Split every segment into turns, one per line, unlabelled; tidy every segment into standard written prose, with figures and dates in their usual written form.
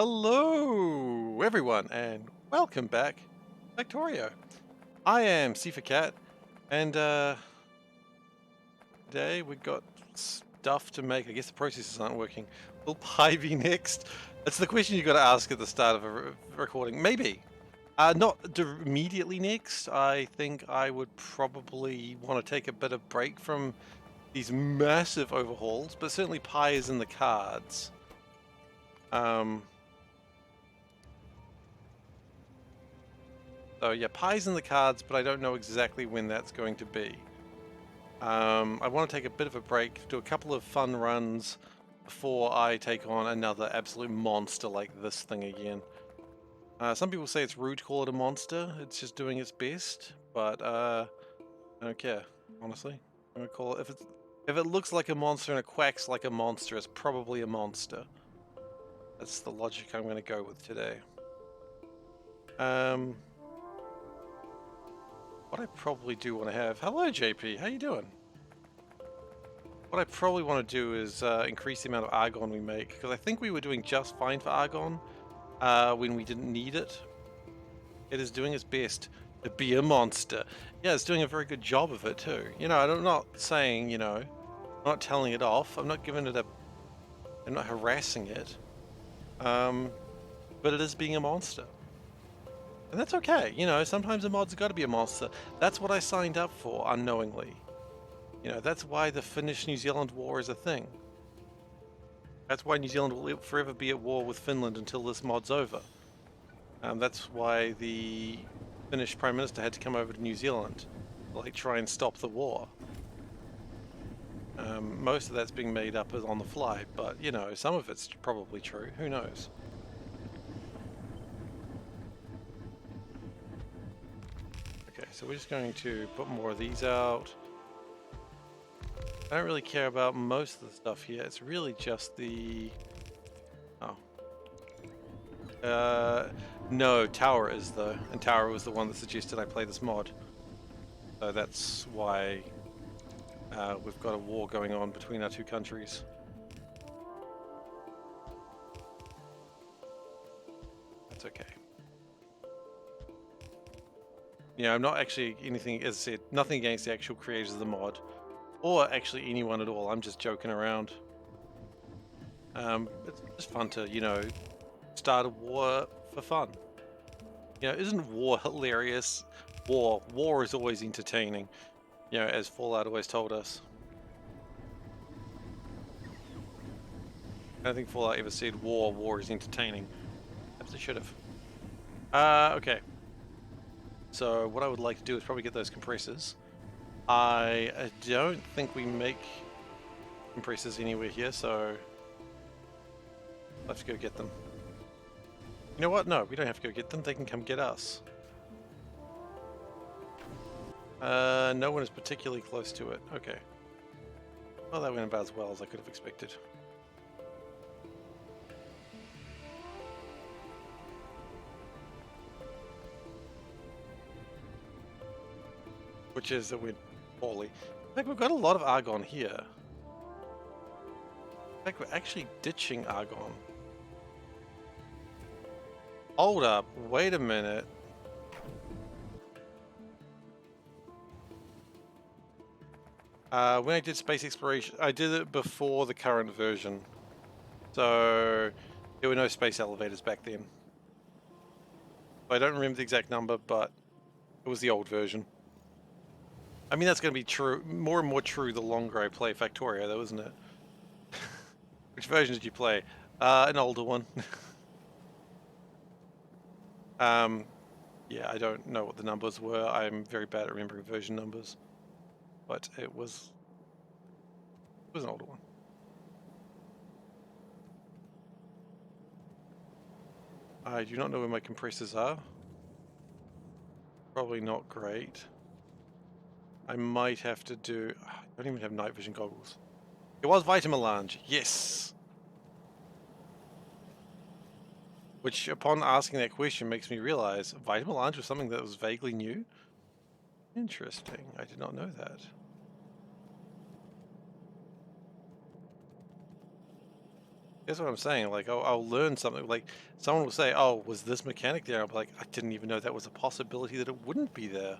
Hello, everyone, and welcome back, Factorio. I am SeiferKatt, and today we got stuff to make. I guess the processes aren't working. Will pie be next? That's the question you got to ask at the start of a recording. Maybe. Not immediately next. I think I would probably want to take a bit of break from these massive overhauls, but certainly pie is in the cards. So yeah, pie's in the cards, but I don't know exactly when that's going to be. I want to take a bit of a break, do a couple of fun runs before I take on another absolute monster like this thing again. Some people say it's rude to call it a monster, it's just doing its best, but I don't care, honestly. I'm gonna call it, if it looks like a monster and it quacks like a monster, it's probably a monster. That's the logic I'm gonna go with today. What I probably do want to have... Hello, JP. How you doing? What I probably want to do is increase the amount of argon we make, because I think we were doing just fine for argon when we didn't need it. It is doing its best to be a monster. Yeah, it's doing a very good job of it too. You know, I'm not saying, I'm not telling it off. I'm not giving it I'm not harassing it. But it is being a monster. And that's okay. Sometimes a mod's got to be a monster. That's what I signed up for unknowingly. That's why the Finnish-New Zealand war is a thing. That's why New Zealand will forever be at war with Finland until this mod's over. That's why the Finnish Prime Minister had to come over to New Zealand to try and stop the war. Most of that's being made up on the fly, but some of it's probably true. Who knows? Okay, so we're just going to put more of these out. I don't really care about most of the stuff here. It's really just the... no, Tower is though, and Tower was the one that suggested I play this mod. So that's why we've got a war going on between our two countries. That's okay. I'm not actually anything, as I said, nothing against the actual creators of the mod, or actually anyone at all. I'm just joking around. It's just fun to, start a war for fun. Isn't war hilarious? War is always entertaining, as Fallout always told us. I don't think Fallout ever said war is entertaining. Perhaps they should have. Okay. So what I would like to do is probably get those compressors. I don't think we make compressors anywhere here, so I'll have to go get them. You know what? No, we don't have to go get them. They can come get us. No one is particularly close to it. Okay. Well, that went about as well as I could have expected. Which is that we're poorly. In fact, we've got a lot of argon here. In fact, we're actually ditching argon. Hold up, wait a minute. When I did space exploration, I did it before the current version. So there were no space elevators back then. I don't remember the exact number, but it was the old version. I mean, that's going to be true, more and more true the longer I play Factorio, though, isn't it? Which version did you play? An older one. Yeah, I don't know what the numbers were. I'm very bad at remembering version numbers, but it was an older one. I do not know where my compressors are. Probably not great. I might have to do... I don't even have night vision goggles. It was Vitamelange, yes! Which, upon asking that question, makes me realize Vitamelange was something that was vaguely new? Interesting, I did not know that. That's what I'm saying. Like, I'll learn something. Like, someone will say, "Oh, was this mechanic there?" I'll be like, "I didn't even know that was a possibility that it wouldn't be there."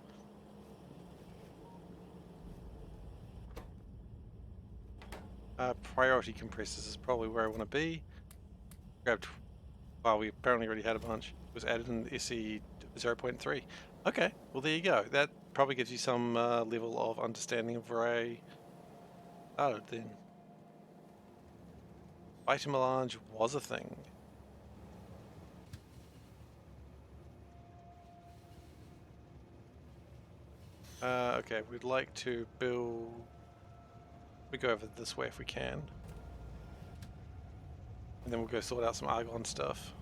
Priority compressors is probably where I want to be. Grabbed. Well, we apparently already had a bunch. It was added in SE 0.3. Okay, well there you go. That probably gives you some level of understanding of where I started then. Item melange was a thing. Okay, we'd like to build... We go over this way if we can. And then we'll go sort out some argon stuff.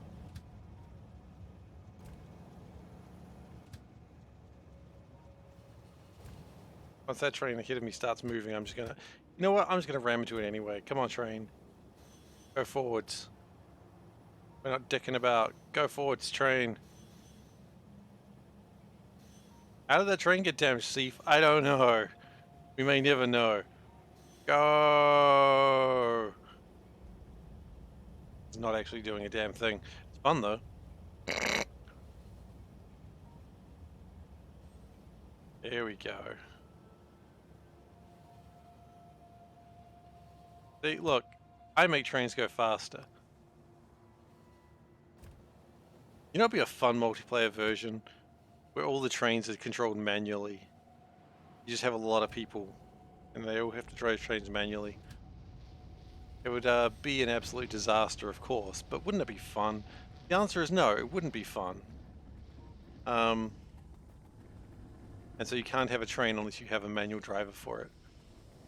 Once that train ahead of me starts moving, I'm just gonna... You know what? I'm just gonna ram into it anyway. Come on, train. Go forwards. We're not dicking about. Go forwards, train. How did that train get damaged, Seif? I don't know. We may never know. Go! It's not actually doing a damn thing. It's fun though. Here we go. See, look, I make trains go faster. You know, it'd be a fun multiplayer version where all the trains are controlled manually. You just have a lot of people, and they all have to drive trains manually. It would be an absolute disaster, of course, but wouldn't it be fun? The answer is no, it wouldn't be fun. And so you can't have a train unless you have a manual driver for it.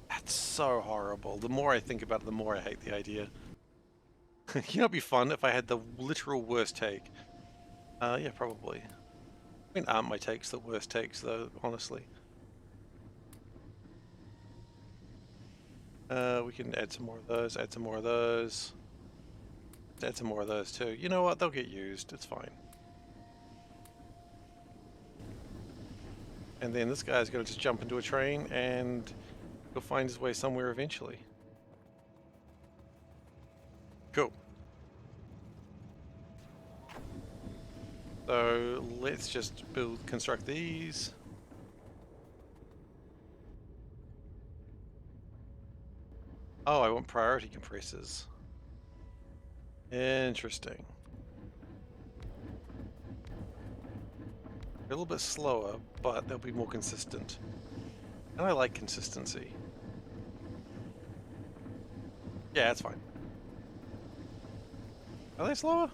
That's so horrible. The more I think about it, the more I hate the idea. You know, it'd be fun if I had the literal worst take. Yeah, probably. I mean, aren't my takes the worst takes, though, honestly? We can add some more of those, add some more of those. Add some more of those, too. You know what? They'll get used. It's fine. And then this guy's going to just jump into a train, and he'll find his way somewhere eventually. Cool. So let's just construct these. Oh, I want priority compressors. Interesting. They're a little bit slower, but they'll be more consistent. And I like consistency. Yeah, that's fine. Are they slower?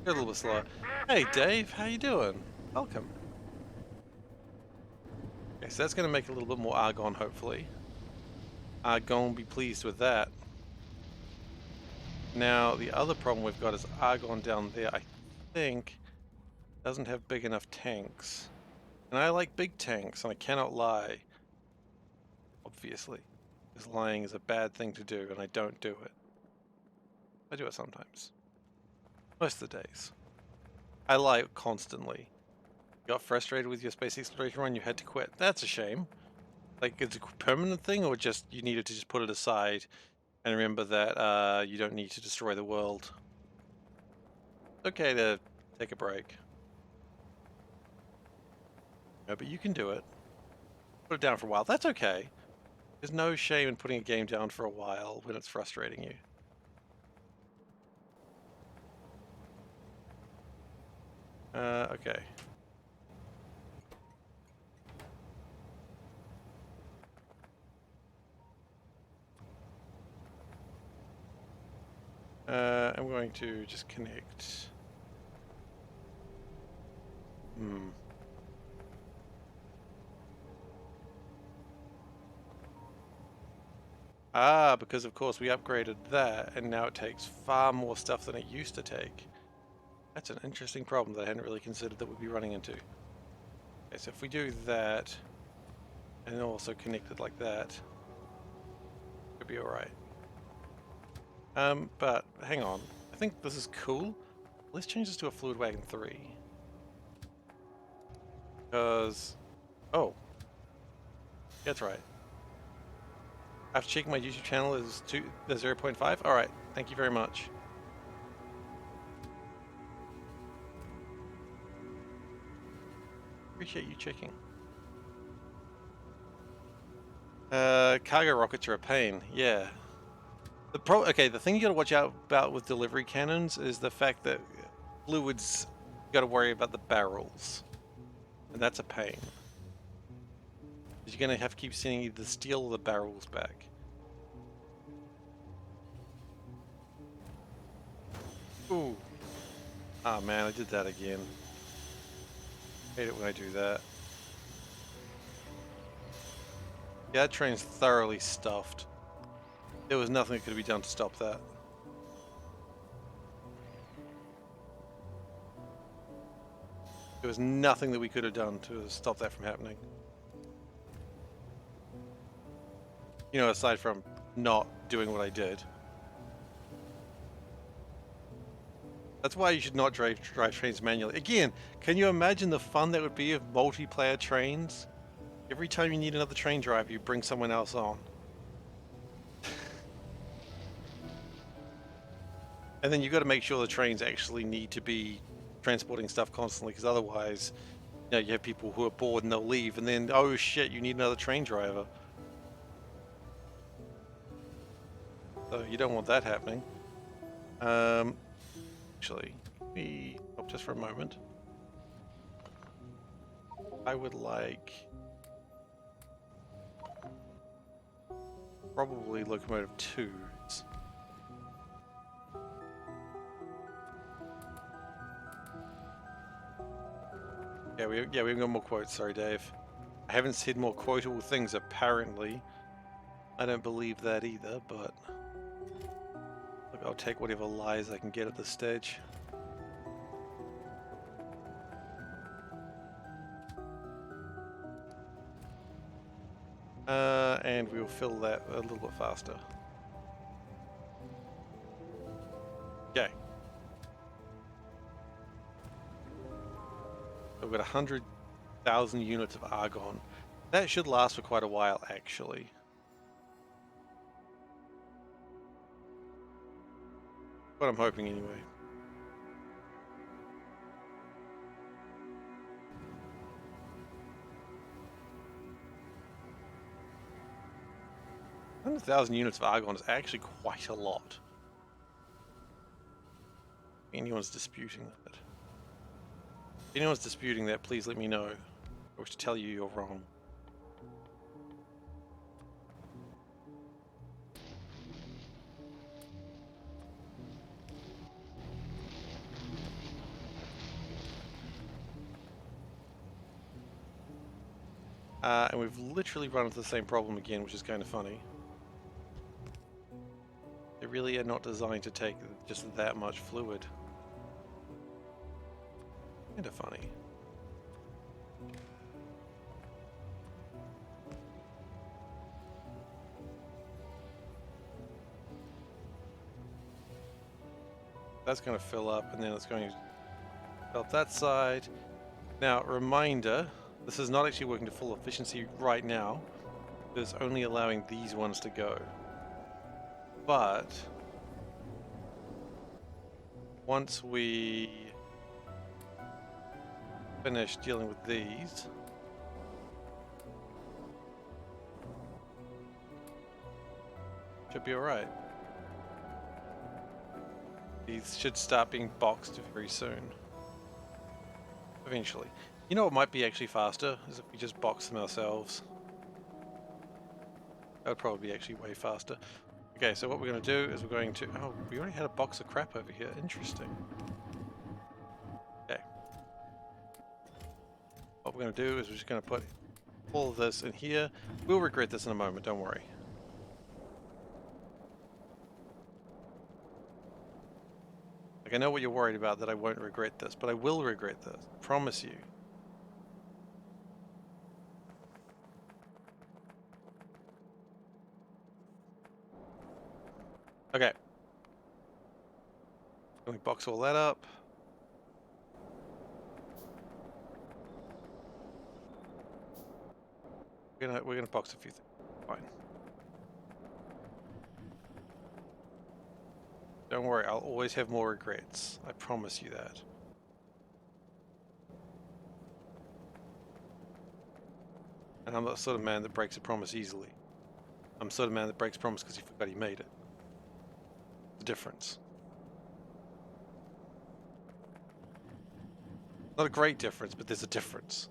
They're a little bit slower. Hey Dave, how you doing? Welcome. Okay, so that's going to make a little bit more argon, hopefully. Argon will be pleased with that. Now, the other problem we've got is argon down there, I think, doesn't have big enough tanks. And I like big tanks, and I cannot lie. Obviously. Because lying is a bad thing to do, and I don't do it. I do it sometimes. Most of the days. I lie constantly. You got frustrated with your space exploration run, you had to quit. That's a shame. Like, it's a permanent thing, or just you needed to just put it aside and remember that you don't need to destroy the world. It's okay to take a break. No, but you can do it. Put it down for a while. That's okay. There's no shame in putting a game down for a while when it's frustrating you. Okay. I'm going to just connect. Ah, because of course we upgraded that, and now it takes far more stuff than it used to take. That's an interesting problem that I hadn't really considered that we'd be running into. Okay, so if we do that, and also connect it like that, it'll be alright. But hang on. I think this is cool. Let's change this to a Fluid Wagon 3. Because... Oh. That's right. After checking my YouTube channel is the 0.5. All right, thank you very much. Appreciate you checking. Cargo rockets are a pain. Yeah. Okay, the thing you got to watch out about with delivery cannons is the fact that fluids, you got to worry about the barrels, and that's a pain. You're gonna have to keep sending either the steel or the barrels back. Ooh. Ah, man, I did that again. Hate it when I do that. Yeah, that train's thoroughly stuffed. There was nothing that could be done to stop that. There was nothing that we could have done to stop that from happening. You know, aside from not doing what I did. That's why you should not drive trains manually. Again, can you imagine the fun that would be of multiplayer trains? Every time you need another train driver, you bring someone else on. And then you've got to make sure the trains actually need to be transporting stuff constantly, because otherwise, you know, you have people who are bored and they'll leave, and then, oh shit, you need another train driver. So you don't want that happening. Actually, let me stop just for a moment. I would like probably locomotive 2s. Yeah, we haven't got more quotes. Sorry, Dave. I haven't said more quotable things apparently. I don't believe that either, but look, I'll take whatever lies I can get at this stage. And we'll fill that a little bit faster. Okay. We've got 100,000 units of argon. That should last for quite a while, actually. What I'm hoping, anyway. $100,000 units of argon is actually quite a lot. If anyone's disputing that. If anyone's disputing that, please let me know. I wish to tell you you're wrong. And we've literally run into the same problem again, which is kind of funny. They really are not designed to take just that much fluid. Kind of funny. That's going to fill up, and then it's going to fill up that side. Now, reminder, this is not actually working to full efficiency right now. It's only allowing these ones to go. But once we finish dealing with these, should be alright. These should start being boxed very soon. Eventually. You know what might be actually faster is if we just box them ourselves. That would probably be actually way faster. Okay, so what we're going to do is we're going to... Oh, we already had a box of crap over here. Interesting. Okay. What we're going to do is we're just going to put all of this in here. We'll regret this in a moment, don't worry. Like, I know what you're worried about, that I won't regret this, but I will regret this. I promise you. Okay. Let me box all that up. We're gonna box a few things. Fine. Don't worry, I'll always have more regrets. I promise you that. And I'm not the sort of man that breaks a promise easily. I'm the sort of man that breaks a promise because he forgot he made it. The difference. Not a great difference, but there's a difference.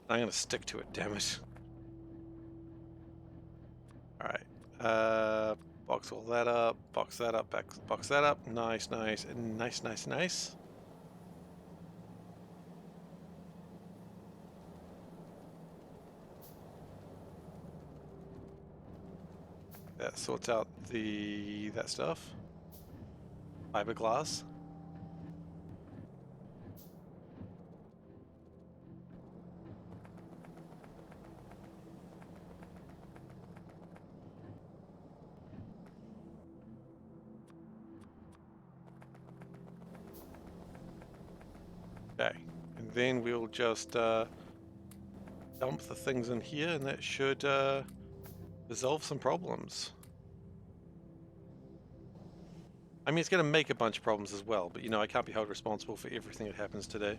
I'm going to stick to it, damn it. Alright. Box all that up, box that up, box that up. Nice, nice, nice, nice, nice. That sorts out that stuff. Fiberglass. Okay, and then we'll just dump the things in here, and that should resolve some problems. I mean, it's going to make a bunch of problems as well, but you know, I can't be held responsible for everything that happens today.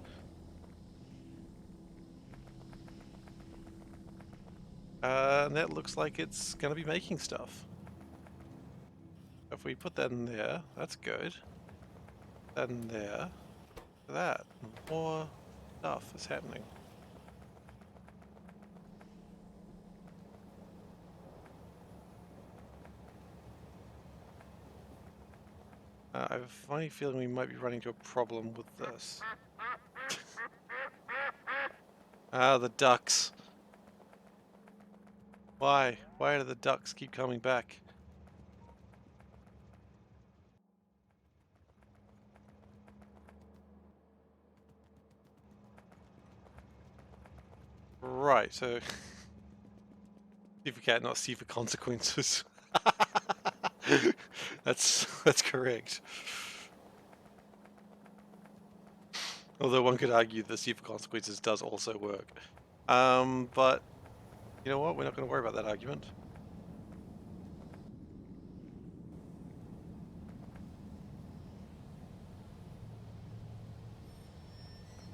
And that looks like it's going to be making stuff. If we put that in there, that's good. That in there. That. More stuff is happening. I have a funny feeling we might be running into a problem with this. Ah, the ducks. Why? Why do the ducks keep coming back? Right, so SeiferKatt, not Seifer consequences. That's correct. Although one could argue that Seifer consequences does also work. But you know what? We're not going to worry about that argument.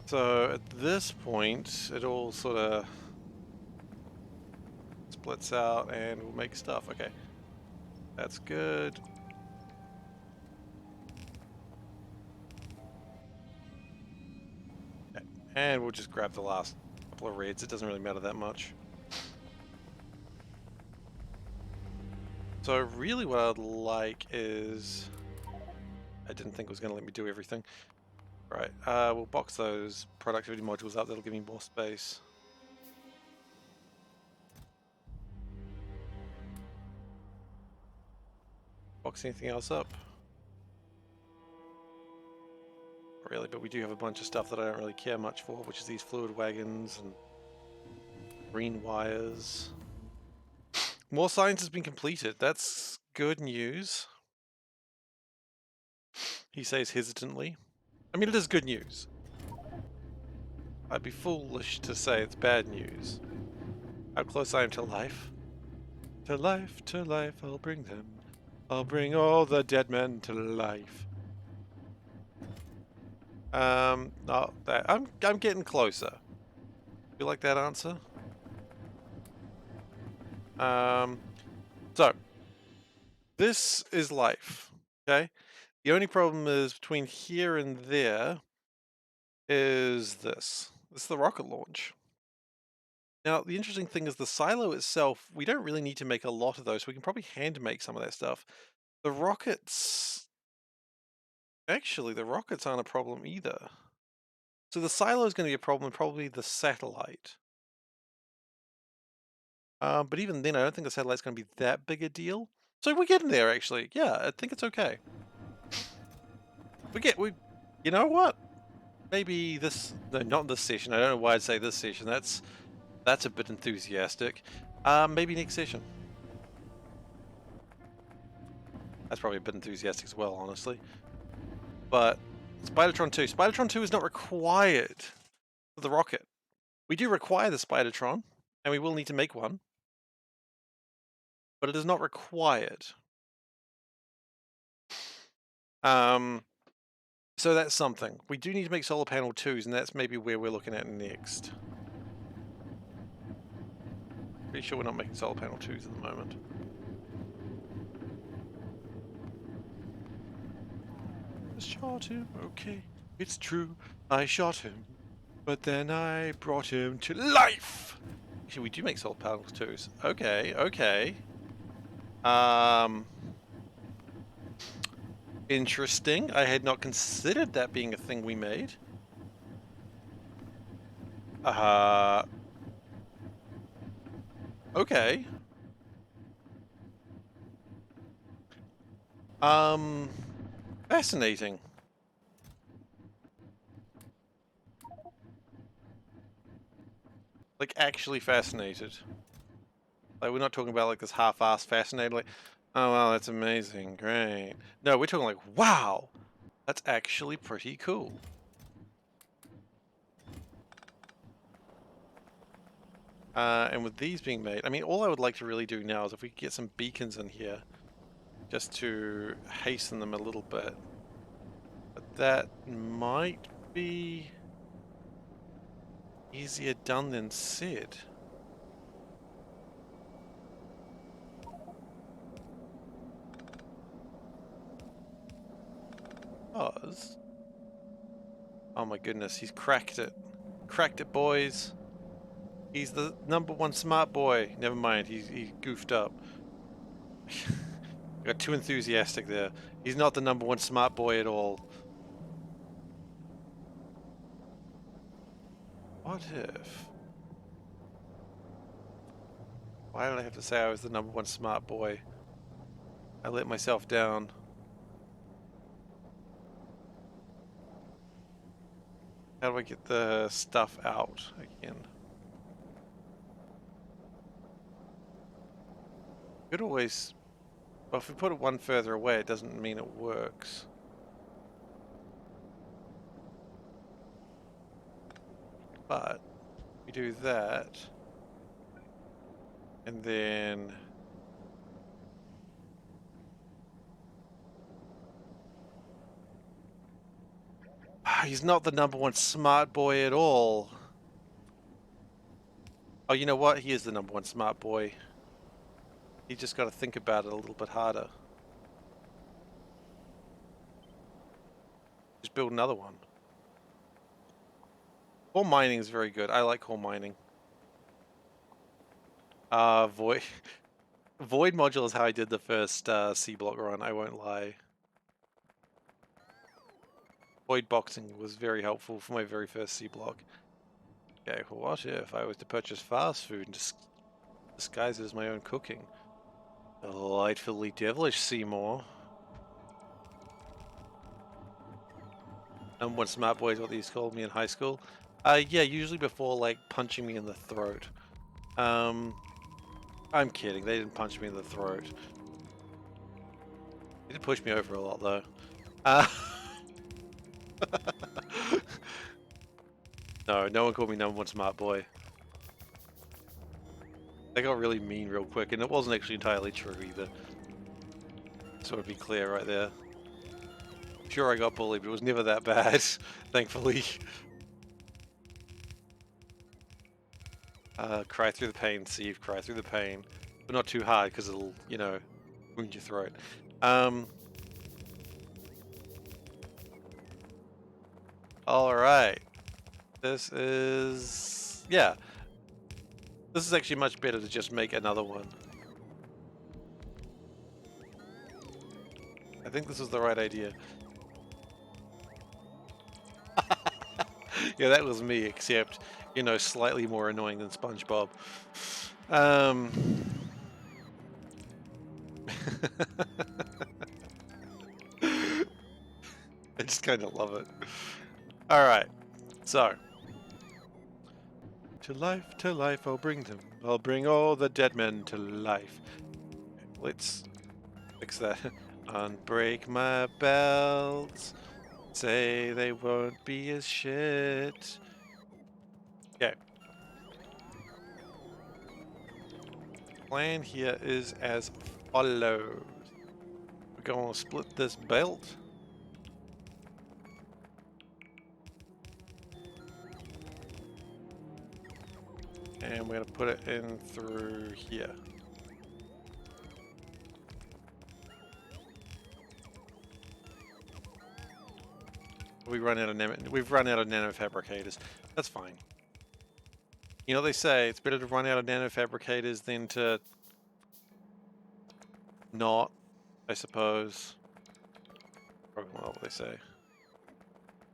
So at this point, it all sort of splits out and we'll make stuff. Okay, that's good. Okay. And we'll just grab the last couple of reds. It doesn't really matter that much. So really what I'd like is... I didn't think it was going to let me do everything. Right, we'll box those productivity modules up. That'll give me more space. Box anything else up? Not really, but we do have a bunch of stuff that I don't really care much for, which is these fluid wagons and green wires. More science has been completed. That's good news. He says hesitantly. I mean, it is good news. I'd be foolish to say it's bad news. How close I am to life. To life, I'll bring them. I'll bring all the dead men to life. No, I'm getting closer. You like that answer? So this is life. Okay. The only problem is between here and there is this. This is the rocket launch. Now, the interesting thing is the silo itself, we don't really need to make a lot of those. We can probably hand make some of that stuff. The rockets, actually, the rockets aren't a problem either. So the silo is going to be a problem, probably the satellite. But even then, I don't think the satellite's going to be that big a deal. So we're getting there, actually. Yeah, I think it's okay. You know what? Maybe this, no, not this session. I don't know why I'd say this session. That's a bit enthusiastic. Maybe next session. That's probably a bit enthusiastic as well, honestly. But Spidertron 2. Spidertron 2 is not required for the rocket. We do require the Spidertron, and we will need to make one. But it is not required. So that's something. We do need to make solar panel 2s, and that's maybe where we're looking at next. Pretty sure we're not making solar panel 2s at the moment. I shot him, okay. It's true, I shot him. But then I brought him to life! Actually, we do make solar panel 2s. Okay, okay. Interesting. I had not considered that being a thing we made. Okay. Fascinating. Like, actually fascinated. Like, we're not talking about, like, this half-assed fascinated, like, oh, wow, that's amazing, great. No, we're talking like, wow, that's actually pretty cool. And with these being made, I mean, all I would like to really do now is if we could get some beacons in here, just to hasten them a little bit. But that might be easier done than said. Because... oh my goodness, he's cracked it. Cracked it, boys. He's the #1 smart boy. Never mind, he goofed up. Got too enthusiastic there. He's not the #1 smart boy at all. What if... why did I have to say I was the #1 smart boy? I let myself down. How do I get the stuff out again? Could always... well, if we put it one further away, it doesn't mean it works. But we do that, and then he's not the #1 smart boy at all. Oh, you know what? He is the #1 smart boy. You just got to think about it a little bit harder. Just build another one. Coal mining is very good. I like coal mining. Void Void module is how I did the first C block run, I won't lie. Void boxing was very helpful for my very first C block. Okay, what if I was to purchase fast food and disguise it as my own cooking? Delightfully devilish, Seymour. And what smart boy is what they used to call me in high school. Yeah, usually before like punching me in the throat. I'm kidding, they didn't punch me in the throat. They did push me over a lot though. No one called me #1 smart boy. They got really mean real quick, and it wasn't actually entirely true either. So to be clear right there. Sure, I got bullied, but it was never that bad, thankfully. Cry through the pain, Steve, cry through the pain. But not too hard, because it'll, you know, wound your throat. Alright. This is... yeah. This is actually much better to just make another one. I think this was the right idea. Yeah, that was me, except, you know, slightly more annoying than SpongeBob. I just kind of love it. Alright, so. To life, I'll bring them. I'll bring all the dead men to life. Let's fix that. Unbreak my belts. Say they won't be as shit. Okay. Plan here is as follows. We're going to split this belt. And we're going to put it in through here. We've run out of nanofabricators. That's fine. You know, they say it's better to run out of nanofabricators than to not, I suppose. Probably not what they say.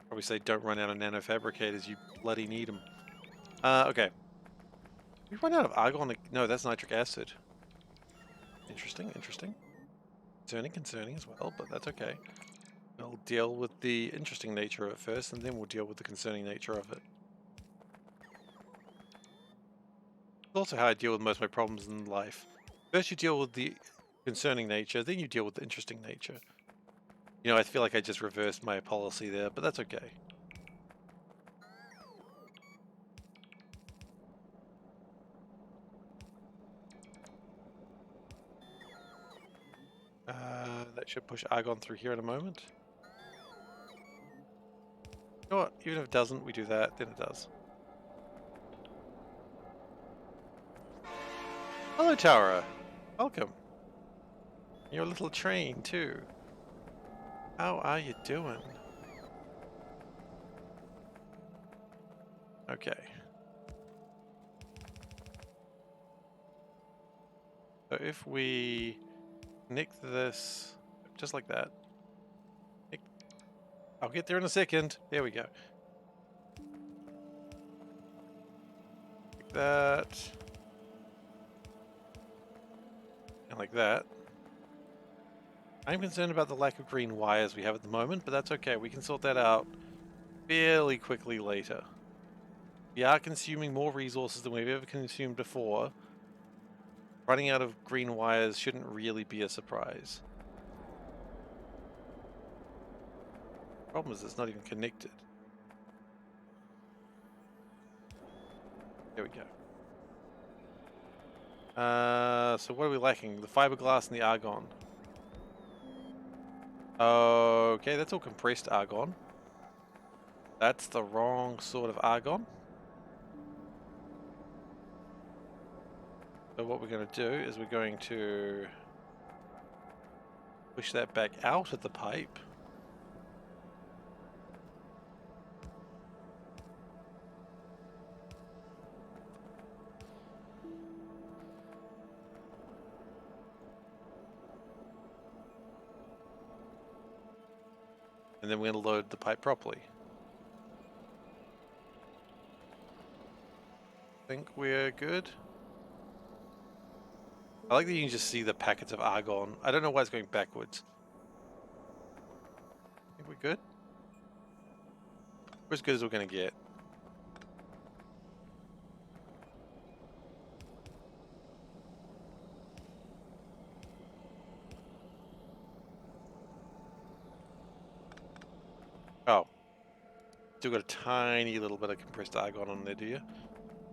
Probably say don't run out of nanofabricators, you bloody need them. Okay. We run out of argon. No, that's nitric acid. Interesting, interesting. Concerning as well, but that's okay. We'll deal with the interesting nature of it first, and then we'll deal with the concerning nature of it. It's also how I deal with most of my problems in life. First you deal with the concerning nature, then you deal with the interesting nature. You know, I feel like I just reversed my policy there, but that's okay. That should push argon through here in a moment. You know what? Even if it doesn't, we do that, then it does. Hello, Tara. Welcome. Your little train, too. How are you doing? Okay. So if we nick this, just like that. I'll get there in a second. There we go. Like that. And like that. I'm concerned about the lack of green wires we have at the moment, but that's okay. We can sort that out fairly quickly later. We are consuming more resources than we've ever consumed before. Running out of green wires shouldn't really be a surprise. Problem is it's not even connected. There we go. So what are we lacking? The fiberglass and the argon. Okay, that's all compressed argon. That's the wrong sort of argon. So what we're going to do is we're going to push that back out of the pipe. And then we're going to load the pipe properly. I think we're good. I like that you can just see the packets of argon. I don't know why it's going backwards. I think we're good. We're as good as we're going to get. Oh. Still got a tiny little bit of compressed argon on there, do you?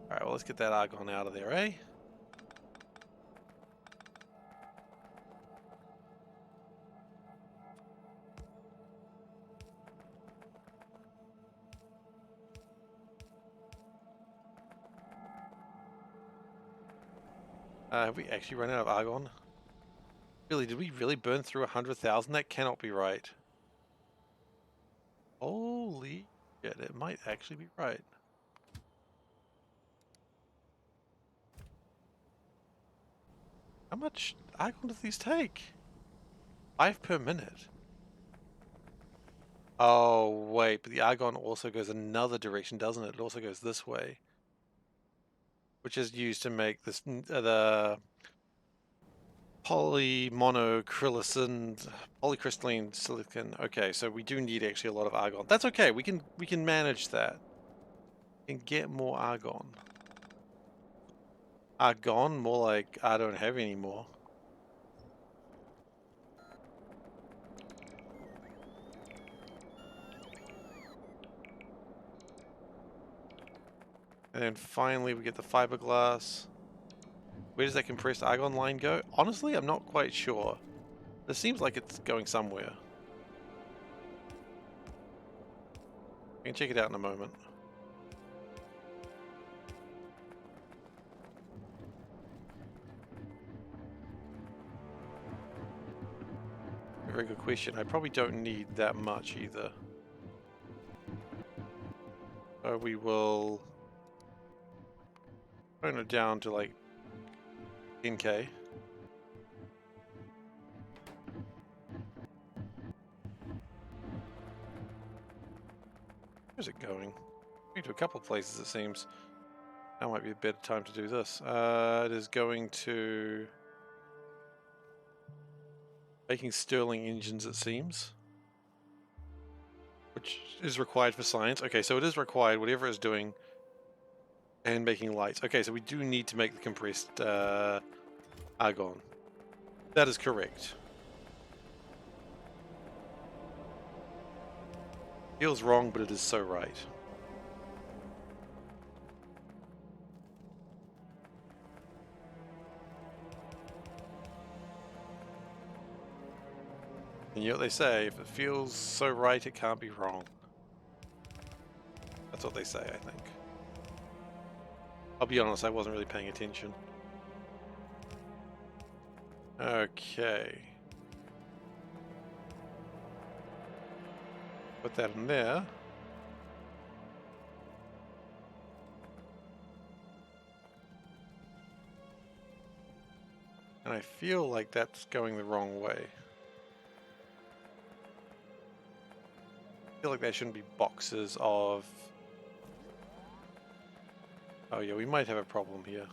Alright, well let's get that argon out of there, eh? Have we actually run out of argon? Really, did we really burn through 100,000? That cannot be right. Holy shit, it might actually be right. How much argon do these take? 5 per minute. Oh, wait, but the argon also goes another direction, doesn't it? It also goes this way. Which is used to make this, the polycrystalline silicon. Okay, so we do need actually a lot of argon. That's okay, we can manage that. We can get more argon. Argon? More like I don't have any more. And then finally we get the fiberglass. Where does that compressed argon line go? Honestly, I'm not quite sure. It seems like it's going somewhere. I can check it out in a moment. A very good question. I probably don't need that much either. So we will turn it down to like 10k. Where's it going? Going to a couple of places it seems. Now might be a better time to do this. It is going to making Stirling engines it seems. Which is required for science. Okay, so it is required, whatever it's doing. And making lights. Okay, so we do need to make the compressed argon. That is correct. Feels wrong, but it is so right. And you know what they say, if it feels so right, it can't be wrong. That's what they say, I think. I'll be honest, I wasn't really paying attention. Okay. Put that in there. And I feel like that's going the wrong way. I feel like there shouldn't be boxes of... Oh yeah, we might have a problem here.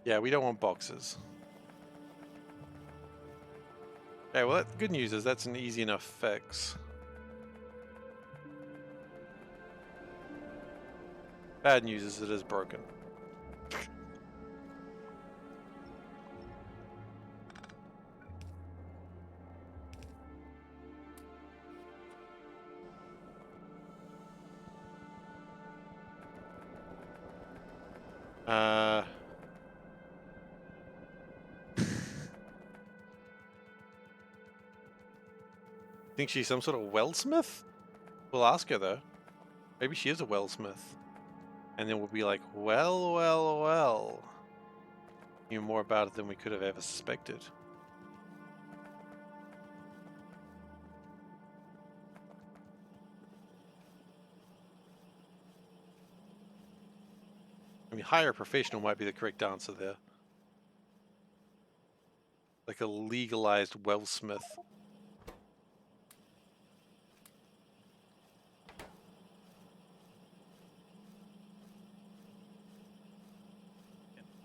Yeah, we don't want boxes. Okay, well, the good news is that's an easy enough fix. Bad news is it is broken. Think she's some sort of wellsmith? We'll ask her though. Maybe she is a wellsmith. And then we'll be like, well, well, well. Knew more about it than we could have ever suspected. I mean, hire a professional might be the correct answer there. Like a legalized wellsmith.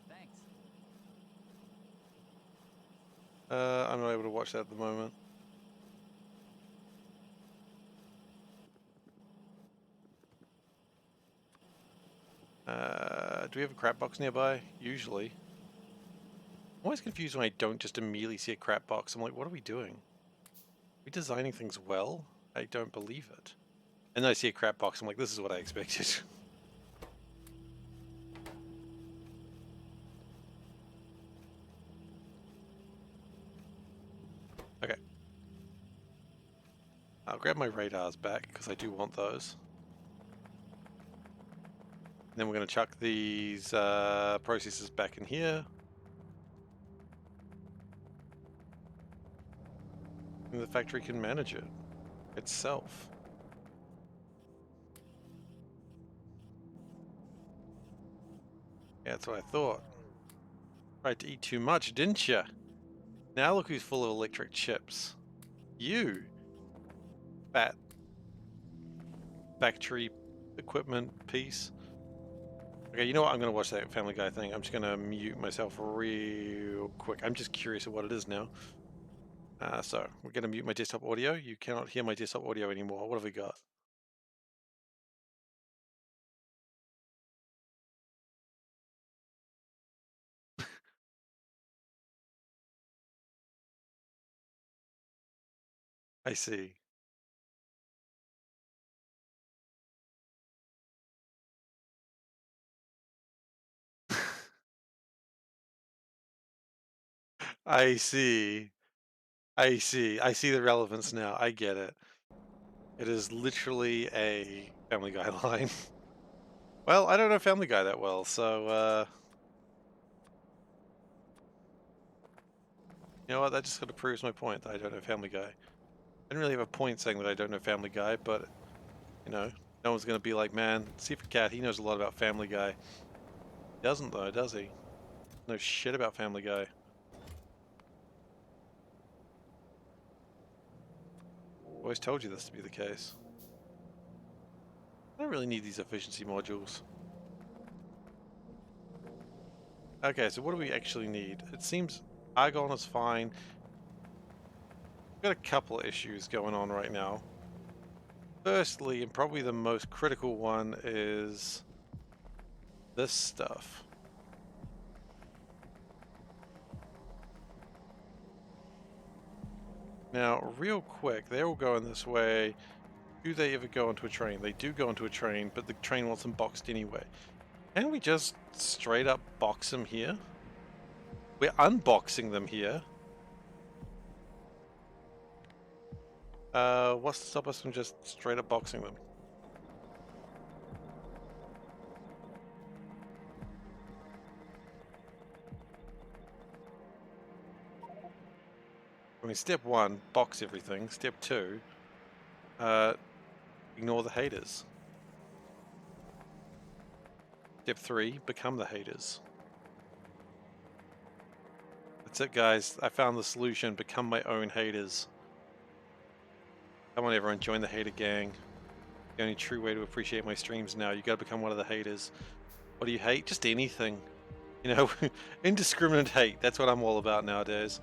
Thanks.
I'm not able to watch that at the moment. Do we have a crap box nearby? Usually. I'm always confused when I don't just immediately see a crap box. I'm like, what are we doing? Are we designing things well? I don't believe it. And then I see a crap box, I'm like, this is what I expected. Okay. I'll grab my radars back, because I do want those. Then we're going to chuck these processors back in here. And the factory can manage it itself. Yeah, that's what I thought. Tried to eat too much, didn't you? Now look who's full of electric chips. You. Fat factory equipment piece. Okay, you know what? I'm going to watch that Family Guy thing. I'm just going to mute myself real quick. I'm just curious of what it is now. So, we're going to mute my desktop audio. You cannot hear my desktop audio anymore. What have we got? I see. I see. I see. I see the relevance now. I get it. It is literally a Family Guy line. Well, I don't know Family Guy that well, so You know what? That just sort of proves my point that I don't know Family Guy. I didn't really have a point saying that I don't know Family Guy, but, you know, no one's going to be like, man, SeiferKatt, he knows a lot about Family Guy. He doesn't, though, does he? No shit about Family Guy. Always told you this to be the case. I don't really need these efficiency modules. Okay, so what do we actually need? It seems Argon is fine. We've got a couple of issues going on right now. Firstly, and probably the most critical one, is this stuff. Now, real quick, they're all going this way. Do they ever go onto a train? They do go onto a train, but the train wants them boxed anyway. Can we just straight up box them here? We're unboxing them here. What's to stop us from just straight up boxing them? I mean, step 1, box everything. Step 2, ignore the haters. Step 3, become the haters. That's it, guys. I found the solution. Become my own haters. Come on, everyone. Join the hater gang. The only true way to appreciate my streams now. You gotta become one of the haters. What do you hate? Just anything. You know, indiscriminate hate. That's what I'm all about nowadays.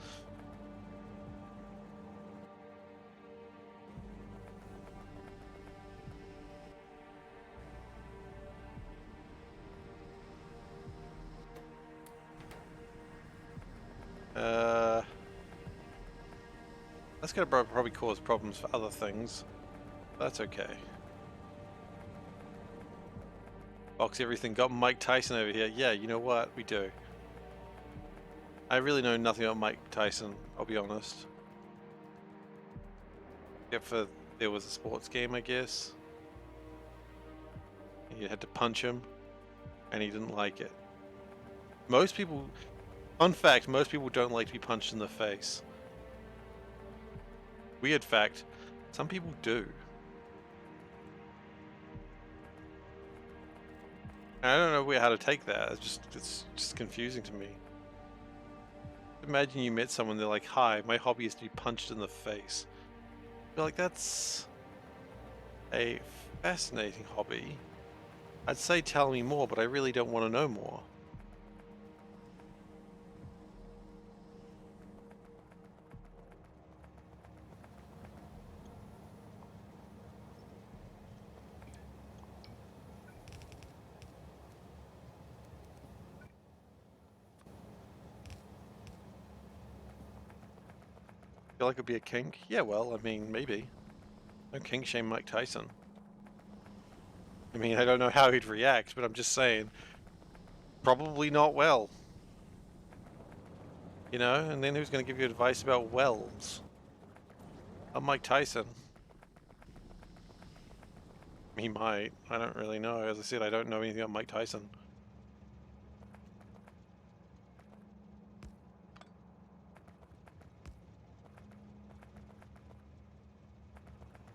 That's gonna probably cause problems for other things. That's okay. Box everything. Got Mike Tyson over here. Yeah, you know what? We do. I really know nothing about Mike Tyson, I'll be honest. Except for there was a sports game, I guess. You had to punch him, and he didn't like it. Most people, fun fact, most people don't like to be punched in the face. Weird fact, some people do. I don't know how to take that. It's just confusing to me. Imagine you met someone, they're like, "Hi, my hobby is to be punched in the face." You're like, that's a fascinating hobby. I'd say tell me more, but I really don't want to know more. Feel like it'd be a kink? Yeah, well, I mean, maybe. No kink shame Mike Tyson. I mean, I don't know how he'd react, but I'm just saying, probably not well. You know, and then who's going to give you advice about wells? I'm Mike Tyson. He might. I don't really know. As I said, I don't know anything about Mike Tyson.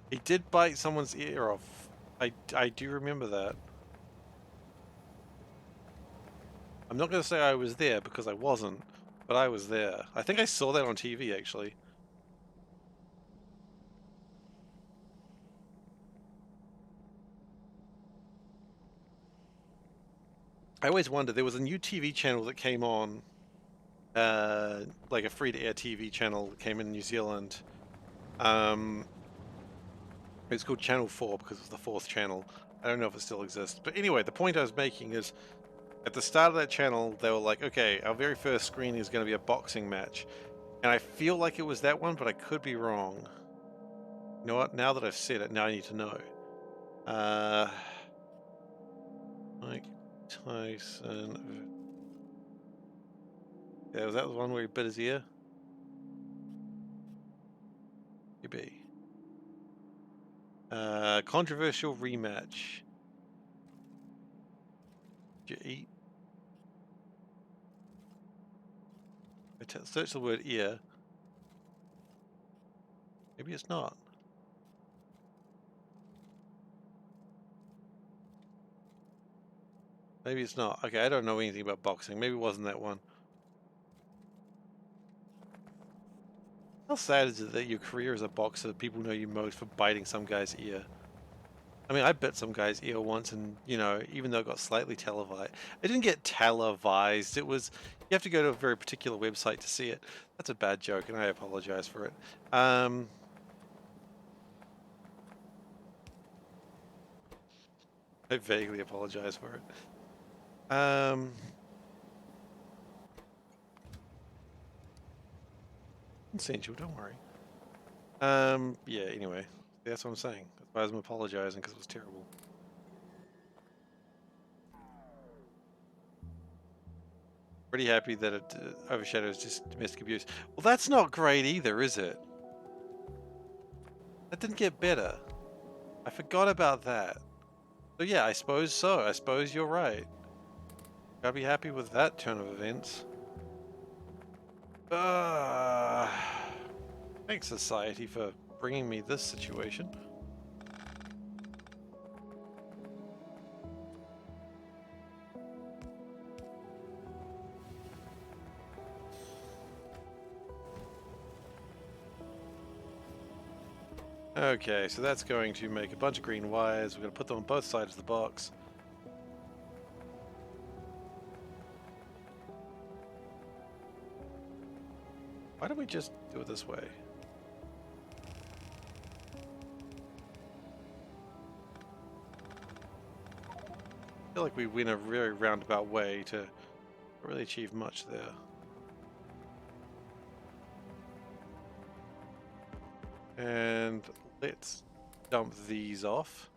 He did bite someone's ear off. I do remember that. I'm not going to say I was there because I wasn't, but I was there. I think I saw that on TV, actually. I always wondered, there was a new TV channel that came on, like a free-to-air TV channel that came in New Zealand. It's called Channel 4 because it's the 4th channel. I don't know if it still exists. But anyway, the point I was making is, at the start of that channel, they were like, okay, our very first screen is going to be a boxing match. And I feel like it was that one, but I could be wrong. You know what? Now that I've said it, now I need to know. Mike Tyson. Yeah, was that the one where he bit his ear? Maybe. Controversial rematch. Did you eat? Search the word ear. Maybe it's not. Maybe it's not. Okay, I don't know anything about boxing. Maybe it wasn't that one. How sad is it that your career as a boxer, people know you most for biting some guy's ear? I mean, I bit some guy's ear once, and you know, even though it got slightly televised, it didn't get televised. It was you have to go to a very particular website to see it. That's a bad joke, and I apologize for it. I vaguely apologize for it. Essential, don't worry. Yeah. Anyway, that's what I'm saying. That's why I'm apologizing because it was terrible. Pretty happy that it overshadows just domestic abuse. Well, that's not great either, is it? That didn't get better. I forgot about that. So yeah, I suppose so. I suppose you're right. Gotta be happy with that turn of events. Thanks, society, for bringing me this situation. Okay, so that's going to make a bunch of green wires. We're going to put them on both sides of the box. Why don't we just do it this way? I feel like we went a very roundabout way to really achieve much there. And let's dump these off.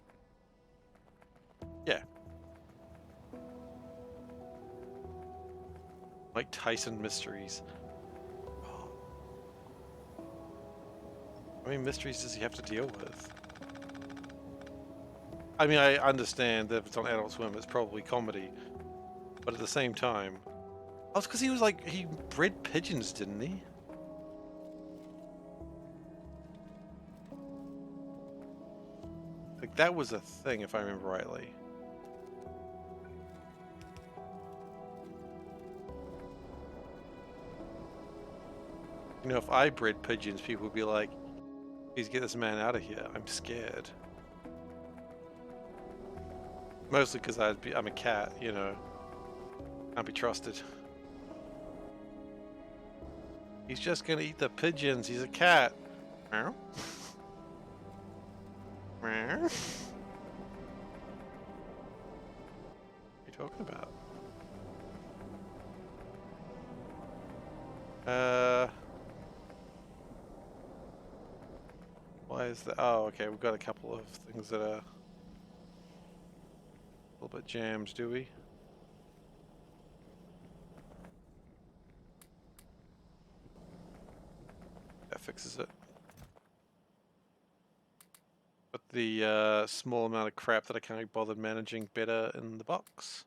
Yeah. Mike Tyson mysteries. How many mysteries does he have to deal with? I mean, I understand that if it's on Adult Swim, it's probably comedy. But at the same time... Oh, it's because he was like... He bred pigeons, didn't he? Like, that was a thing, if I remember rightly. You know, if I bred pigeons, people would be like, please get this man out of here. I'm scared. Mostly because I'm a cat, you know. Can't be trusted. He's just gonna eat the pigeons. He's a cat. Meow. Meow. What are you talking about? Why is that? Oh, okay. We've got a couple of things that are a little bit jammed, do we? That fixes it. Put the small amount of crap that I can't be bothered managing better in the box.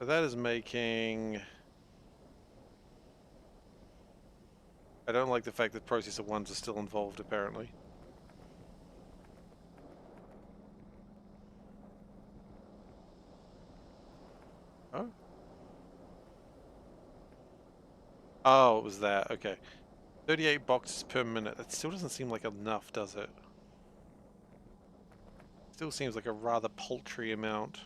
So that is making... I don't like the fact that processor 1s are still involved, apparently. Oh? Oh, it was that. Okay. 38 boxes per minute. That still doesn't seem like enough, does it? Still seems like a rather paltry amount.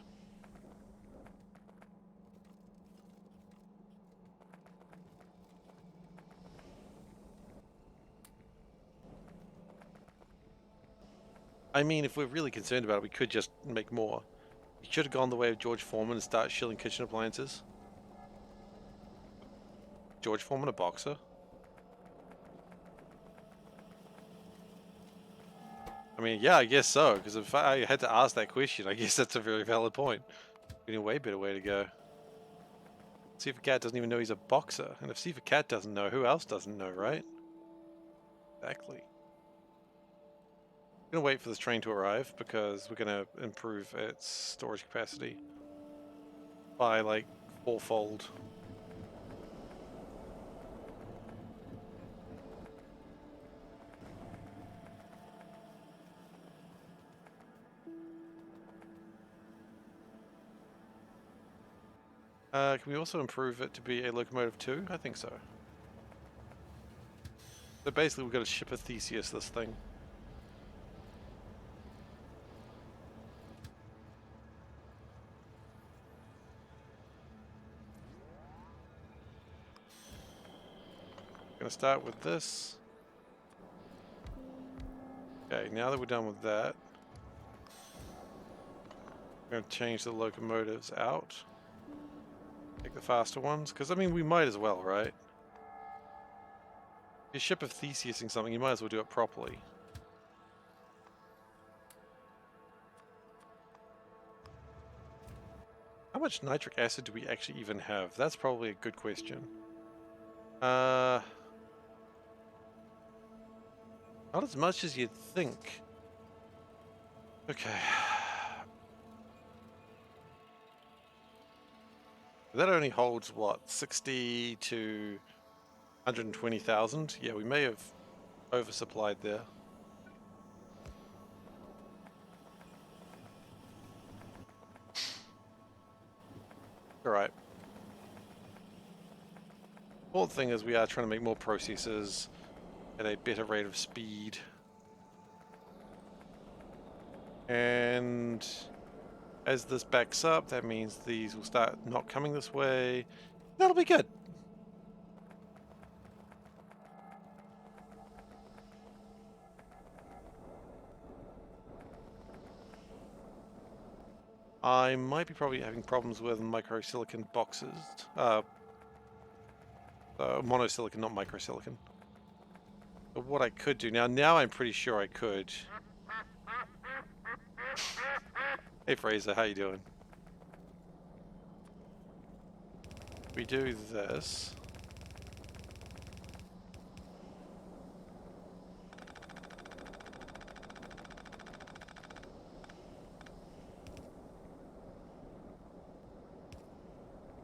I mean, if we're really concerned about it, we could just make more. We should have gone the way of George Foreman and start shilling kitchen appliances. George Foreman a boxer? I mean, yeah, I guess so, because if I had to ask that question, I guess that's a very valid point. We need a way better way to go. SeiferKatt doesn't even know he's a boxer, and if SeiferKatt doesn't know, who else doesn't know, right? Exactly. I'm gonna wait for this train to arrive, because we're gonna improve its storage capacity by, like, fourfold. Can we also improve it to be a locomotive too? I think so. So basically we've got to ship a Theseus this thing. Gonna start with this. Okay, now that we're done with that, I'm gonna change the locomotives out. Take the faster ones, because I mean we might as well, right? If you ship a Theseusing something, you might as well do it properly. How much nitric acid do we actually even have? That's probably a good question. Not as much as you'd think. Okay. That only holds, what, 60 to 120,000? Yeah, we may have oversupplied there. Alright. Important thing is we are trying to make more processors at a better rate of speed. And as this backs up, that means these will start not coming this way. That'll be good. I might be probably having problems with microsilicon boxes. Monosilicon, not microsilicon. But what I could do now I'm pretty sure I could. Hey Fraser, how you doing? We do this.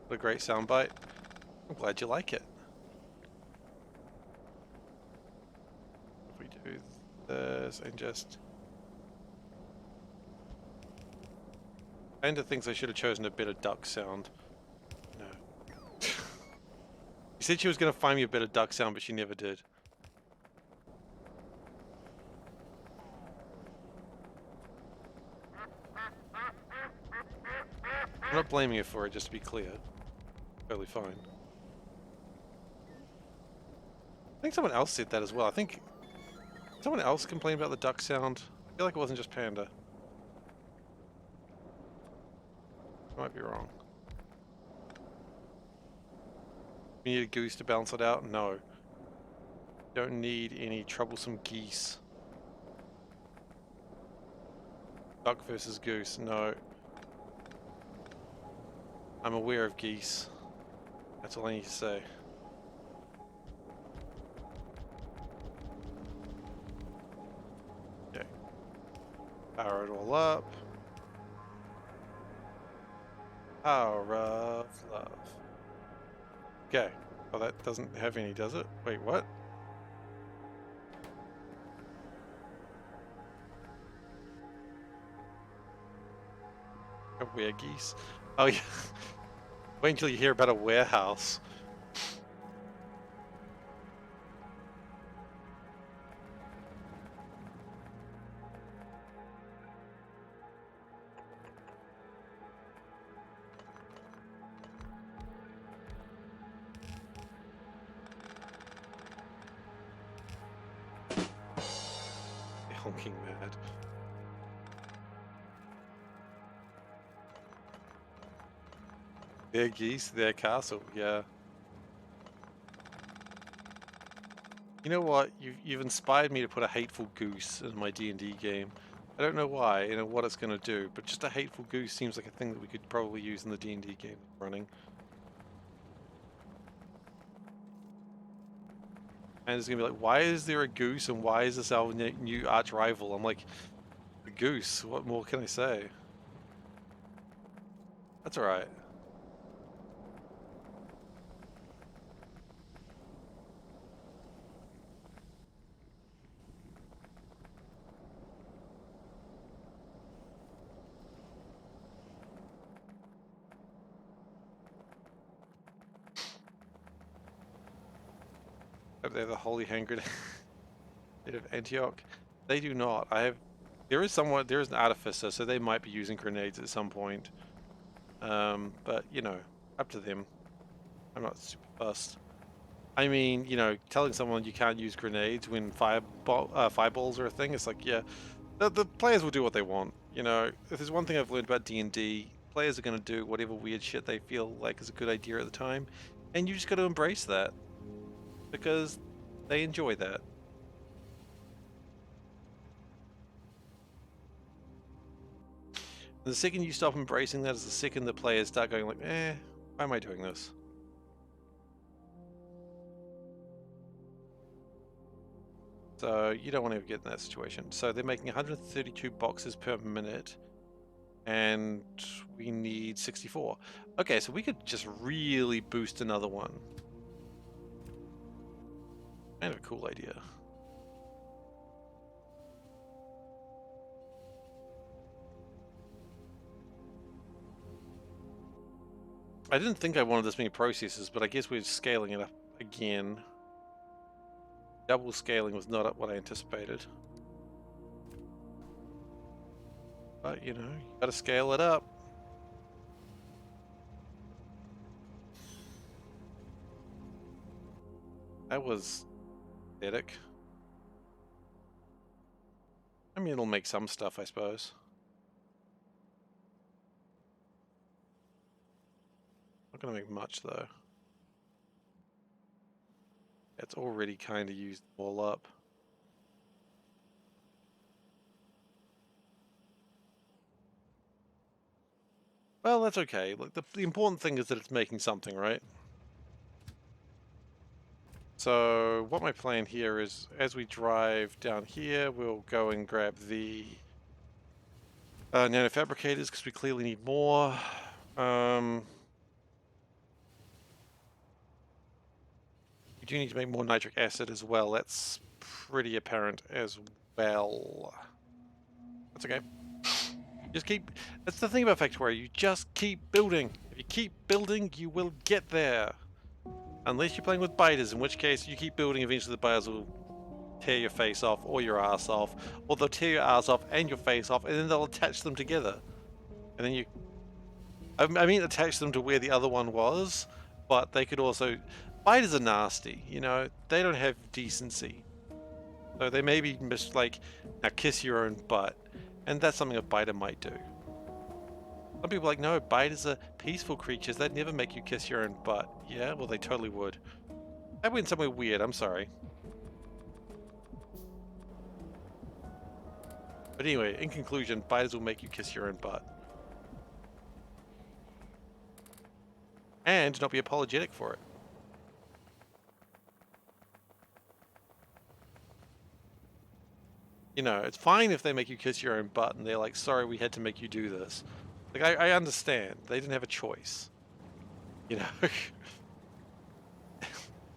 What a great soundbite. I'm glad you like it. If we do this and just... Kinda thinks I should have chosen a better duck sound. No. She said she was going to find me a better duck sound, but she never did. I'm not blaming her for it, just to be clear. Totally fine. I think someone else said that as well. I think someone else complained about the duck sound. I feel like it wasn't just Panda. I might be wrong. We need a goose to balance it out? No. Don't need any troublesome geese. Duck versus goose? No. I'm aware of geese. That's all I need to say. Okay. Power it all up. Power of love. Okay. Oh, that doesn't have any, does it? Wait, what? Aware geese? Oh yeah. Wait until you hear about a warehouse. They're honking mad. Their geese, their castle, yeah. You know what? You've inspired me to put a hateful goose in my D&D game. I don't know why, you know what it's going to do, but just a hateful goose seems like a thing that we could probably use in the D&D game running. And it's going to be like, why is there a goose and why is this our new arch rival? I'm like, the goose, what more can I say? That's alright. Hope they have the holy hand grenade of Antioch. They do not. There is an artificer, so they might be using grenades at some point. But you know, up to them. I'm not super fussed. I mean, you know, telling someone you can't use grenades when fireballs are a thing, it's like, yeah, the players will do what they want. You know, if there's one thing I've learned about D&D, players are going to do whatever weird shit they feel like is a good idea at the time, and you just got to embrace that because they enjoy that. And the second you stop embracing that is the second the players start going like, why am I doing this? So you don't want to get in that situation. So they're making 132 boxes per minute, and we need 64. Okay, so we could just really boost another one. Kind of a cool idea. I didn't think I wanted this many processes, but I guess we're scaling it up again. Double scaling was not what I anticipated. But, you know, you gotta scale it up. That was pathetic. I mean, it'll make some stuff, I suppose. Not gonna make much, though. It's already kind of used all up. Well, that's okay. Look, the important thing is that it's making something, right? So what my plan here is, as we drive down here, we'll go and grab the nanofabricators because we clearly need more. We do need to make more nitric acid as well. That's pretty apparent as well. That's okay. Just keep... That's the thing about Factorio. You just keep building. If you keep building, you will get there. Unless you're playing with biters, in which case you keep building, eventually the biters will tear your face off or your ass off, or they'll tear your ass off and your face off, and then they'll attach them together. And then you... I mean attach them to where the other one was, but they could also... Biters are nasty, you know? They don't have decency. So they may be like, now kiss your own butt. And that's something a biter might do. Some people are like, no, biters are peaceful creatures. They'd never make you kiss your own butt. Yeah, well, they totally would. I went somewhere weird, I'm sorry. But anyway, in conclusion, biters will make you kiss your own butt. And not be apologetic for it. You know, it's fine if they make you kiss your own butt and they're like, sorry, we had to make you do this. Like, I understand. They didn't have a choice. You know?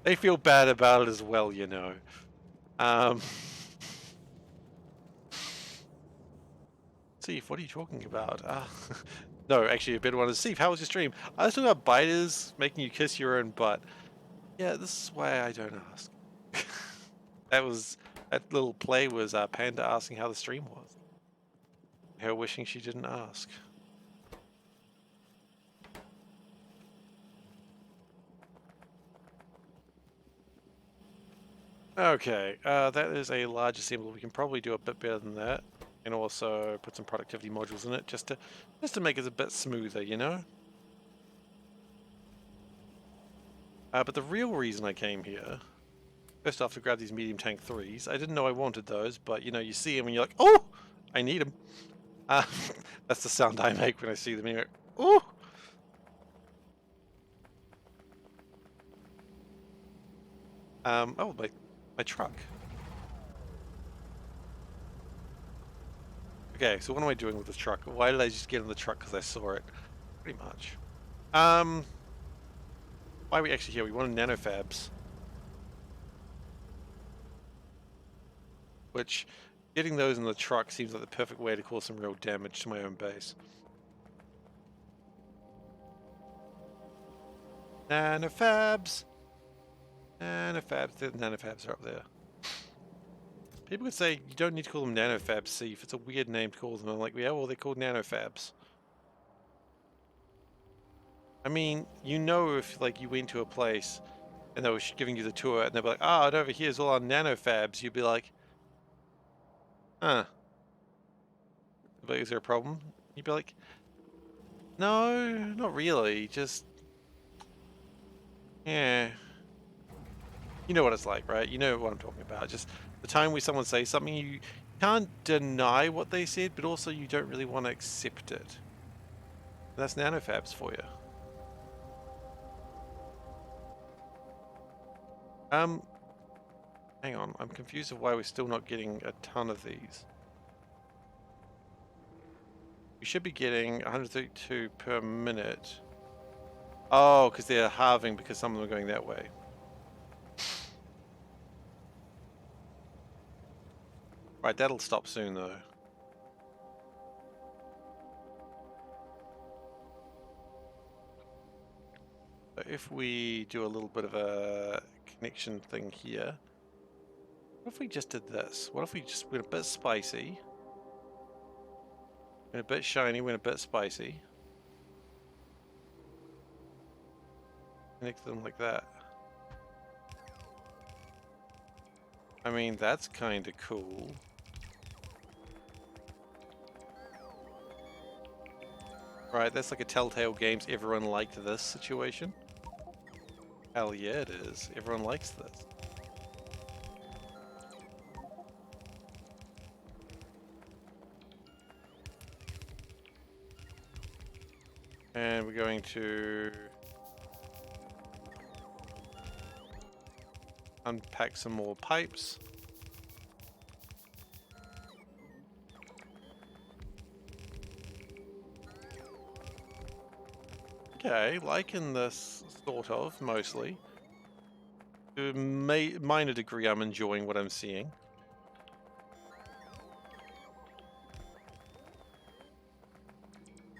They feel bad about it as well, you know. Steve, what are you talking about? No, actually, a better one is, Steve, how was your stream? I was talking about biters making you kiss your own butt. Yeah, this is why I don't ask. That little play was Panda asking how the stream was. Her wishing she didn't ask. Okay, that is a large assembly. We can probably do a bit better than that, and also put some productivity modules in it just to make it a bit smoother, you know. But the real reason I came here, first off, to grab these medium tank 3s. I didn't know I wanted those, but you know, you see them and you're like, oh, I need them. That's the sound I make when I see them. Anyway, oh. Oh, my truck. Okay, so what am I doing with this truck? Why did I just get in the truck? Because I saw it. Pretty much. Why are we actually here? We wanted nanofabs. Which, getting those in the truck seems like the perfect way to cause some real damage to my own base. Nanofabs! Nanofabs, the nanofabs are up there. People could say you don't need to call them nanofabs, Seif. It's a weird name to call them. I'm like, yeah, well, they're called nanofabs. I mean, you know, if like you went to a place and they were giving you the tour and they'd be like, ah, and over here's all our nanofabs, you'd be like, huh. But is there a problem? You'd be like, no, not really. Just, yeah. You know what it's like, right? You know what I'm talking about. Just the time where someone says something, you can't deny what they said, but also you don't really want to accept it. That's nanofabs for you. Hang on. I'm confused of why we're still not getting a ton of these. We should be getting 132 per minute. Oh, because they're halving because some of them are going that way. Right, that'll stop soon though. So if we do a little bit of a connection thing here, what if we just did this? What if we just went a bit spicy? Went a bit shiny, went a bit spicy. Connect them like that. I mean, that's kind of cool. Right, that's like a Telltale Games, everyone liked this situation. Hell yeah it is, everyone likes this. And we're going to unpack some more pipes. Okay, liking this, sort of, mostly. To a minor degree, I'm enjoying what I'm seeing.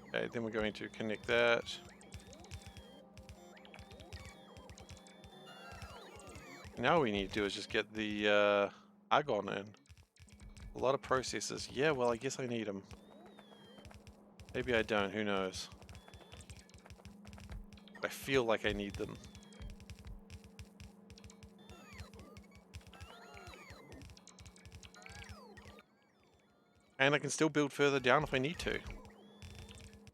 Okay, then we're going to connect that. Now all we need to do is just get the argon in. A lot of processes. Yeah, well, I guess I need them. Maybe I don't, who knows. I feel like I need them. And I can still build further down if I need to.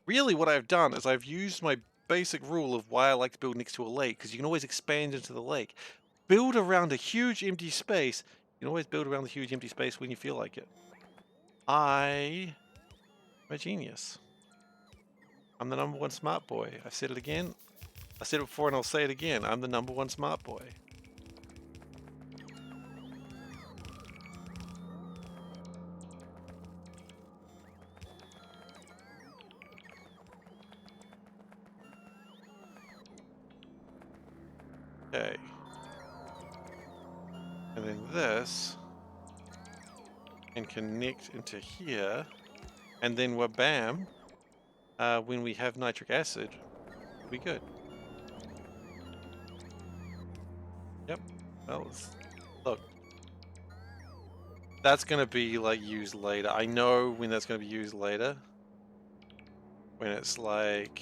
Really what I've done is I've used my basic rule of why I like to build next to a lake, because you can always expand into the lake. Build around a huge empty space. You can always build around the huge empty space when you feel like it. I'm a genius. I'm the #1 smart boy. I've said it again. I said it before and I'll say it again. I'm the #1 smart boy. Okay. And then this can connect into here. And then wabam, when we have nitric acid, we'll be good. Yep. Well, look. That's going to be like used later. I know when that's going to be used later. When it's like,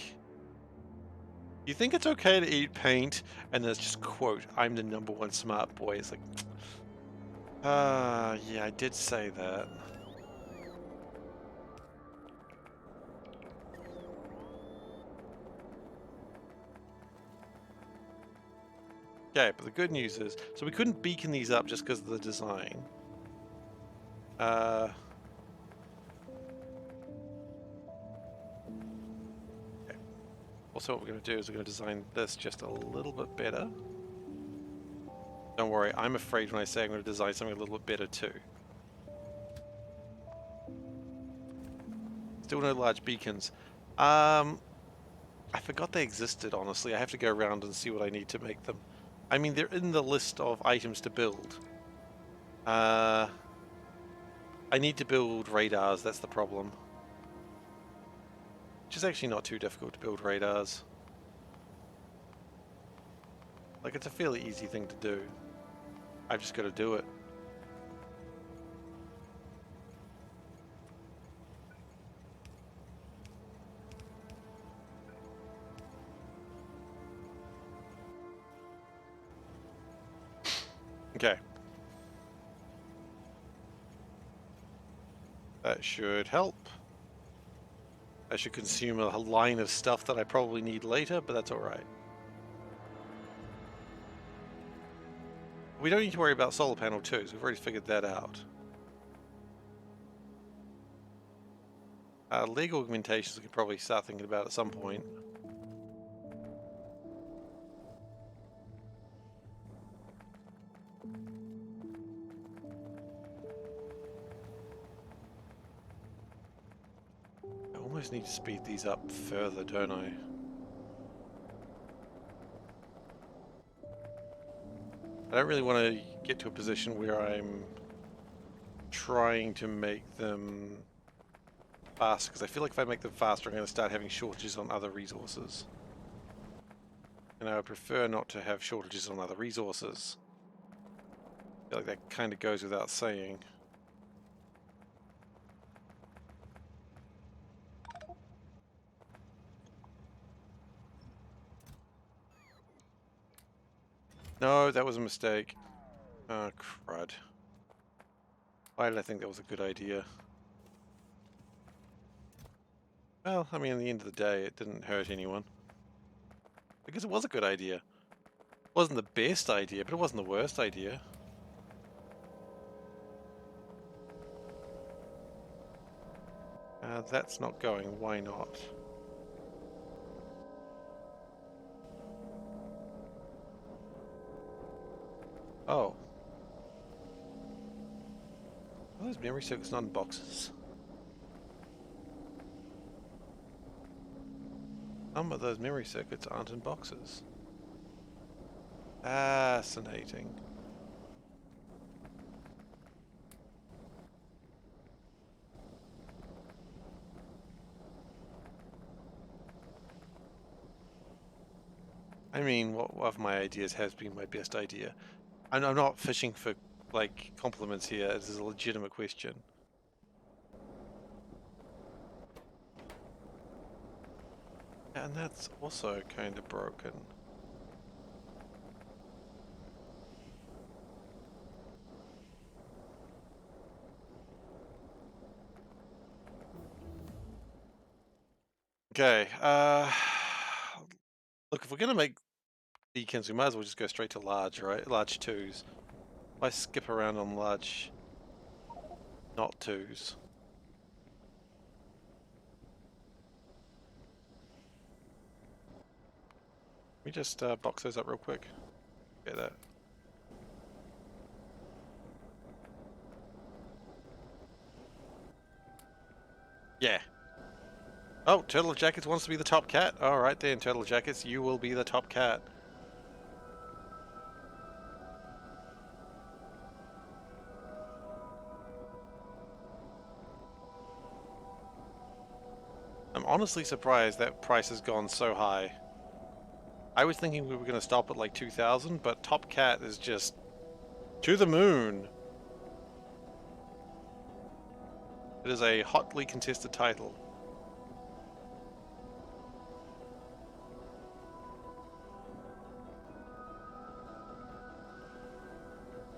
you think it's okay to eat paint? And then it's just quote, I'm the #1 smart boy. It's like, yeah, I did say that. Okay, but the good news is, so we couldn't beacon these up just because of the design. Okay. Also, what we're going to do is we're going to design this just a little bit better. Don't worry, I'm afraid when I say I'm going to design something a little bit better too. Still no large beacons. I forgot they existed, honestly. I have to go around and see what I need to make them. I mean, they're in the list of items to build. I need to build radars, that's the problem. Which is actually not too difficult to build radars. Like, it's a fairly easy thing to do. I've just got to do it. Okay. That should help. I should consume a line of stuff that I probably need later, but that's alright. We don't need to worry about solar panel 2s. We've already figured that out. Leg augmentations we could probably start thinking about at some point. I almost need to speed these up further, don't I? I don't really want to get to a position where I'm trying to make them faster, because I feel like if I make them faster, I'm going to start having shortages on other resources. And I would prefer not to have shortages on other resources. I feel like that kind of goes without saying. No, that was a mistake. Oh, crud. Why did I think that was a good idea? Well, I mean, at the end of the day, it didn't hurt anyone. Because it was a good idea. It wasn't the best idea, but it wasn't the worst idea. That's not going. Why not? Oh. Are those memory circuits not in boxes? Some of those memory circuits aren't in boxes. Fascinating. I mean, what of my ideas has been my best idea. I'm not fishing for, like, compliments here. This is a legitimate question. And that's also kind of broken. Okay, look, if we're gonna make beacons, we might as well just go straight to large, right? Large 2s. Why skip around on large, not 2s? Let me just box those up real quick. Get that. Yeah. Oh, Turtle Jackets wants to be the top cat. Alright then, Turtle Jackets, you will be the top cat. I'm honestly surprised that price has gone so high. I was thinking we were going to stop at like 2,000, but top cat is just to the moon. It is a hotly contested title.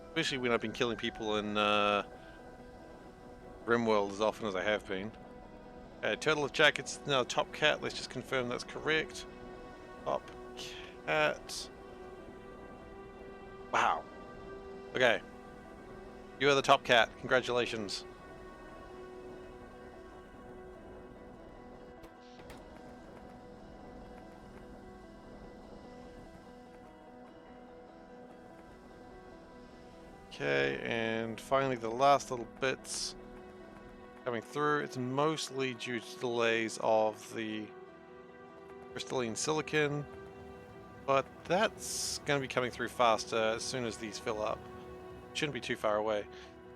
Especially when I've been killing people in RimWorld as often as I have been. Turtle Jackets now top cat. Let's just confirm that's correct. Top cat. Wow. Okay. You are the top cat. Congratulations. Okay, and finally the last little bits coming through. It's mostly due to delays of the crystalline silicon, but that's going to be coming through faster as soon as these fill up. Shouldn't be too far away.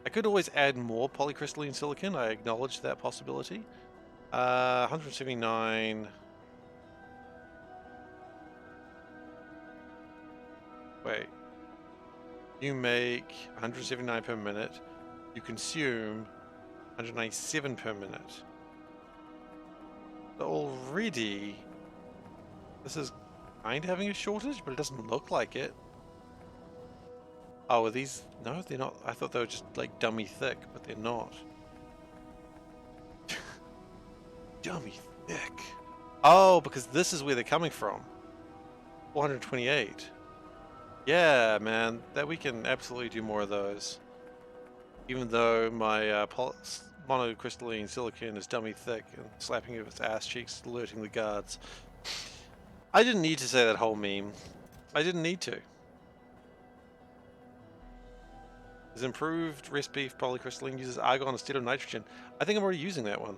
I could always add more polycrystalline silicon. I acknowledge that possibility. 179. Wait. You make 179 per minute. You consume 197 per minute. So already, this is kind of having a shortage, but it doesn't look like it. Oh, are these? No, they're not. I thought they were just like dummy thick, but they're not. Dummy thick. Oh, because this is where they're coming from. 428. Yeah, man, that we can absolutely do more of those. Even though my monocrystalline silicon is dummy thick and slapping it with its ass cheeks, alerting the guards. I didn't need to say that whole meme. I didn't need to. Is improved recipe for polycrystalline uses argon instead of nitrogen. I think I'm already using that one.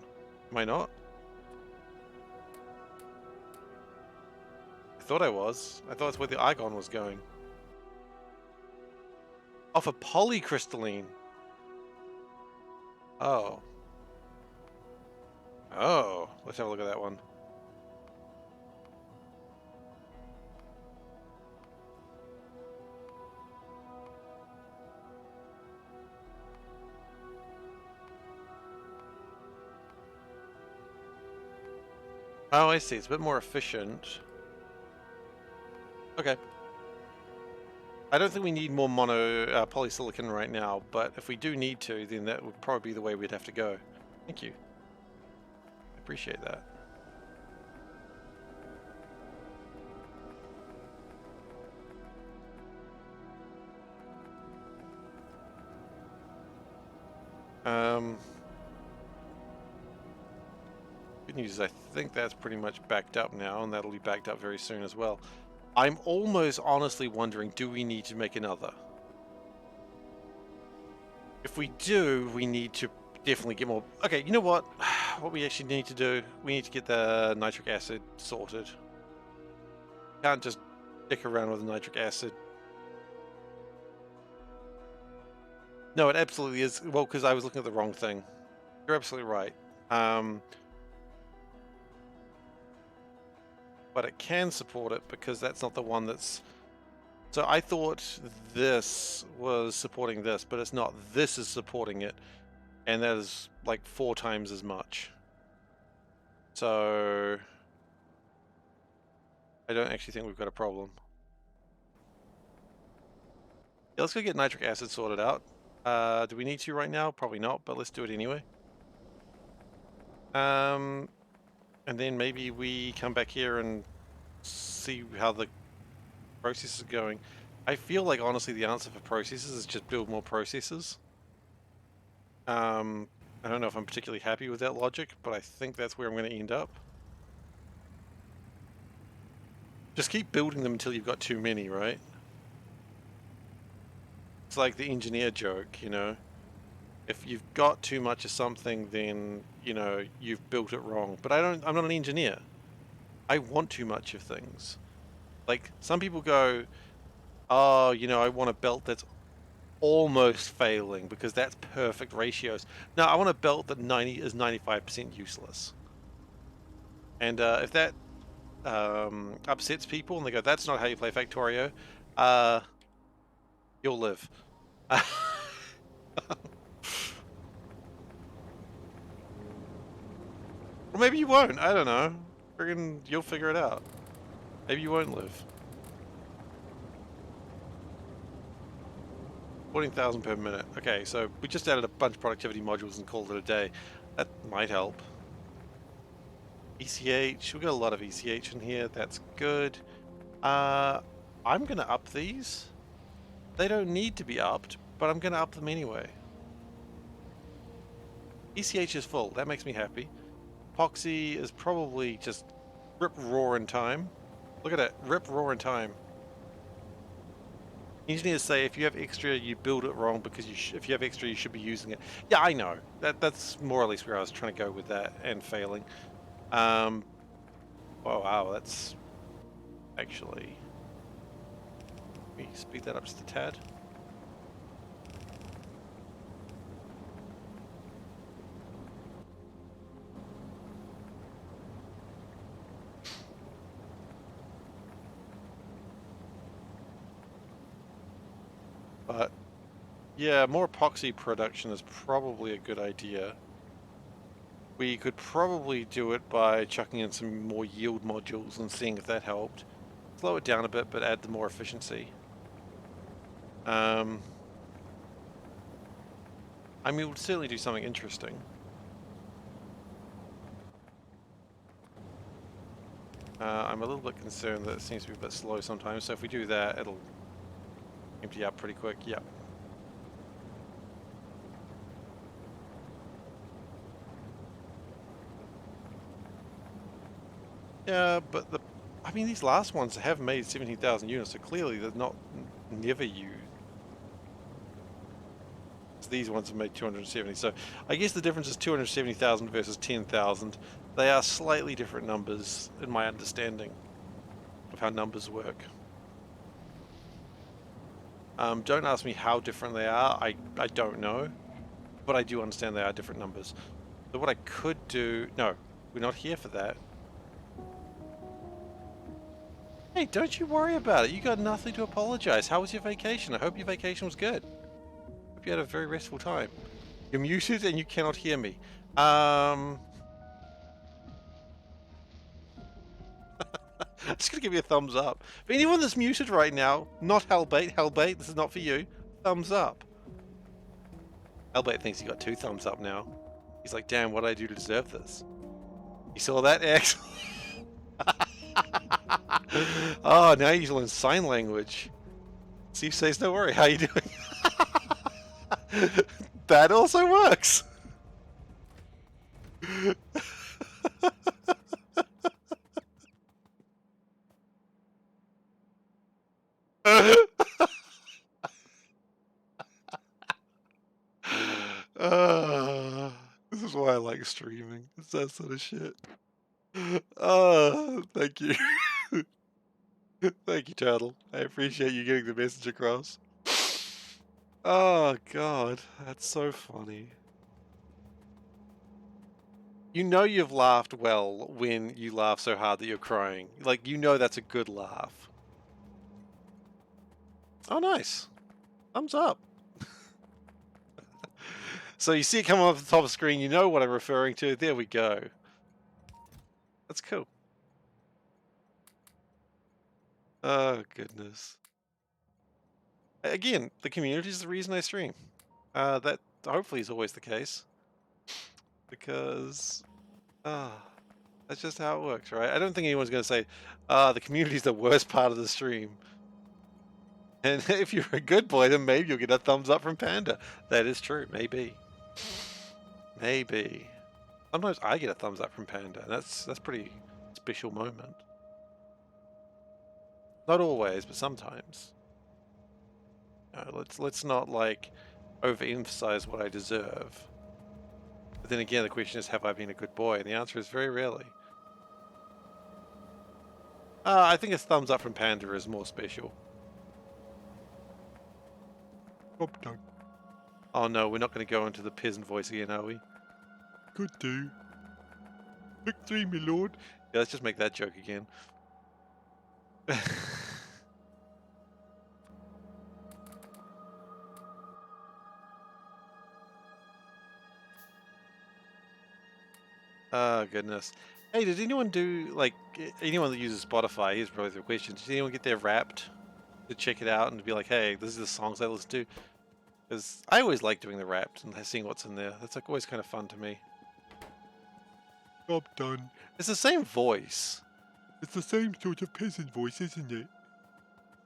Am I not? I thought I was. I thought that's where the argon was going. Oh, for polycrystalline. Oh. Oh. Let's have a look at that one. Oh, I see. It's a bit more efficient. Okay. I don't think we need more polysilicon right now, but if we do need to, then that would probably be the way we'd have to go. Thank you. I appreciate that. Good news is I think that's pretty much backed up now, and that'll be backed up very soon as well. I'm almost honestly wondering, do we need to make another? If we do, we need to definitely get more. Okay, you know what? What we actually need to do, we need to get the nitric acid sorted. Can't just dick around with the nitric acid. No, it absolutely is. Well, because I was looking at the wrong thing. You're absolutely right. But it can support it because that's not the one that's... So I thought this was supporting this, but it's not. This is supporting it, and that is like 4 times as much. So I don't actually think we've got a problem. Yeah, let's go get nitric acid sorted out. Do we need to right now? Probably not, but let's do it anyway. And then maybe we come back here and see how the process is going. I feel like honestly the answer for processes is just build more processes. I don't know if I'm particularly happy with that logic, but I think that's where I'm going to end up. Just keep building them until you've got too many, right? It's like the engineer joke, you know? If you've got too much of something, then, you know, you've built it wrong. But I'm not an engineer. I want too much of things. Like, some people go, oh, you know, I want a belt that's almost failing because that's perfect ratios. No, I want a belt that 95% useless. And if that upsets people and they go, that's not how you play Factorio, you'll live. Or maybe you won't. I don't know. Friggin' you'll figure it out. Maybe you won't live. 14,000 per minute. Okay, so we just added a bunch of productivity modules and called it a day. That might help. ECH. We got a lot of ECH in here. That's good. I'm gonna up these. They don't need to be upped, but I'm gonna up them anyway. ECH is full. That makes me happy. Epoxy is probably just rip roar in time. Look at it, rip roar in time. Engineers say if you have extra, you build it wrong because if you have extra, you should be using it. Yeah, I know. That's more or less where I was trying to go with that and failing. Oh wow, that's actually. Let me speed that up just a tad. But yeah, more epoxy production is probably a good idea. We could probably do it by chucking in some more yield modules and seeing if that helped. Slow it down a bit, but add the more efficiency. I mean, we'll certainly do something interesting. I'm a little bit concerned that it seems to be a bit slow sometimes, so if we do that, it'll empty out pretty quick. Yep. Yeah, but I mean, these last ones have made 17,000 units, so clearly they're not never used. These ones have made 270, so I guess the difference is 270,000 versus 10,000. They are slightly different numbers in my understanding of how numbers work. Don't ask me how different they are. I don't know, but I do understand they are different numbers. So what I could do... No, we're not here for that. Hey, don't you worry about it. You got nothing to apologize. How was your vacation? I hope your vacation was good. Hope you had a very restful time. You're muted and you cannot hear me. I'm just gonna give you a thumbs up. For anyone that's muted right now, not Hellbait, this is not for you. Thumbs up. Hellbait thinks he got 2 thumbs up now. He's like, damn, what did I do to deserve this? You saw that, X? Oh, now you learn sign language. Steve says, don't worry, how you doing? That also works. This is why I like streaming. It's that sort of shit. Thank you. Thank you, Turtle. I appreciate you getting the message across. Oh, God. That's so funny. You know you've laughed well when you laugh so hard that you're crying. Like, you know that's a good laugh. Oh, nice. Thumbs up. So you see it come up at the top of the screen, you know what I'm referring to. There we go. That's cool. Oh, goodness. Again, the community is the reason I stream. That hopefully is always the case. Because, that's just how it works, right? I don't think anyone's going to say, the community is the worst part of the stream. And if you're a good boy, then maybe you'll get a thumbs up from Panda. That is true. Maybe. Maybe. Sometimes I get a thumbs up from Panda. That's pretty special moment. Not always, but sometimes. Let's not like overemphasize what I deserve. But then again, the question is, have I been a good boy? And the answer is very rarely. I think a thumbs up from Panda is more special. Oh no, we're not going to go into the peasant voice again, are we? Could do. Victory, my lord. Yeah, let's just make that joke again. Oh, goodness. Hey, did anyone do, like, anyone that uses Spotify, here's probably the question, did anyone get their Wrapped to check it out and to be like, hey, this is the songs I listen to? Because I always like doing the Wrapped and seeing what's in there. That's like always kind of fun to me. Job done. It's the same voice. It's the same sort of peasant voice, isn't it?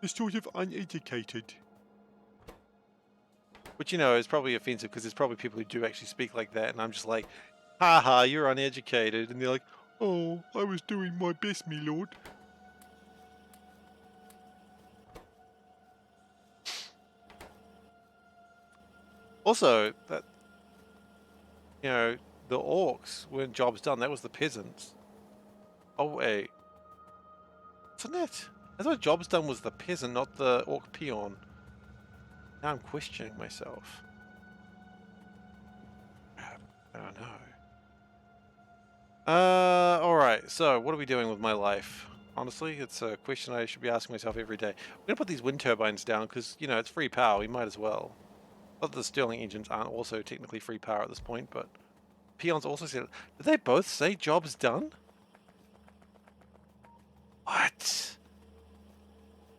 It's sort of uneducated. Which, you know, is probably offensive because there's probably people who do actually speak like that, and I'm just like, haha, you're uneducated. And they're like, oh, I was doing my best, me lord. Also, that, you know, the orcs weren't jobs done. That was the peasants. Oh, wait. Isn't it? I thought jobs done was the peasant, not the orc peon. Now I'm questioning myself. I don't know. Alright, so what are we doing with my life? Honestly, it's a question I should be asking myself every day. I'm gonna put these wind turbines down because, you know, it's free power. We might as well. Not that the Stirling engines aren't also technically free power at this point, but Peons also said, did they both say job's done? What?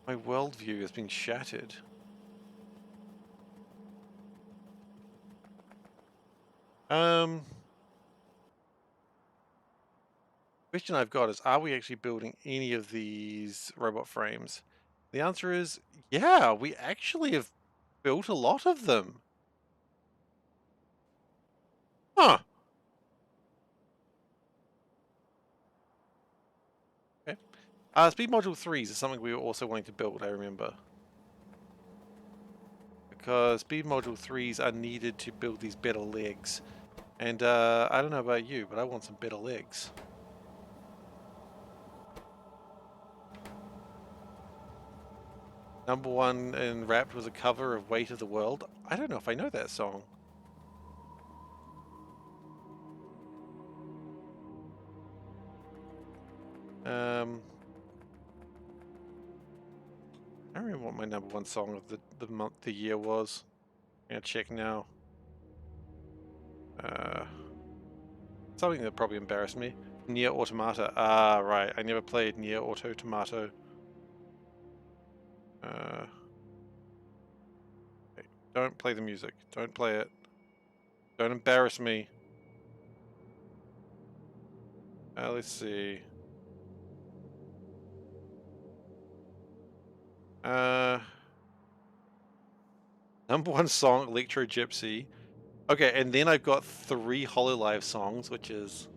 My worldview has been shattered. Question I've got is, are we actually building any of these robot frames? The answer is, yeah, we actually have built a lot of them. Huh. Okay. Speed module 3s is something we were also wanting to build, I remember. Because speed module 3s are needed to build these better legs. And I don't know about you, but I want some better legs. Number one in Wrapped was a cover of Weight of the World. I don't know if I know that song. I don't remember what my number one song of the year was. I'm gonna check now. Something that probably embarrassed me. Nier Automata. Ah, right. I never played Nier Automata. Okay. Don't play the music. Don't play it. Don't embarrass me. Let's see. Number one song, Electro Gypsy. Okay, and then I've got 3 Hololive songs, which is...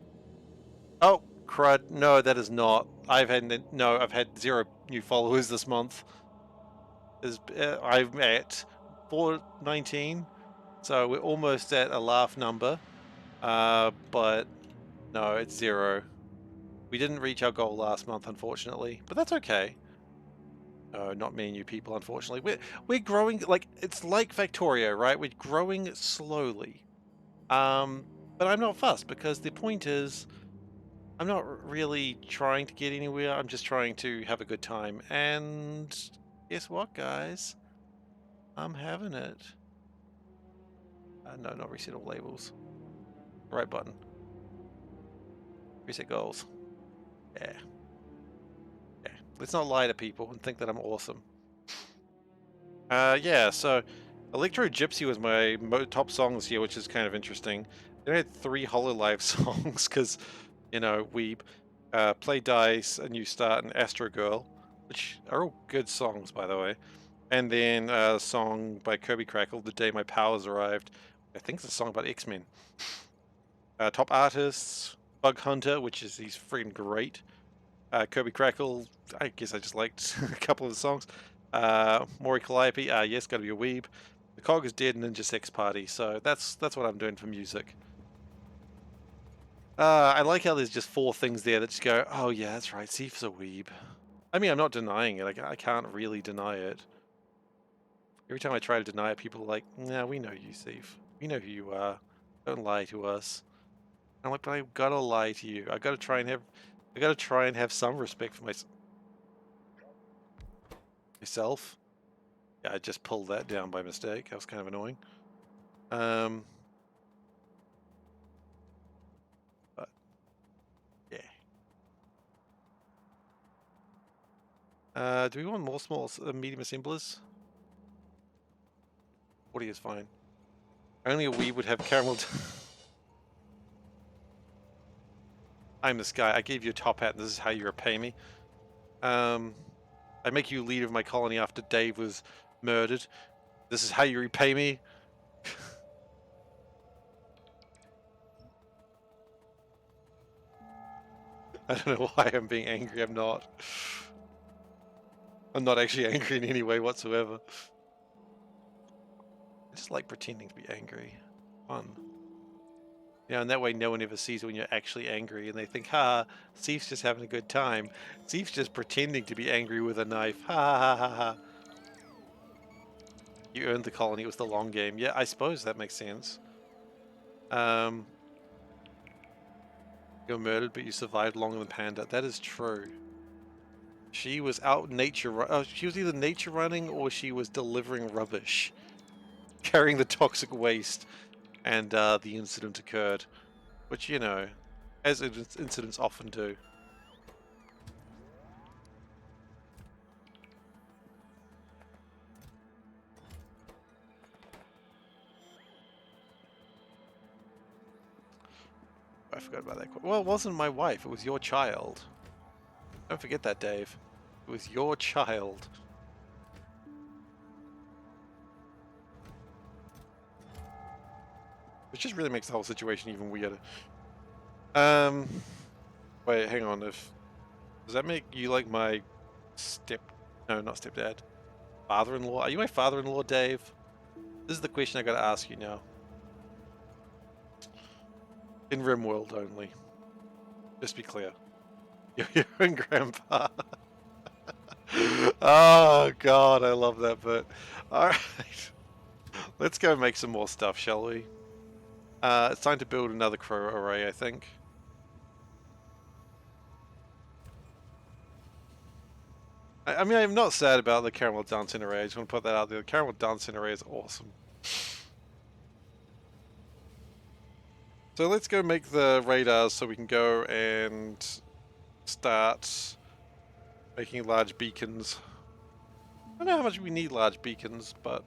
Oh, crud. No, that is not. I've had 0 new followers this month. I'm at 419, so we're almost at a laugh number. But no, it's 0. We didn't reach our goal last month, unfortunately, but that's okay. No, not many new people, unfortunately. We're growing, like, it's like Factorio, right? We're growing slowly. But I'm not fussed because the point is, I'm not really trying to get anywhere. I'm just trying to have a good time. And guess what, guys? I'm having it. No, not reset all labels. Right button. Reset goals. Yeah. Yeah. Let's not lie to people and think that I'm awesome. Yeah, so Electro Gypsy was my top song this year, which is kind of interesting. Then I had 3 Hololive songs because, you know, we Play Dice, A New Start, and Astro Girl, which are all good songs, by the way. And then a song by Kirby Crackle, The Day My Powers Arrived. I think it's a song about X-Men. Top artists, Bug Hunter, which is he's freaking great. Kirby Crackle, I guess I just liked a couple of the songs. Mori Calliope, yes, gotta be a weeb. The Cog is Dead, Ninja Sex Party. So that's what I'm doing for music. I like how there's just 4 things there that just go, oh yeah, that's right, Seif's a weeb. I mean, I'm not denying it. I can't really deny it. Every time I try to deny it, people are like, nah, we know you, Seif. We know who you are. Don't lie to us. I'm like, but I gotta lie to you. I gotta try and have some respect for myself. Yeah, I just pulled that down by mistake. That was kind of annoying. But yeah. Do we want more small, medium assemblers? 40 is fine. Only a wee would have caramel. I'm this guy. I gave you a top hat, and this is how you repay me. I make you leader of my colony after Dave was murdered. This is how you repay me. I don't know why I'm being angry. I'm not. I'm not actually angry in any way whatsoever. I just like pretending to be angry. Fun. You know, and that way no one ever sees when you're actually angry and they think, ha, Steve's just having a good time. Steve's just pretending to be angry with a knife. Ha ha ha ha ha. You earned the colony, it was the long game. Yeah, I suppose that makes sense. You were murdered, but you survived longer than Panda. That is true. She was out nature. She was either nature running or she was delivering rubbish, carrying the toxic waste, and the incident occurred. Which, you know, as incidents often do. I forgot about that. Well, it wasn't my wife. It was your child. Don't forget that, Dave. It was your child. Which just really makes the whole situation even weirder. Wait, hang on. Does that make you like my no, not stepdad, father-in-law? Are you my father-in-law, Dave? This is the question I gotta ask you now. In RimWorld only. Just be clear. You're your own grandpa. Oh god, I love that bit. Alright. Let's go make some more stuff, shall we? It's time to build another crow array, I think. I mean, I'm not sad about the caramel dancing array. I just want to put that out there. The caramel dancing array is awesome. So let's go make the radars so we can go and start making large beacons. I don't know how much we need large beacons, but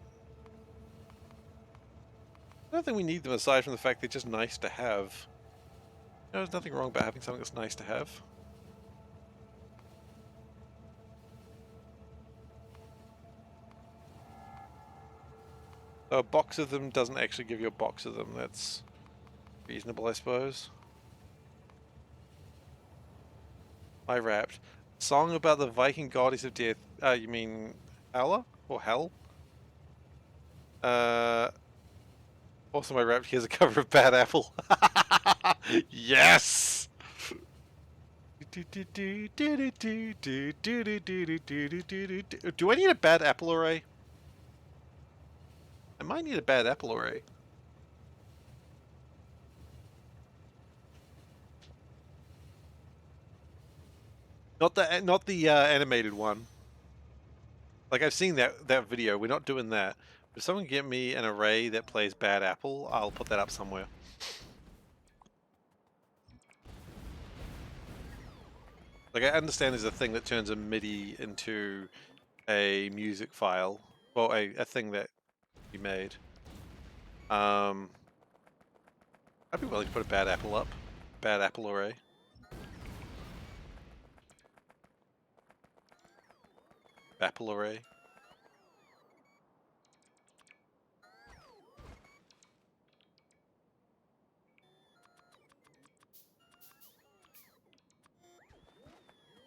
I don't think we need them aside from the fact they're just nice to have. You know, there's nothing wrong about having something that's nice to have. So a box of them doesn't actually give you a box of them. That's reasonable, I suppose. I rapped. Song about the Viking goddess of death. You mean Hela? Or Hell? Also, I rapped. Here's a cover of Bad Apple. Yes! Do I need a Bad Apple array? I might need a Bad Apple array. Not the animated one. Like, I've seen that video. We're not doing that. If someone get me an array that plays Bad Apple, I'll put that up somewhere. Like, I understand there's a thing that turns a MIDI into a music file. Well, a thing that you made. I'd be willing to put a Bad Apple up. Bad Apple array. Apple array.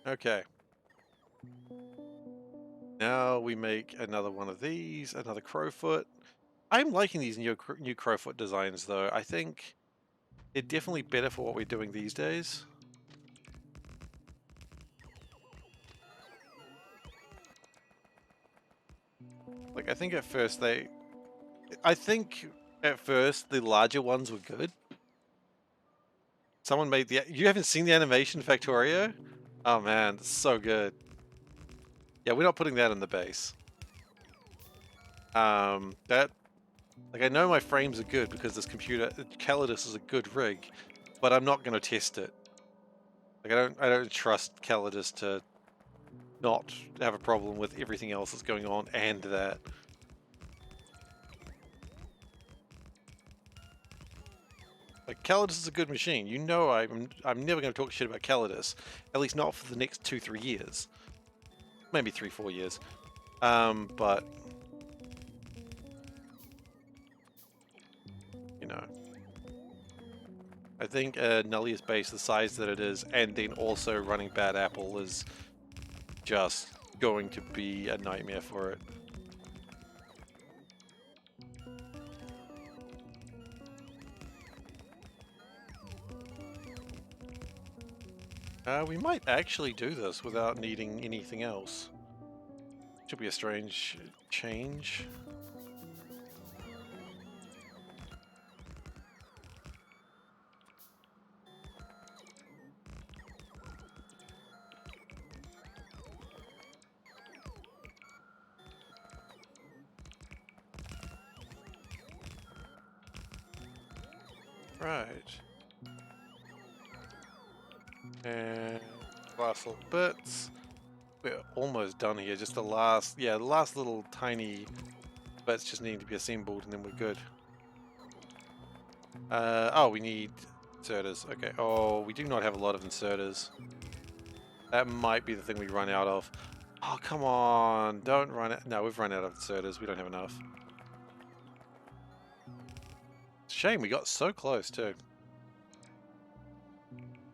Okay. Now we make another one of these, another crowfoot. I'm liking these new crowfoot designs though. I think they're definitely better for what we're doing these days. Like, I think at first the larger ones were good. Someone made you haven't seen the animation, Factorio? Oh man, it's so good. Yeah, we're not putting that in the base. Like, I know my frames are good because this Calidus is a good rig, but I'm not going to test it. Like, I don't trust Calidus to not have a problem with everything else that's going on and that. Like, Calidus is a good machine. You know, I'm never going to talk shit about Calidus, at least not for the next 2-3 years, maybe 3-4 years. But you know, I think a Nullius base the size that it is, and then also running Bad Apple is just going to be a nightmare for it. We might actually do this without needing anything else. Should be a strange change. Right. And last little bits. We're almost done here. Just the last, yeah, the last little tiny bits just need to be assembled, and then we're good. Oh, we need inserters. Okay. Oh, we do not have a lot of inserters. That might be the thing we run out of. Oh, come on. Don't run it. No, we've run out of inserters. We don't have enough. Shame, we got so close, too.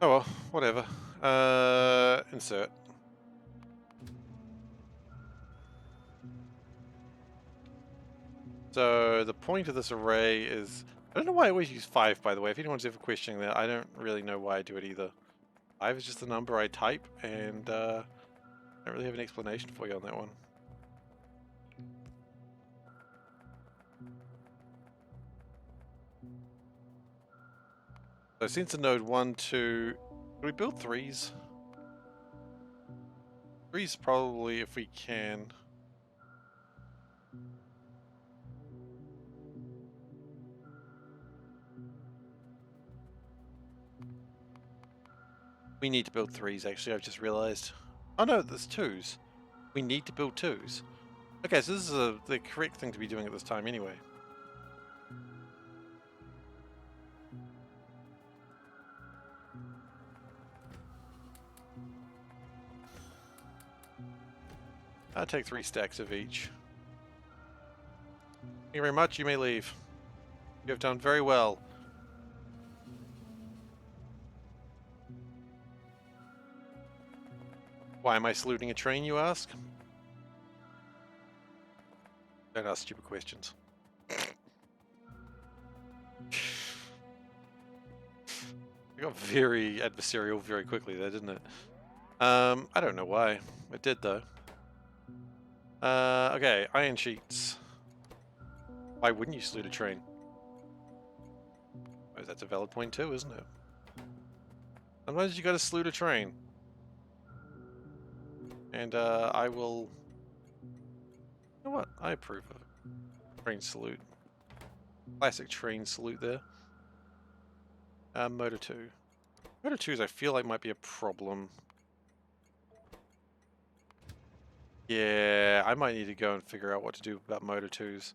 Oh well, whatever. Insert. So the point of this array is... I don't know why I always use 5, by the way. If anyone's ever questioning that, I don't really know why I do it either. 5 is just the number I type, and I don't really have an explanation for you on that one. So sensor node 1, 2... Can we build 3s? 3s probably, if we can. We need to build 3s, actually, I've just realized. Oh no, there's 2s. We need to build 2s. Okay, so this is the correct thing to be doing at this time anyway. I'll take 3 stacks of each. Thank you very much, you may leave. You have done very well. Why am I saluting a train, you ask? Don't ask stupid questions. It got very adversarial very quickly there, didn't it? I don't know why. It did, though. Okay, iron sheets. Why wouldn't you salute a train? Oh, that's a valid point too, isn't it? Sometimes you gotta salute a train. And, I will... You know what? I approve of it. Train salute. Classic train salute there. Motor 2. Motor 2s I feel like might be a problem. Yeah, I might need to go and figure out what to do about Motor 2s.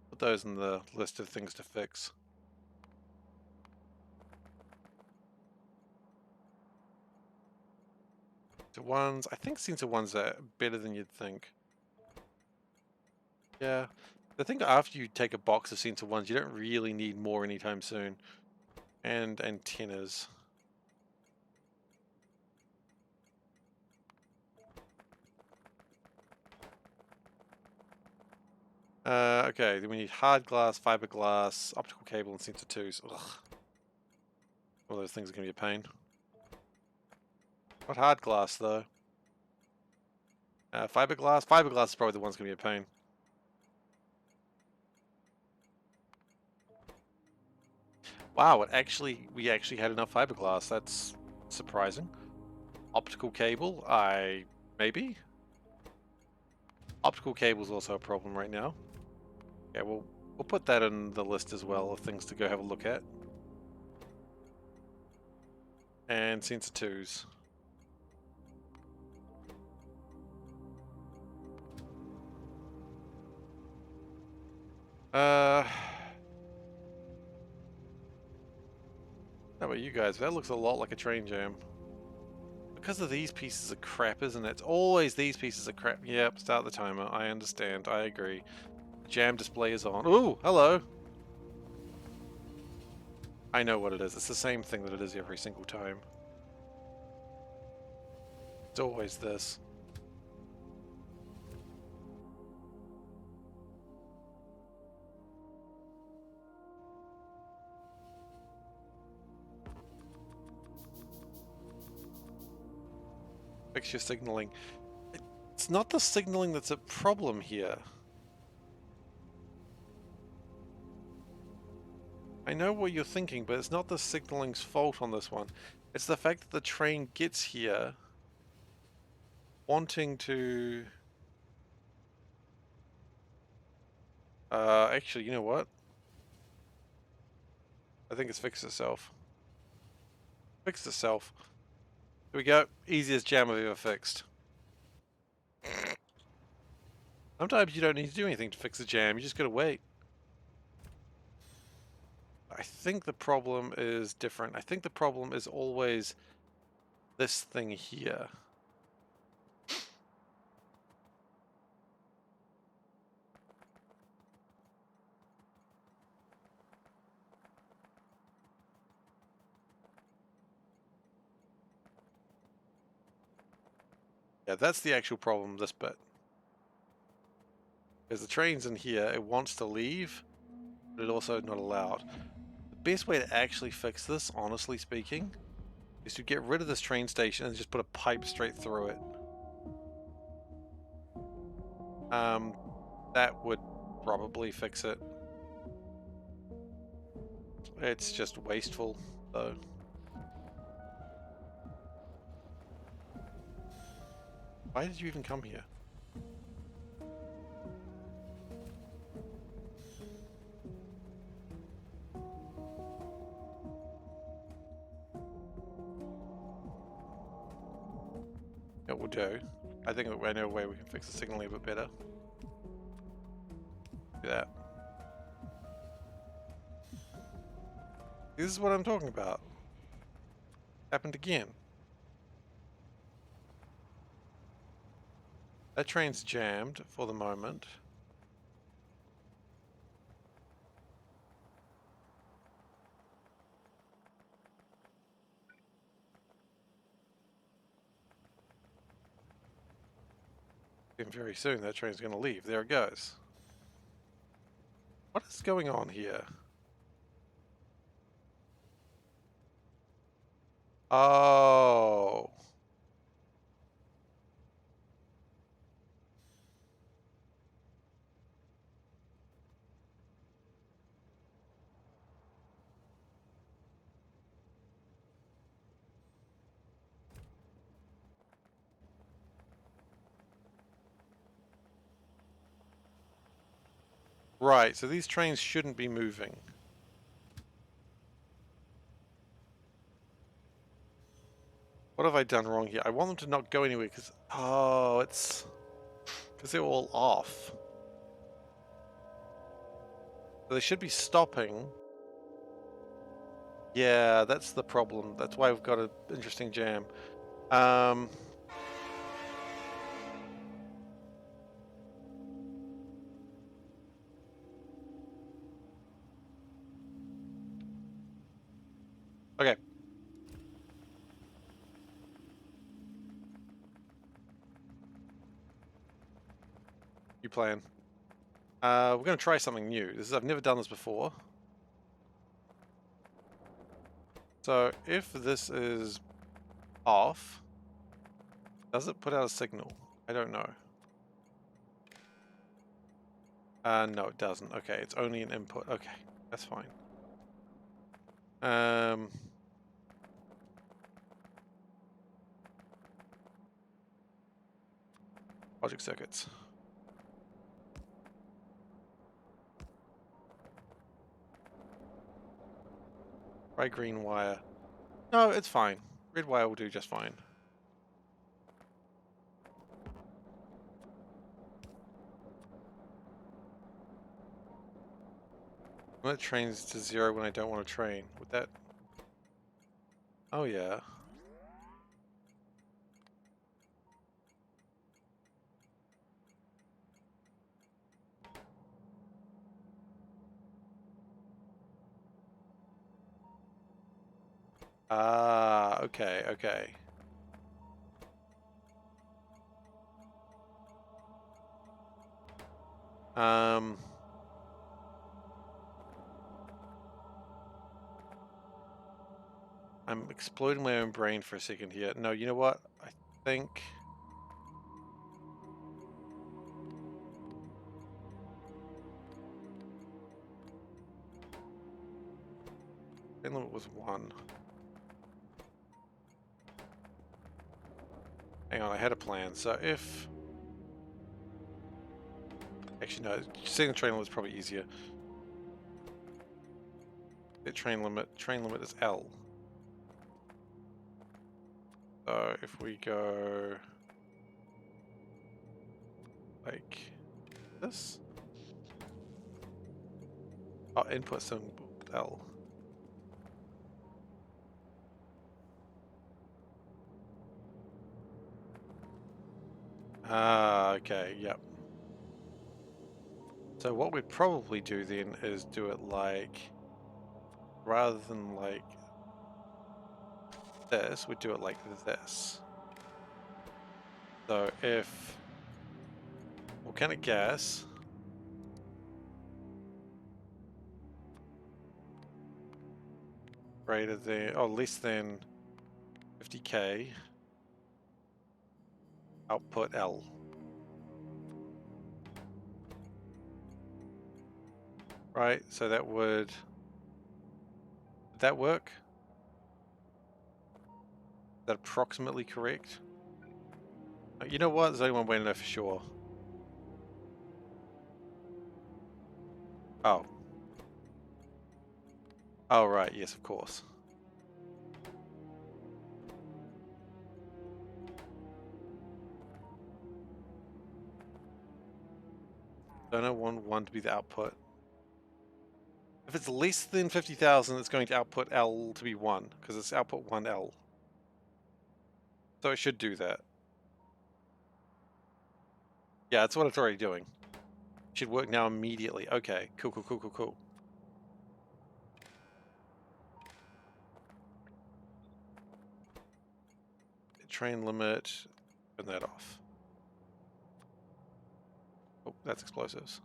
Put those in the list of things to fix. Sensor 1s, I think Sensor 1s are better than you'd think. Yeah. The thing after you take a box of Sensor 1s, you don't really need more anytime soon. And antennas. Okay, then we need hard glass, fiberglass, optical cable, and Sensor 2s. Ugh. All those things are going to be a pain. Not hard glass, though. Fiberglass? Fiberglass is probably the one's going to be a pain. Wow, we actually had enough fiberglass. That's surprising. Optical cable, maybe? Optical cable is also a problem right now. Yeah, we'll put that in the list as well of things to go have a look at. And Sensor 2s. How about you guys? That looks a lot like a train jam. Because of these pieces of crap, isn't it? It's always these pieces of crap. Yep, start the timer. I understand. I agree. Jam display is on. Ooh, hello. I know what it is. It's the same thing that it is every single time. It's always this. Fixture signaling. It's not the signaling that's a problem here. I know what you're thinking, but it's not the signaling's fault on this one. It's the fact that the train gets here wanting to... actually, you know what? I think it's fixed itself. Fixed itself. Here we go. Easiest jam I've ever fixed. Sometimes you don't need to do anything to fix a jam. You just gotta wait. I think the problem is different. I think the problem is always this thing here. Yeah, that's the actual problem, this bit. Because the train's in here, it wants to leave, but it also not allowed. The best way to actually fix this, honestly speaking, is to get rid of this train station and just put a pipe straight through it. That would probably fix it. It's just wasteful, though. Why did you even come here? It will do. I think I know a way we can fix the signaling a bit better. Do that. This is what I'm talking about. Happened again. That train's jammed for the moment. And very soon that train's going to leave. There it goes. What is going on here? Oh. Right, so these trains shouldn't be moving. What have I done wrong here? I want them to not go anywhere because... Oh, it's... because they're all off. So they should be stopping. Yeah, that's the problem. That's why we've got an interesting jam. Okay. You plan. We're going to try something new. I've never done this before. So if this is off, does it put out a signal? I don't know. No, it doesn't. Okay, it's only an input. Okay, that's fine. Logic circuits. Try green wire. No, it's fine. Red wire will do just fine. When it trains to 0 when I don't want to train. Would that... Oh yeah. Ah, okay, okay. I'm exploding my own brain for a second here. No, you know what? I think... Pin limit was 1. Hang on, I had a plan. So if... Actually, no. Setting the train limit was probably easier. The train limit is L. So if we go like this, oh, input symbol L. Ah, okay, yep. So what we'd probably do then is do it like, rather than like this, we'd do it like this. So if volcanic gas greater than, or less than 50k, output L. Right, so that would that work? Is that approximately correct? You know what? There's only one way to know for sure. Oh. Oh, right, yes, of course. Don't I want 1 to be the output? If it's less than 50,000, it's going to output L to be 1, because it's output 1L. So it should do that. Yeah, that's what it's already doing. Should work now immediately. Okay, cool, cool, cool, cool, cool. Train limit, turn that off. Oh, that's explosives.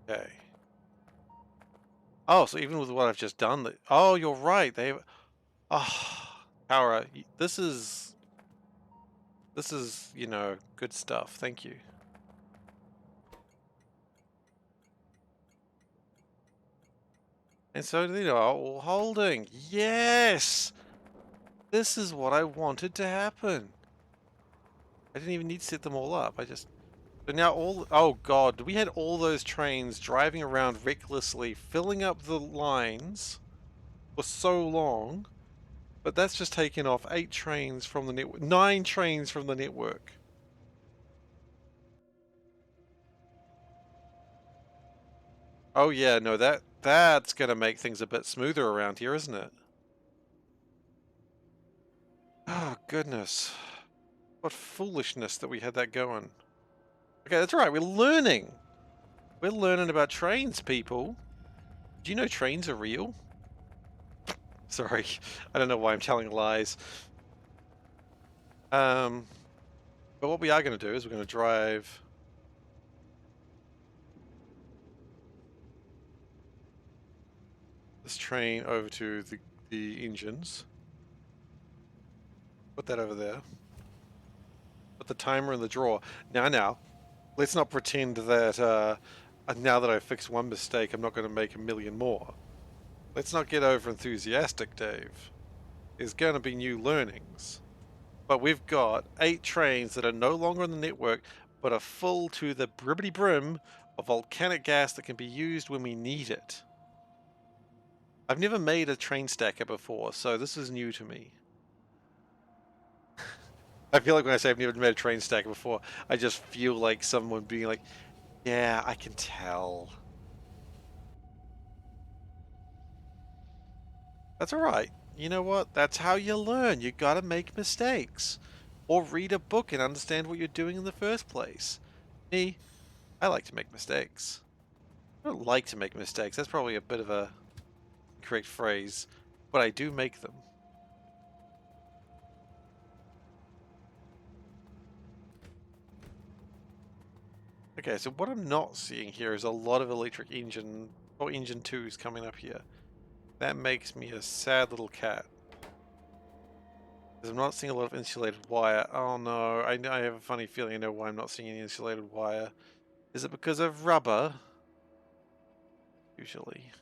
Okay. Oh, so even with what I've just done, oh, you're right. They've, Power, this is, you know, good stuff. Thank you. And so, you know, all holding. Yes! This is what I wanted to happen. I didn't even need to set them all up. I just... So now all... Oh, God. We had all those trains driving around recklessly, filling up the lines for so long. But that's just taken off 8 trains from the network. 9 trains from the network. Oh, yeah. No, that's going to make things a bit smoother around here, isn't it? Oh, goodness. What foolishness that we had that going. Okay, that's right. We're learning. We're learning about trains, people. Do you know trains are real? Sorry, I don't know why I'm telling lies. But what we are going to do is we're going to drive this train over to the engines. Put that over there. Put the timer in the drawer. Now, let's not pretend that now that I fixed one mistake, I'm not going to make a million more. Let's not get over enthusiastic, Dave. There's going to be new learnings. But we've got 8 trains that are no longer on the network, but are full to the bribbity brim of volcanic gas that can be used when we need it. I've never made a train stacker before, so this is new to me. I feel like when I say I've never made a train stacker before, I just feel like someone being like, yeah, I can tell. That's alright. You know what? That's how you learn. You gotta make mistakes. Or read a book and understand what you're doing in the first place. Me, I like to make mistakes. I don't like to make mistakes. That's probably a bit of a correct phrase, but I do make them. Okay, so what I'm not seeing here is a lot of electric engine or engine 2s coming up here. That makes me a sad little cat. Because I'm not seeing a lot of insulated wire. Oh no, I have a funny feeling I know why I'm not seeing any insulated wire. Is it because of rubber? Usually.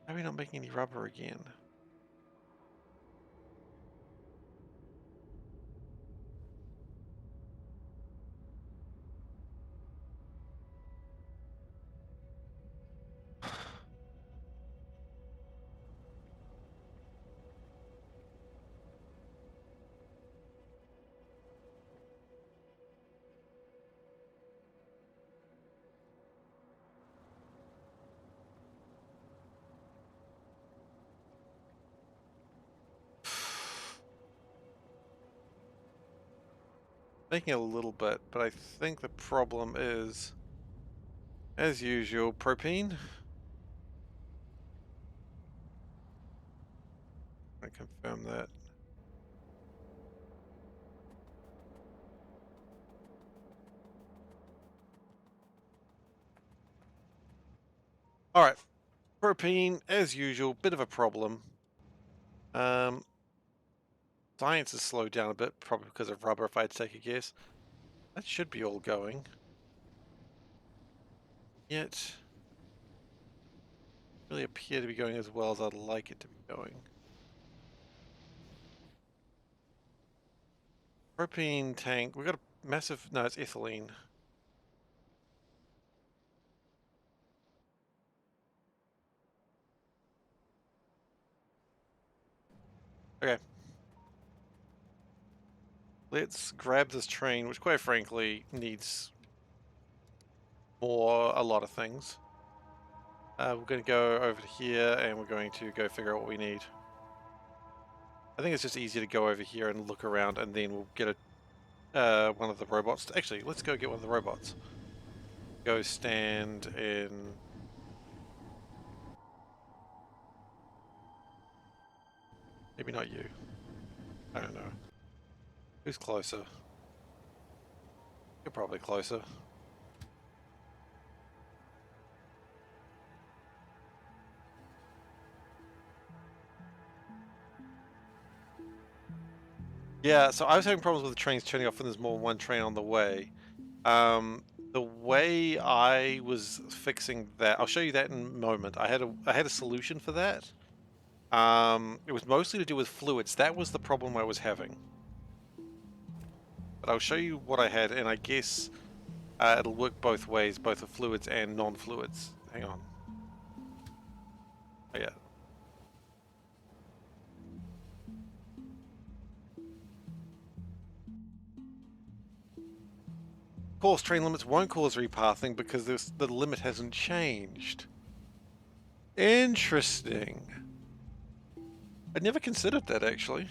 Why are we not making any rubber again? Making a little bit, but I think the problem is, as usual, propane. I confirm that. Alright, propane, as usual, bit of a problem. Science has slowed down a bit, probably because of rubber, if I had to take a guess. That should be all going. Yet, really appear to be going as well as I'd like it to be going. Propane tank, we've got a massive, no, it's ethylene. Okay. Let's grab this train, which quite frankly needs a lot of things. We're going to go over to here and we're going to go figure out what we need. I think it's just easier to go over here and look around and then we'll get one of the robots. Actually, let's go get one of the robots. Go stand in... Maybe not you. I don't know. Who's closer? You're probably closer. Yeah, so I was having problems with the trains turning off when there's more than one train on the way. The way I was fixing that, I'll show you that in a moment. I had a solution for that. It was mostly to do with fluids. That was the problem I was having. But I'll show you what I had, and I guess it'll work both ways, both with fluids and non-fluids. Hang on. Oh, yeah. Of course, train limits won't cause repathing because the limit hasn't changed. Interesting. I'd never considered that, actually.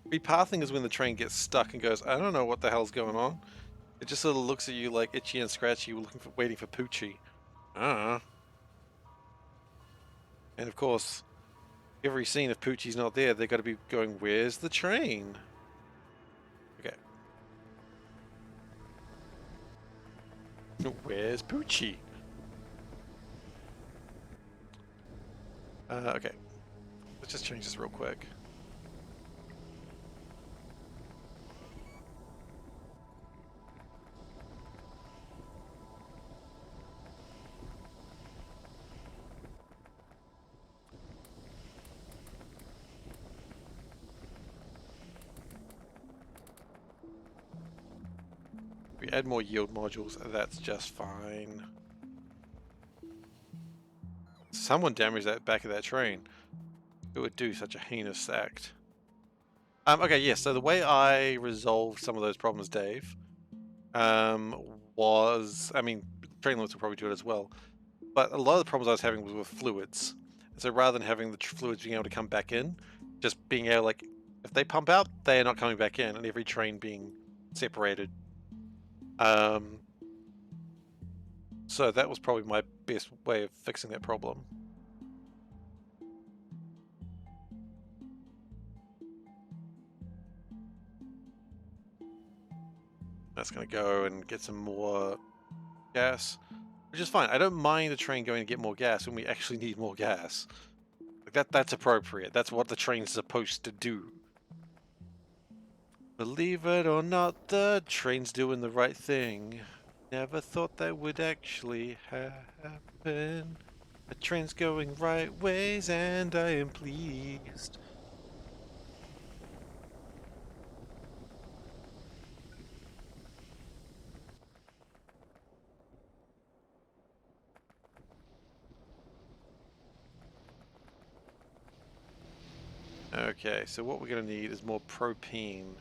Repathing is when the train gets stuck and goes, I don't know what the hell's going on. It just sort of looks at you like itchy and scratchy, waiting for Poochie. And of course, every scene if Poochie's not there, they've got to be going, where's the train? Okay. Where's Poochie? Okay. Let's just change this real quick. If we add more yield modules, that's just fine. Someone damaged that back of that train. Who would do such a heinous act? Okay, yeah, so the way I resolved some of those problems, Dave, was, I mean, train limits will probably do it as well, but a lot of the problems I was having was with fluids. So rather than having the fluids being able to come back in, just being able, like, if they pump out, they are not coming back in, and every train being separated. So that was probably my best way of fixing that problem. That's going to go and get some more gas, which is fine. I don't mind the train going to get more gas when we actually need more gas. Like that's appropriate. That's what the train's supposed to do. Believe it or not, the train's doing the right thing. Never thought that would actually happen. The train's going right ways and I am pleased. Okay, so what we're going to need is more propane.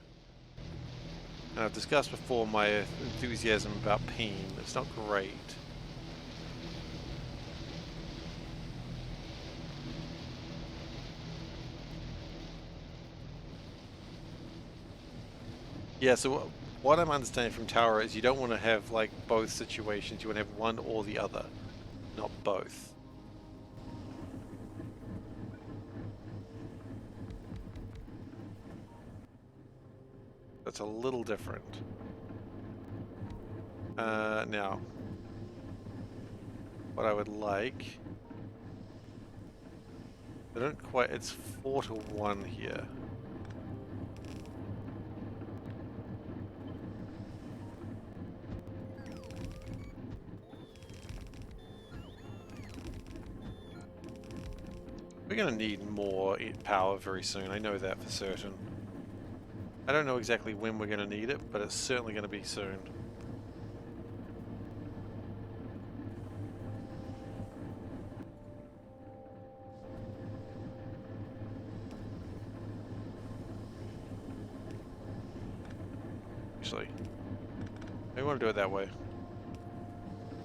And I've discussed before my enthusiasm about peen. It's not great. Yeah, so what I'm understanding from Tower is you don't want to have like both situations. You want to have one or the other, not both. That's a little different. Now, what I would like, I don't quite, it's 4-1 here. We're going to need more power very soon, I know that for certain. I don't know exactly when we're going to need it, but it's certainly going to be soon. Actually, we want to do it that way.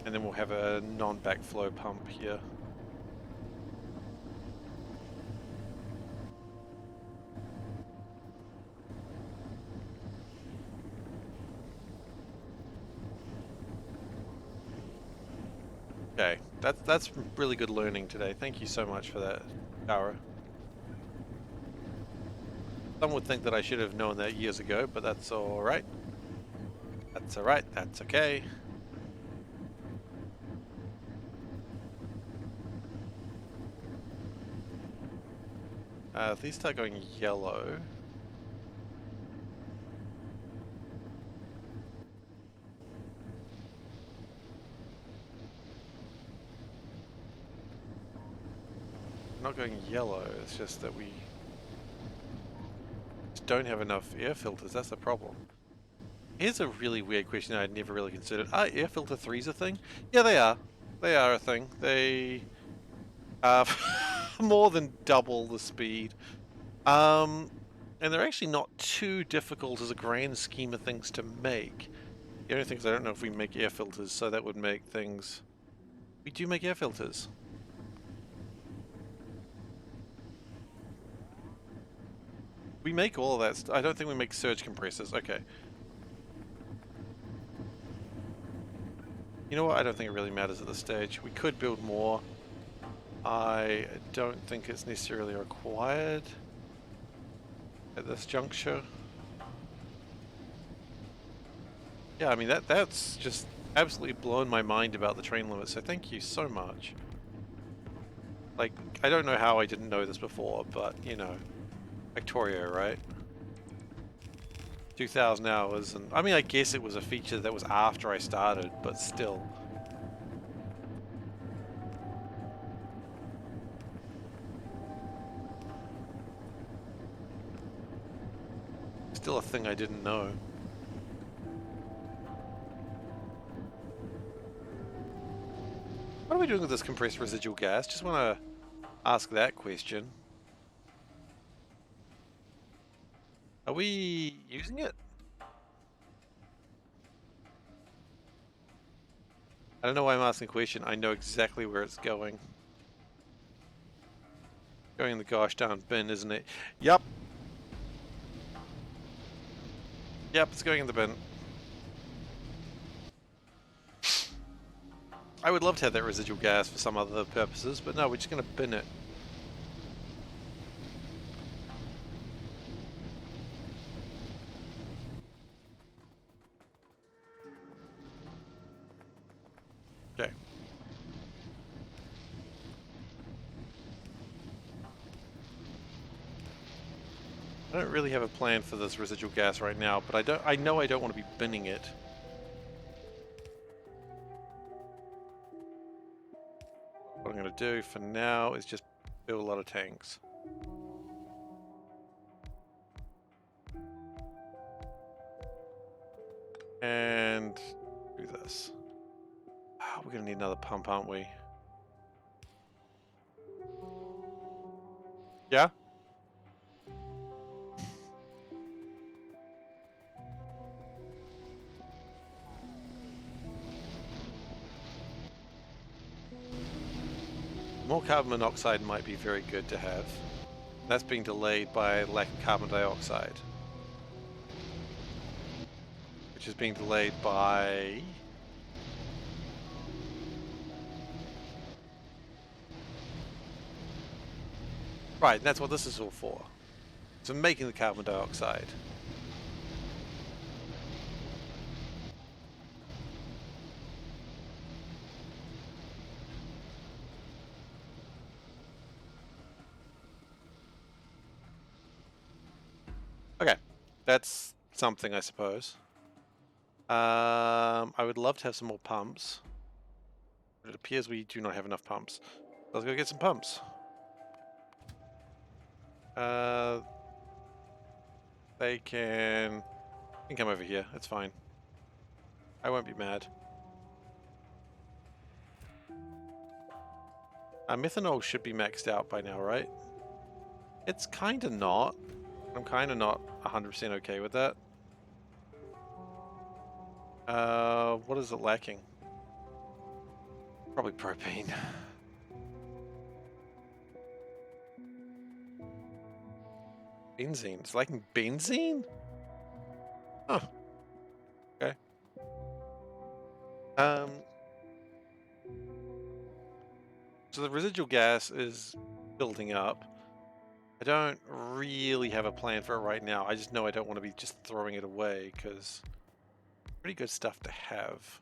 And then we'll have a non-backflow pump here. Okay, that's really good learning today. Thank you so much for that, Tara. Some would think that I should have known that years ago, but that's alright. That's alright, that's okay. If these start going yellow... Not going yellow, it's just that we just don't have enough air filters, that's the problem. Here's a really weird question I'd never really considered. Are air filter 3s a thing? Yeah, they are. They are a thing. They are more than double the speed. And they're actually not too difficult as a grand scheme of things to make. The only thing is I don't know if we make air filters, so that would make things... We do make air filters. We make all of that. I don't think we make surge compressors. Okay. You know what? I don't think it really matters at this stage. We could build more. I don't think it's necessarily required at this juncture. Yeah, I mean, that's just absolutely blown my mind about the train limit, so thank you so much. Like, I don't know how I didn't know this before, but, you know, Factorio, right? 2,000 hours, and I mean, I guess it was a feature that was after I started, but still. Still a thing I didn't know. What are we doing with this compressed residual gas? Just want to ask that question. Are we using it? I don't know why I'm asking a question. I know exactly where it's going. Going in the gosh darn bin, isn't it? Yup. Yep, it's going in the bin. I would love to have that residual gas for some other purposes, but no, we're just going to bin it. Okay. I don't really have a plan for this residual gas right now, but I know I don't want to be binning it. What I'm going to do for now is just build a lot of tanks. And do this. Oh, we're going to need another pump, aren't we? Yeah? More carbon monoxide might be very good to have. That's being delayed by lack of carbon dioxide. which is being delayed by... Right, that's what this is all for. So making the carbon dioxide. Okay, that's something, I suppose. I would love to have some more pumps. But it appears we do not have enough pumps. Let's go get some pumps. They can come over here. It's fine. I won't be mad. Methanol should be maxed out by now, right? It's kind of not. I'm kind of not 100% okay with that. What is it lacking? Probably propane. Benzene. It's lacking benzene? Huh. Okay. So the residual gas is building up. I don't really have a plan for it right now. I just know I don't want to be just throwing it away because pretty good stuff to have.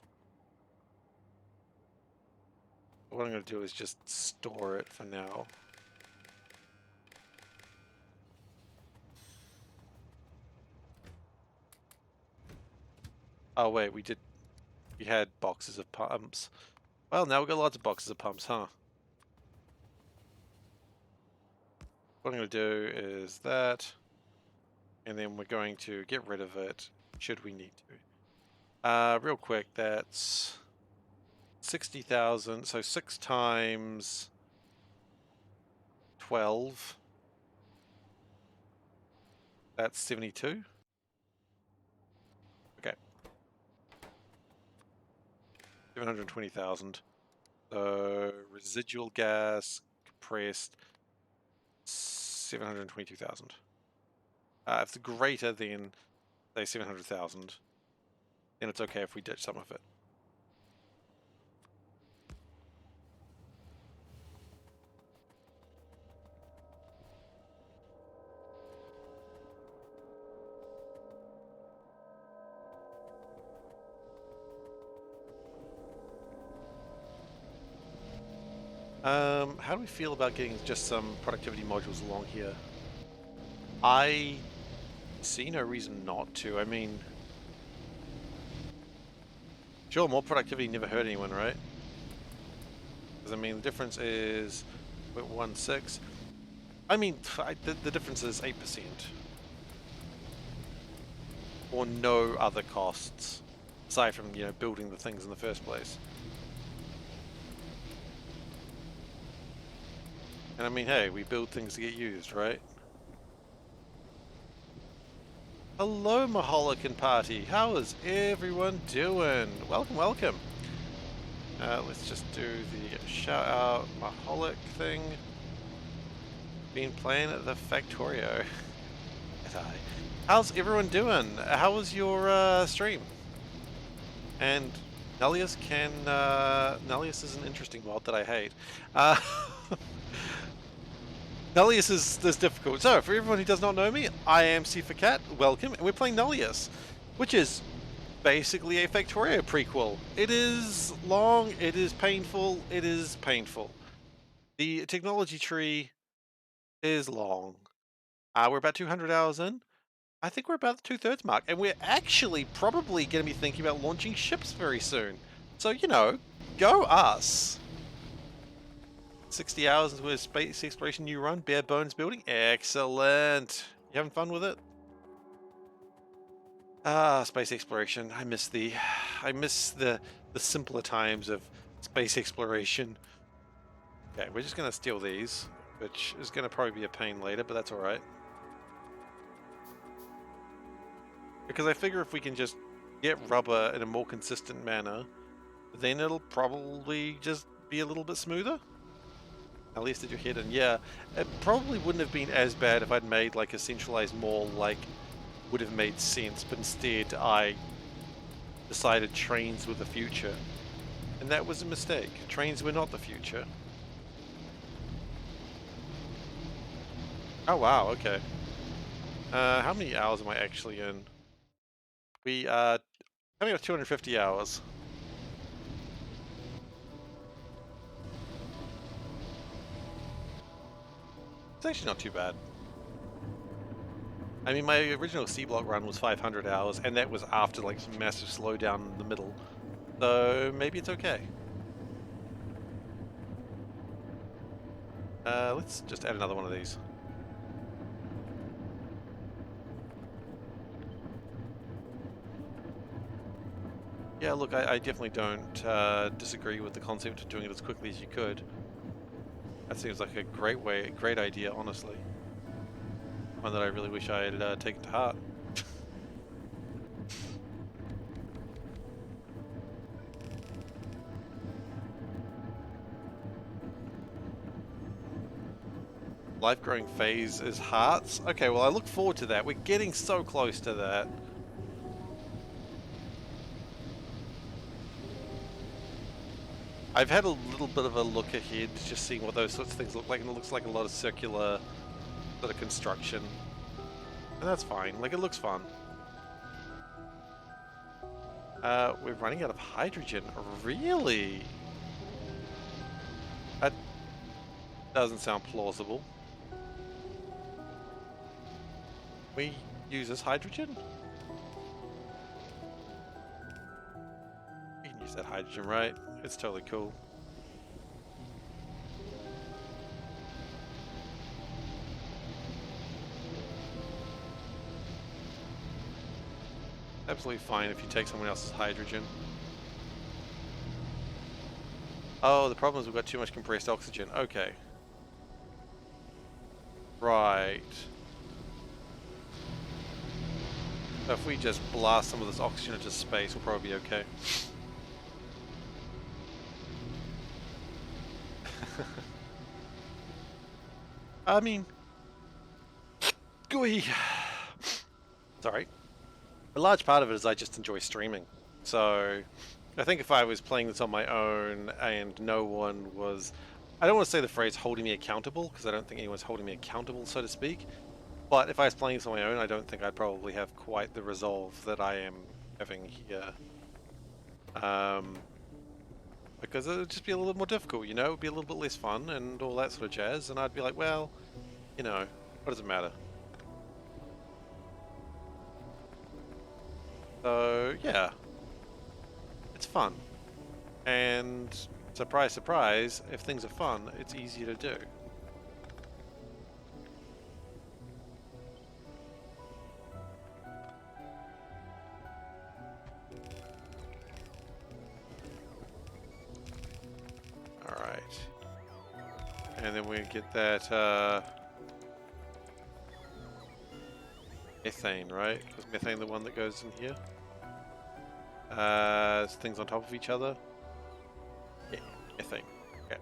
What I'm going to do is just store it for now. Oh wait, we had boxes of pumps. Well, now we've got lots of boxes of pumps, huh? What I'm going to do is that, and then we're going to get rid of it should we need to. Real quick, that's 60,000, so 6 times 12, that's 72. Okay. 720,000. So residual gas, compressed, 722,000. If it's greater than, say, 700,000, then it's okay if we ditch some of it. How do we feel about getting just some productivity modules along here? I see no reason not to. I mean, sure, more productivity never hurt anyone, right? Because I mean, the difference is 0.16. I mean, the difference is 8%. Or no other costs, aside from, you know, building the things in the first place. And I mean, hey, we build things to get used, right? Hello, Maholican Party. How is everyone doing? Welcome, welcome. Let's just do the shout out Maholic thing. Been playing at the Factorio. How's everyone doing? How was your stream? And Nullius Nullius is an interesting mod that I hate. Nullius is difficult. So, for everyone who does not know me, I am SeiferKatt. Welcome, and we're playing Nullius, which is basically a Factorio prequel. It is long, it is painful, it is painful. The technology tree is long. We're about 200 hours in. I think we're about the 2/3 mark, and we're actually probably going to be thinking about launching ships very soon. So, you know, go us. 60 hours into a space exploration new run, bare bones building. Excellent. You having fun with it? Space exploration. I miss the simpler times of space exploration. Okay, we're just gonna steal these, which is gonna probably be a pain later, but that's all right. Because I figure if we can just get rubber in a more consistent manner, then it'll probably just be a little bit smoother. At least did your head in. Yeah, it probably wouldn't have been as bad if I'd made like a centralized mall, like would have made sense, but instead I decided trains were the future. And that was a mistake. Trains were not the future. Oh wow, okay. How many hours am I actually in? We I think 250 hours. It's actually not too bad. I mean, my original C block run was 500 hours, and that was after like some massive slowdown in the middle. So maybe it's okay. Let's just add another one of these. Yeah, look, I definitely don't disagree with the concept of doing it as quickly as you could. That seems like a great idea, honestly. One that I really wish I had taken to heart. Life growing phase is hearts. Okay, well, I look forward to that. We're getting so close to that. I've had a little bit of a look ahead, just seeing what those sorts of things look like, and it looks like a lot of circular sort of construction. And that's fine, like it looks fun. We're running out of hydrogen. Really? That doesn't sound plausible. We use this hydrogen? We can use that hydrogen, right? It's totally cool. Absolutely fine if you take someone else's hydrogen. Oh, the problem is we've got too much compressed oxygen. Okay. Right. So if we just blast some of this oxygen into space, we'll probably be okay. I mean, gooey. Sorry. A large part of it is I just enjoy streaming. So I think if I was playing this on my own and no one was, I don't want to say the phrase holding me accountable, because I don't think anyone's holding me accountable, so to speak. But if I was playing this on my own, I don't think I'd probably have quite the resolve that I am having here. Because it would just be a little bit more difficult, you know? It would be a little bit less fun and all that sort of jazz. And I'd be like, well, you know, what does it matter? So, yeah, it's fun. And surprise, surprise, if things are fun, it's easier to do. Alright. And then we get that methane, right? Is methane the one that goes in here? Things on top of each other? Yeah, methane. Okay.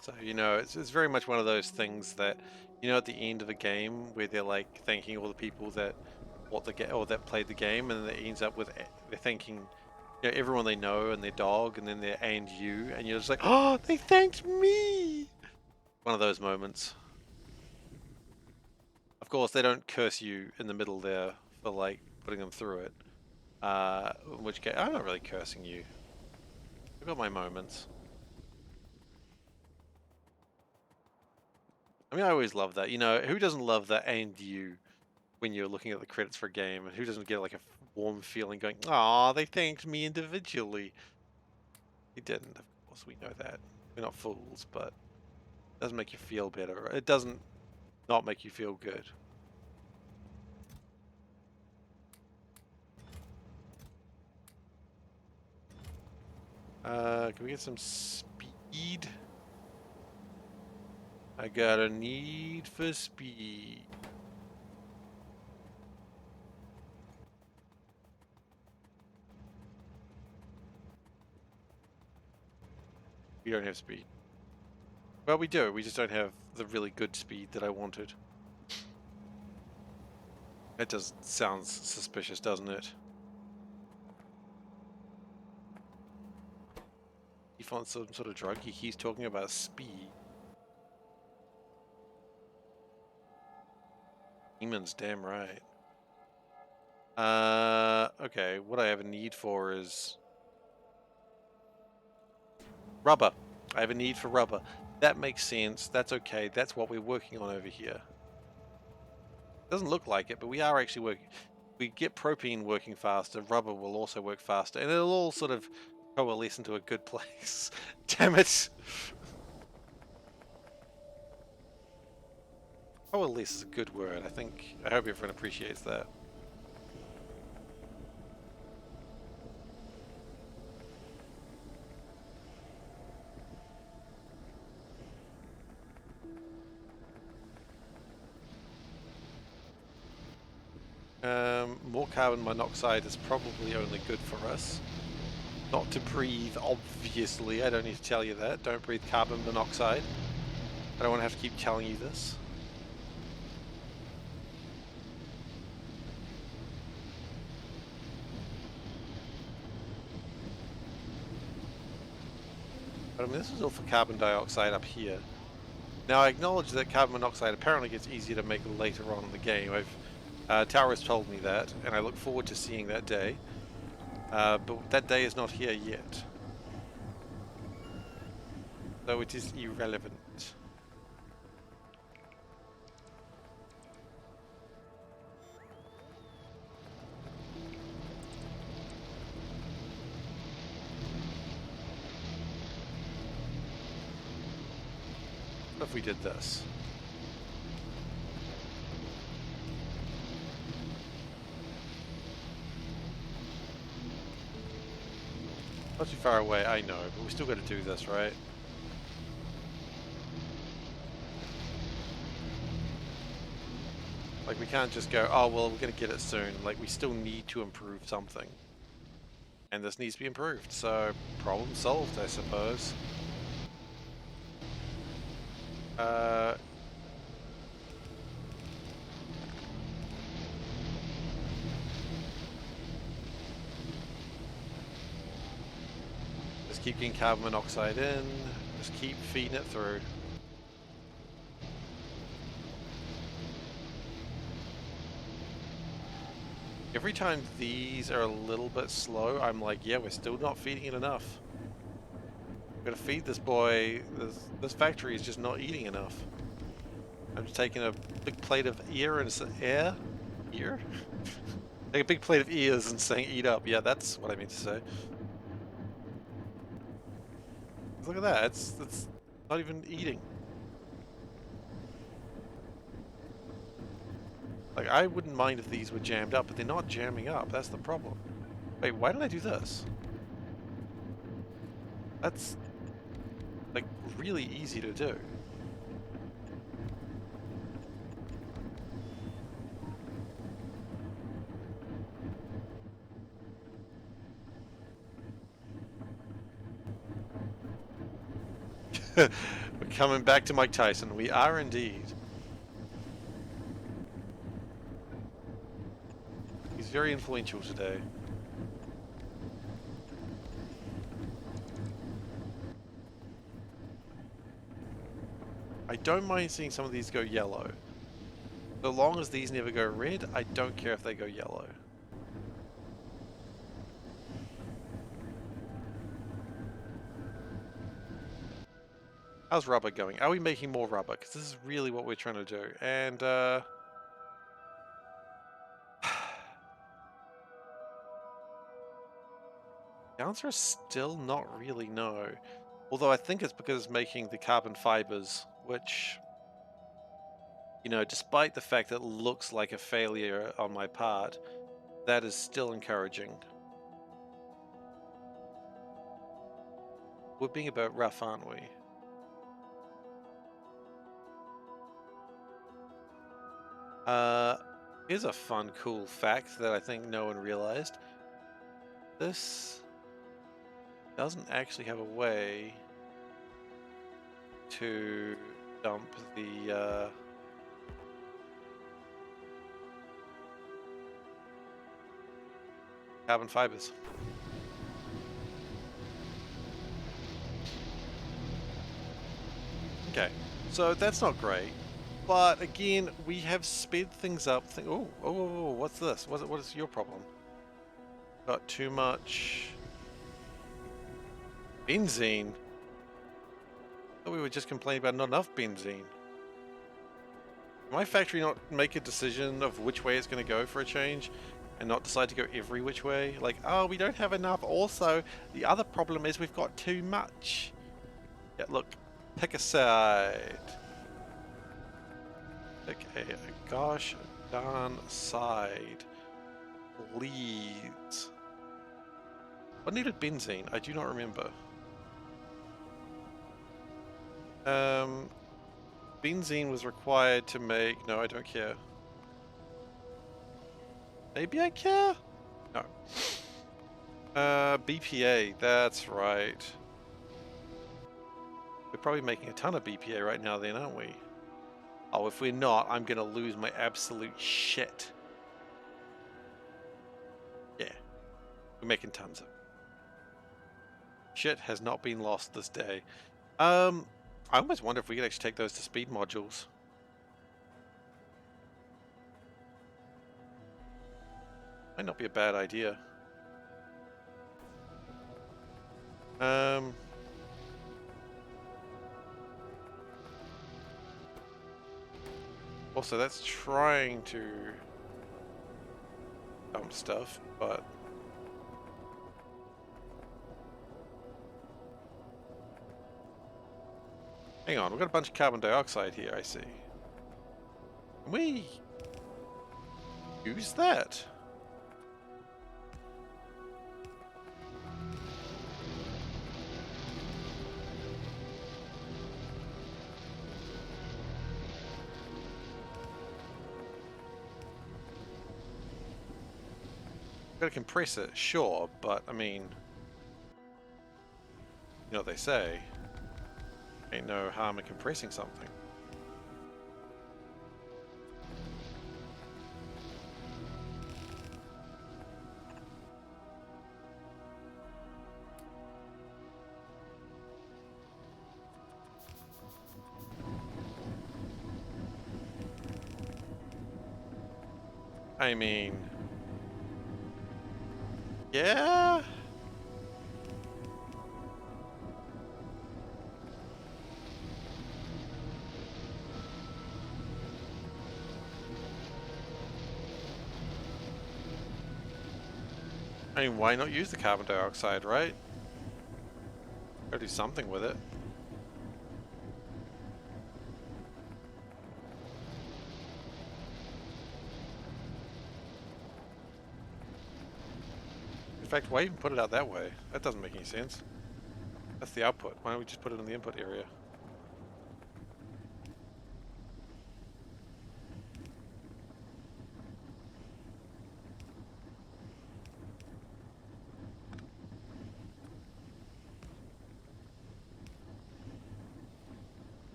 So, you know, it's very much one of those things that, you know, at the end of a game where they're like thanking all the people that bought the game or that played the game, and then it ends up with they're thanking, you know, everyone they know and their dog, and then they're and you, and you're just like, oh, they thanked me. One of those moments. Of course, they don't curse you in the middle there for like putting them through it. In which case, I'm not really cursing you. I've got my moments. I mean, I always love that. You know, who doesn't love that and you when you're looking at the credits for a game? And who doesn't get like a warm feeling going, "Aw, they thanked me individually." They didn't, of course, we know that. We're not fools, but it doesn't make you feel better. It doesn't not make you feel good. Can we get some speed? I got a need for speed. We don't have speed. Well, we do. We just don't have the really good speed that I wanted. That does sounds suspicious, doesn't it? He found some sort of drug. He's talking about speed. Demons, damn right. Okay. What I have a need for is rubber. I have a need for rubber. That makes sense. That's okay. That's what we're working on over here. Doesn't look like it, but we are actually working. We get propane working faster, rubber will also work faster, and it'll all sort of coalesce into a good place. Damn it! Coalesce is a good word, I think. I hope everyone appreciates that. More carbon monoxide is probably only good for us. Not to breathe, obviously. I don't need to tell you that. Don't breathe carbon monoxide. I don't want to have to keep telling you this. But I mean, this is all for carbon dioxide up here. Now, I acknowledge that carbon monoxide apparently gets easier to make later on in the game. Tower has told me that, and I look forward to seeing that day. But that day is not here yet. So it is irrelevant. What if we did this? Not too far away, I know, but we still got to do this, right? Like, we can't just go, oh, well, we're going to get it soon. Like, we still need to improve something. And this needs to be improved, so problem solved, I suppose. Just keep getting carbon monoxide in, just keep feeding it through. Every time these are a little bit slow, I'm like, yeah, we're still not feeding it enough. We're gonna feed this boy. This factory is just not eating enough. I'm just taking a big plate of ear and air? Ear? Take a big plate of ears and saying eat up. Yeah, that's what I mean to say. Look at that, it's not even eating. Like, I wouldn't mind if these were jammed up, but they're not jamming up. That's the problem. Wait, why did I do this? That's, like, really easy to do. We're coming back to Mike Tyson. We are indeed. He's very influential today. I don't mind seeing some of these go yellow. So long as these never go red, I don't care if they go yellow. How's rubber going? Are we making more rubber? Because this is really what we're trying to do. And, the answer is still not really no. Although I think it's because it's making the carbon fibers, which, you know, despite the fact that it looks like a failure on my part, that is still encouraging. We're being a bit rough, aren't we? Here's a fun, cool fact that I think no one realized. This doesn't actually have a way to dump the carbon fibers. Okay, so that's not great, but again, we have sped things up. Oh, what's this? What is your problem? Got too much benzene. I thought we were just complaining about not enough benzene. My factory not make a decision of which way it's going to go for a change and not decide to go every which way? Like, oh, we don't have enough. Also, the other problem is we've got too much. Yeah, look, pick a side. Pick a gosh darn side. Please. What needed benzene? I do not remember. Benzene was required to make... No, I don't care. Maybe I care? No. BPA, that's right. We're probably making a ton of BPA right now then, aren't we? Oh, if we're not, I'm gonna lose my absolute shit. Yeah. We're making tons of it. Shit has not been lost this day. I almost wonder if we could actually take those to speed modules. Might not be a bad idea. Also, that's trying to dump stuff, but hang on, we've got a bunch of carbon dioxide here, I see. Can we use that? Got to compress it, sure, but I mean, you know what they say, ain't no harm in compressing something. I mean, yeah. I mean, why not use the carbon dioxide, right? Gotta do something with it. In fact, why even put it out that way? That doesn't make any sense. That's the output. Why don't we just put it in the input area?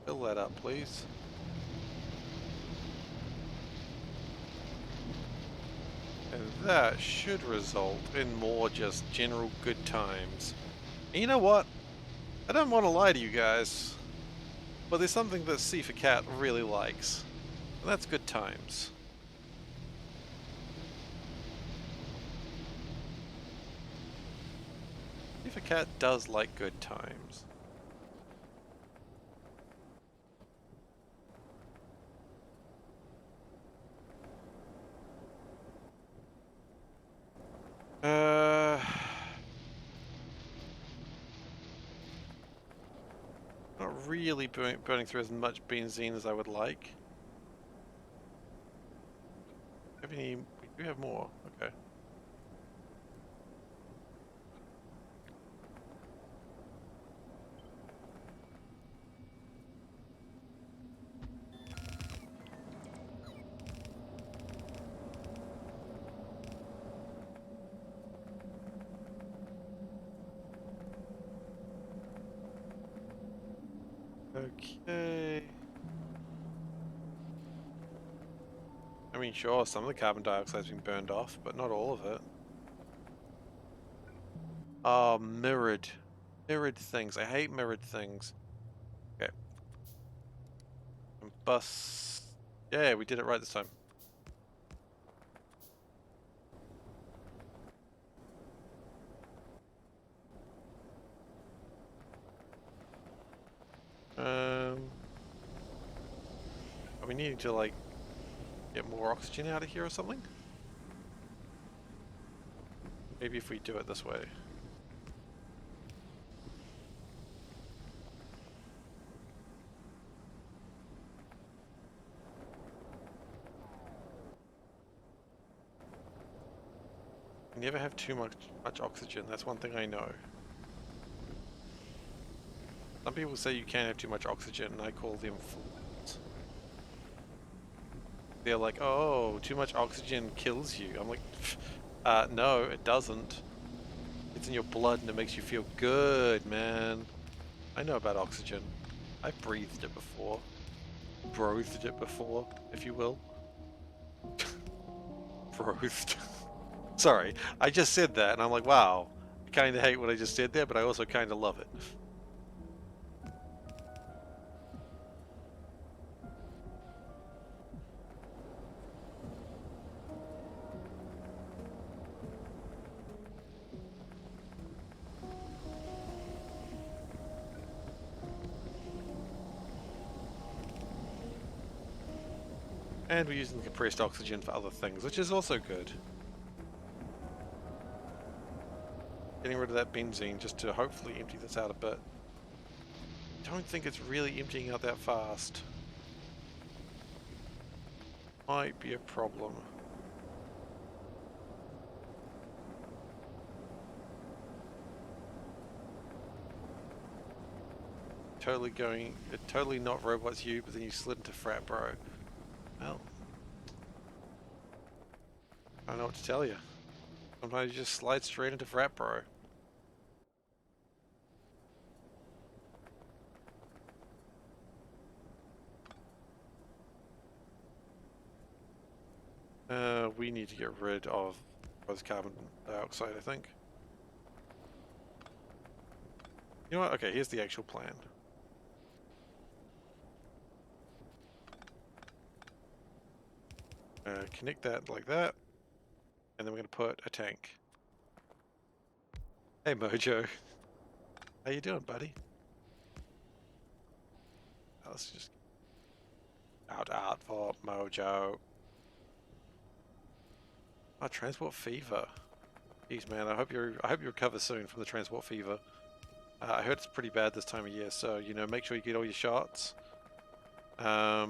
Fill that up, please. And that should result in more just general good times. And you know what? I don't want to lie to you guys, but there's something that SeiferKatt really likes, and that's good times. SeiferKatt does like good times. Not really burning through as much benzene as I would like. We do have more. Okay. Okay. I mean, sure, some of the carbon dioxide's been burned off, but not all of it. Oh, mirrored. Mirrored things. I hate mirrored things. Okay. Bus. Yeah, we did it right this time. Are we needing to, like, get more oxygen out of here or something? Maybe if we do it this way. You never have too much oxygen, that's one thing I know. Some people say you can't have too much oxygen, and I call them fools. They're like, oh, too much oxygen kills you. I'm like, no, it doesn't. It's in your blood and it makes you feel good, man. I know about oxygen. I've breathed it before. Breathed it before, if you will. Breathed. Sorry, I just said that and I'm like, wow. I kind of hate what I just said there, but I also kind of love it. And we're using compressed oxygen for other things, which is also good. Getting rid of that benzene just to hopefully empty this out a bit. Don't think it's really emptying out that fast. Might be a problem. Totally not robots you, but then you slid into frat bro. Well, I don't know what to tell you. Sometimes you just slide straight into frat bro. We need to get rid of both carbon dioxide, I think. You know what? Okay, here's the actual plan. Connect that like that, and then we're going to put a tank. Hey Mojo, how you doing, buddy? Let's just out for Mojo. Oh, transport fever. Jeez, man, I hope you recover soon from the transport fever. I heard it's pretty bad this time of year, so you know, make sure you get all your shots. Yeah.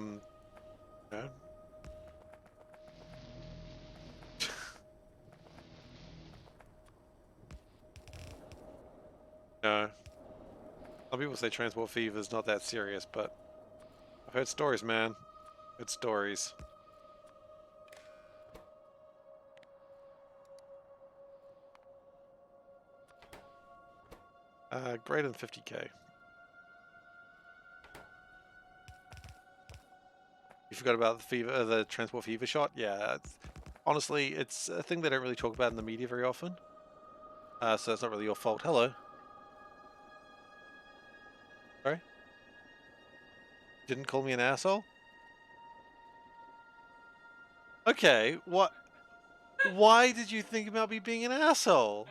No. Some people say transport fever is not that serious, but I've heard stories, man. Good stories. Greater than 50k. You forgot about the fever, the transport fever shot? Yeah, honestly, it's a thing they don't really talk about in the media very often. So it's not really your fault. Hello. Sorry? Didn't call me an asshole? Okay, what? Why did you think about me being an asshole?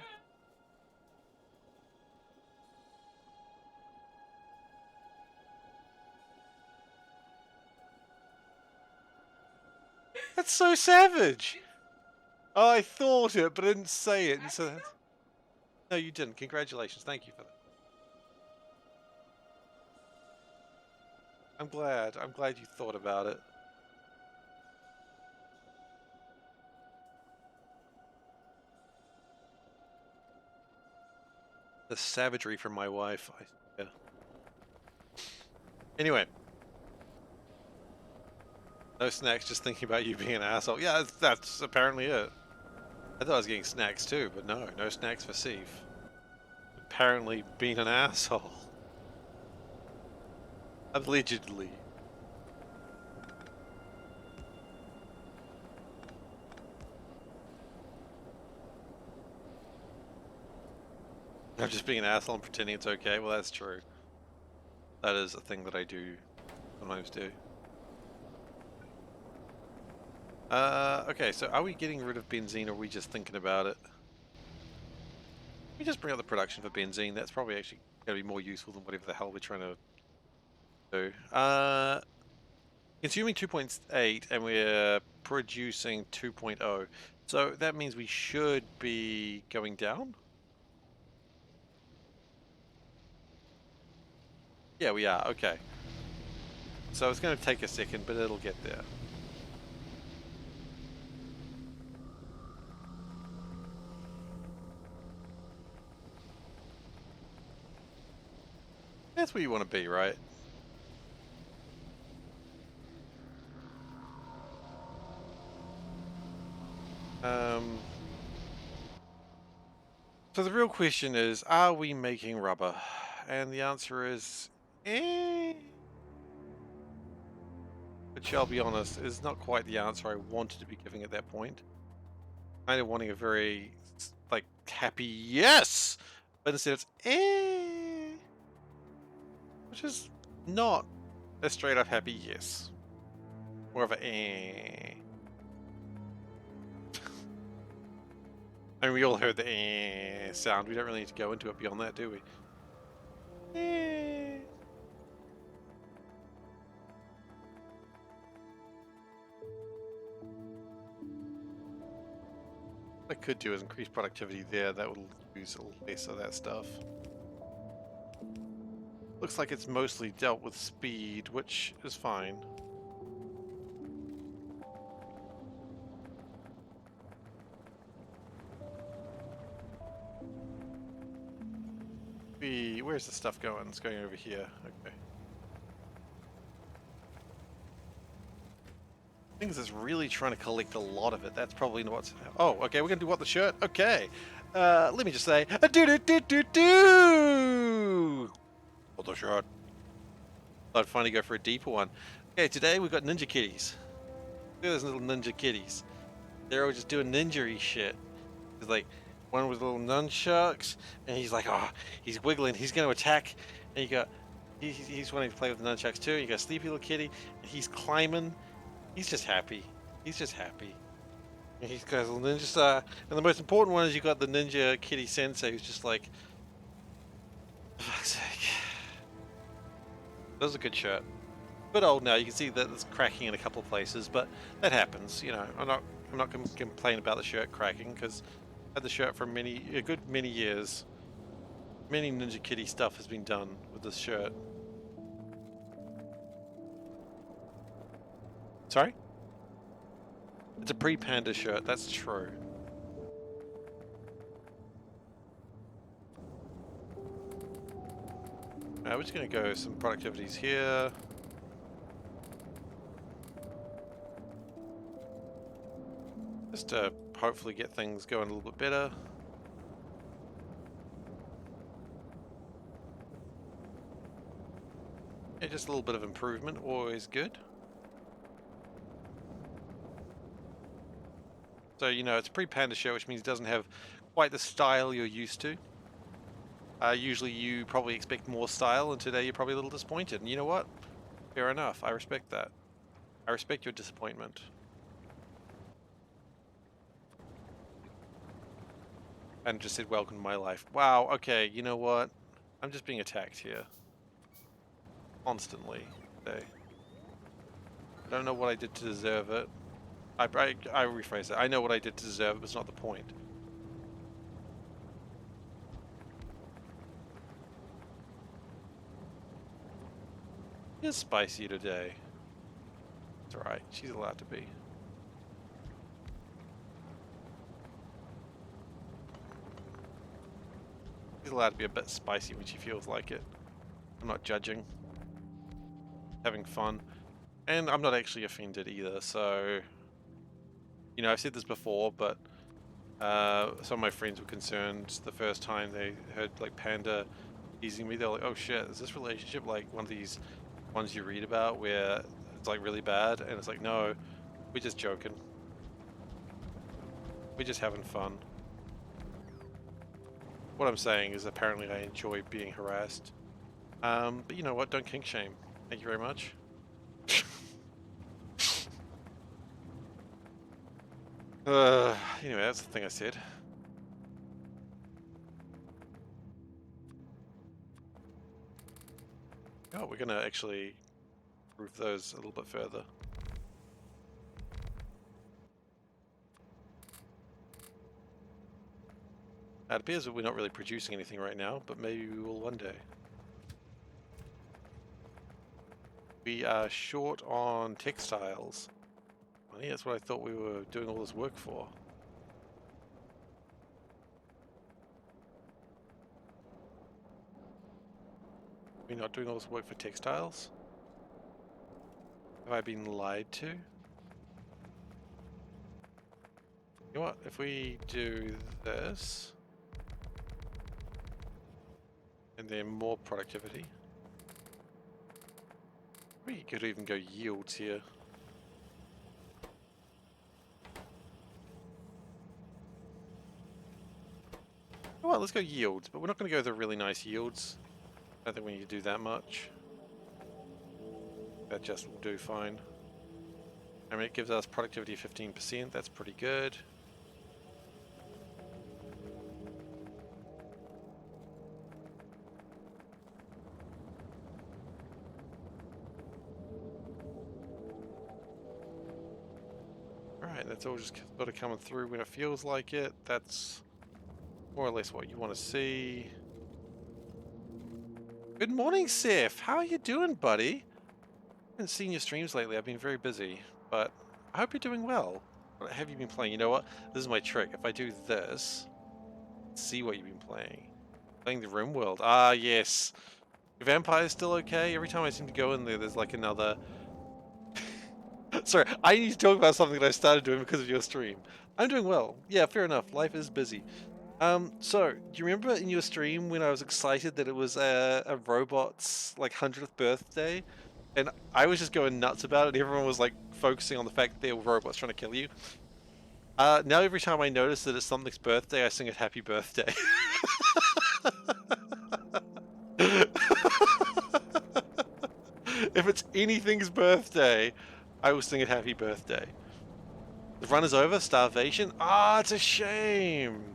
That's so savage. Oh, I thought it, but I didn't say it. And so no, you didn't. Congratulations. Thank you for that. I'm glad. I'm glad you thought about it. The savagery from my wife. Yeah. Anyway. No snacks, just thinking about you being an asshole. Yeah, that's apparently it. I thought I was getting snacks too, but no snacks for Seif. Apparently being an asshole. Allegedly. I'm just being an asshole and pretending it's okay. Well, that's true. That is a thing that I do sometimes do. Okay, so are we getting rid of benzene or are we just thinking about it? We just bring up the production for benzene. That's probably actually going to be more useful than whatever the hell we're trying to do. Consuming 2.8 and we're producing 2.0. So that means we should be going down? Yeah, we are. Okay. So it's going to take a second, but it'll get there. That's where you want to be, right? So the real question is, are we making rubber? And the answer is, eh. Which I'll be honest, is not quite the answer I wanted to be giving at that point. Kind of wanting a very, like, happy yes! But instead it's, eh. Which is not a straight up happy yes. More of a eh. I mean, we all heard the eh sound. We don't really need to go into it beyond that, do we? Eh. What I could do is increase productivity there. That will use a little less of that stuff. Looks like it's mostly dealt with speed, which is fine. Where's the stuff going? It's going over here. Okay. Things is really trying to collect a lot of it. That's probably not what's... Oh, okay, we're gonna do what, the shirt? Okay. Let me just say, do what the shirt. I'd finally go for a deeper one. Okay, today we've got ninja kitties. Look at those little ninja kitties. They're all just doing ninja-y shit. It's like one with little nunchucks, and he's like, oh, he's wiggling, he's going to attack, and you got, he's wanting to play with the nunchucks too. You got Sleepy Little Kitty, and he's climbing. He's just happy. He's just happy. And he's got his little ninja star. And the most important one is you got the Ninja Kitty Sensei, who's just like, for fuck's sake. That was a good shirt. Bit old now. You can see that it's cracking in a couple of places, but that happens. You know, I'm not going to complain about the shirt cracking because I had the shirt for a good many years. Many Ninja Kitty stuff has been done with this shirt. Sorry? It's a pre-Panda shirt. That's true. We're just going to go some productivities here. Just to hopefully get things going a little bit better. Yeah, just a little bit of improvement, always good. So, you know, it's a pre-Panda shirt, which means it doesn't have quite the style you're used to. Usually you probably expect more style, and today you're probably a little disappointed. And you know what? Fair enough. I respect that. I respect your disappointment. And just said, welcome to my life. Wow, okay, you know what? I'm just being attacked here. Constantly. Today. I don't know what I did to deserve it. I rephrase it. I know what I did to deserve it, but it's not the point. It's spicy today. It's alright. She's allowed to be. She's allowed to be a bit spicy when she feels like it. I'm not judging. Having fun. And I'm not actually offended either, so... You know, I've said this before, but... some of my friends were concerned the first time they heard, like, Panda teasing me. They're like, oh shit, is this relationship like one of these ones you read about where it's like really bad, and it's like, no, we're just joking. We're just having fun. What I'm saying is apparently I enjoy being harassed. But you know what? Don't kink shame. Thank you very much. Anyway, that's the thing I said. Oh, we're gonna actually roof those a little bit further. It appears that we're not really producing anything right now, but maybe we will one day. We are short on textiles. Well, yeah, that's what I thought we were doing all this work for. We're not doing all this work for textiles? Have I been lied to? You know what? If we do this, and then more productivity, we could even go yields here. Oh, well, let's go yields, but we're not going to go the really nice yields. I don't think we need to do that much. That just will do fine. I mean, it gives us productivity of 15%. That's pretty good. Alright, that's all just sort of coming through when it feels like it. That's more or less what you want to see. Good morning, Seth. How are you doing, buddy? I haven't seen your streams lately. I've been very busy, but I hope you're doing well. What have you been playing? You know what? This is my trick. If I do this, see what you've been playing. Playing the Rim World. Ah, yes. Your vampire's still okay? Every time I seem to go in there, there's like another... Sorry, I need to talk about something that I started doing because of your stream. I'm doing well. Yeah, fair enough. Life is busy. So, do you remember in your stream when I was excited that it was a robot's, like, 100th birthday? And I was just going nuts about it, and everyone was, like, focusing on the fact that there were robots trying to kill you. Now every time I notice that it's something's birthday, I sing it happy birthday. If it's anything's birthday, I will sing it happy birthday. The run is over? Starvation? Ah, it's a shame.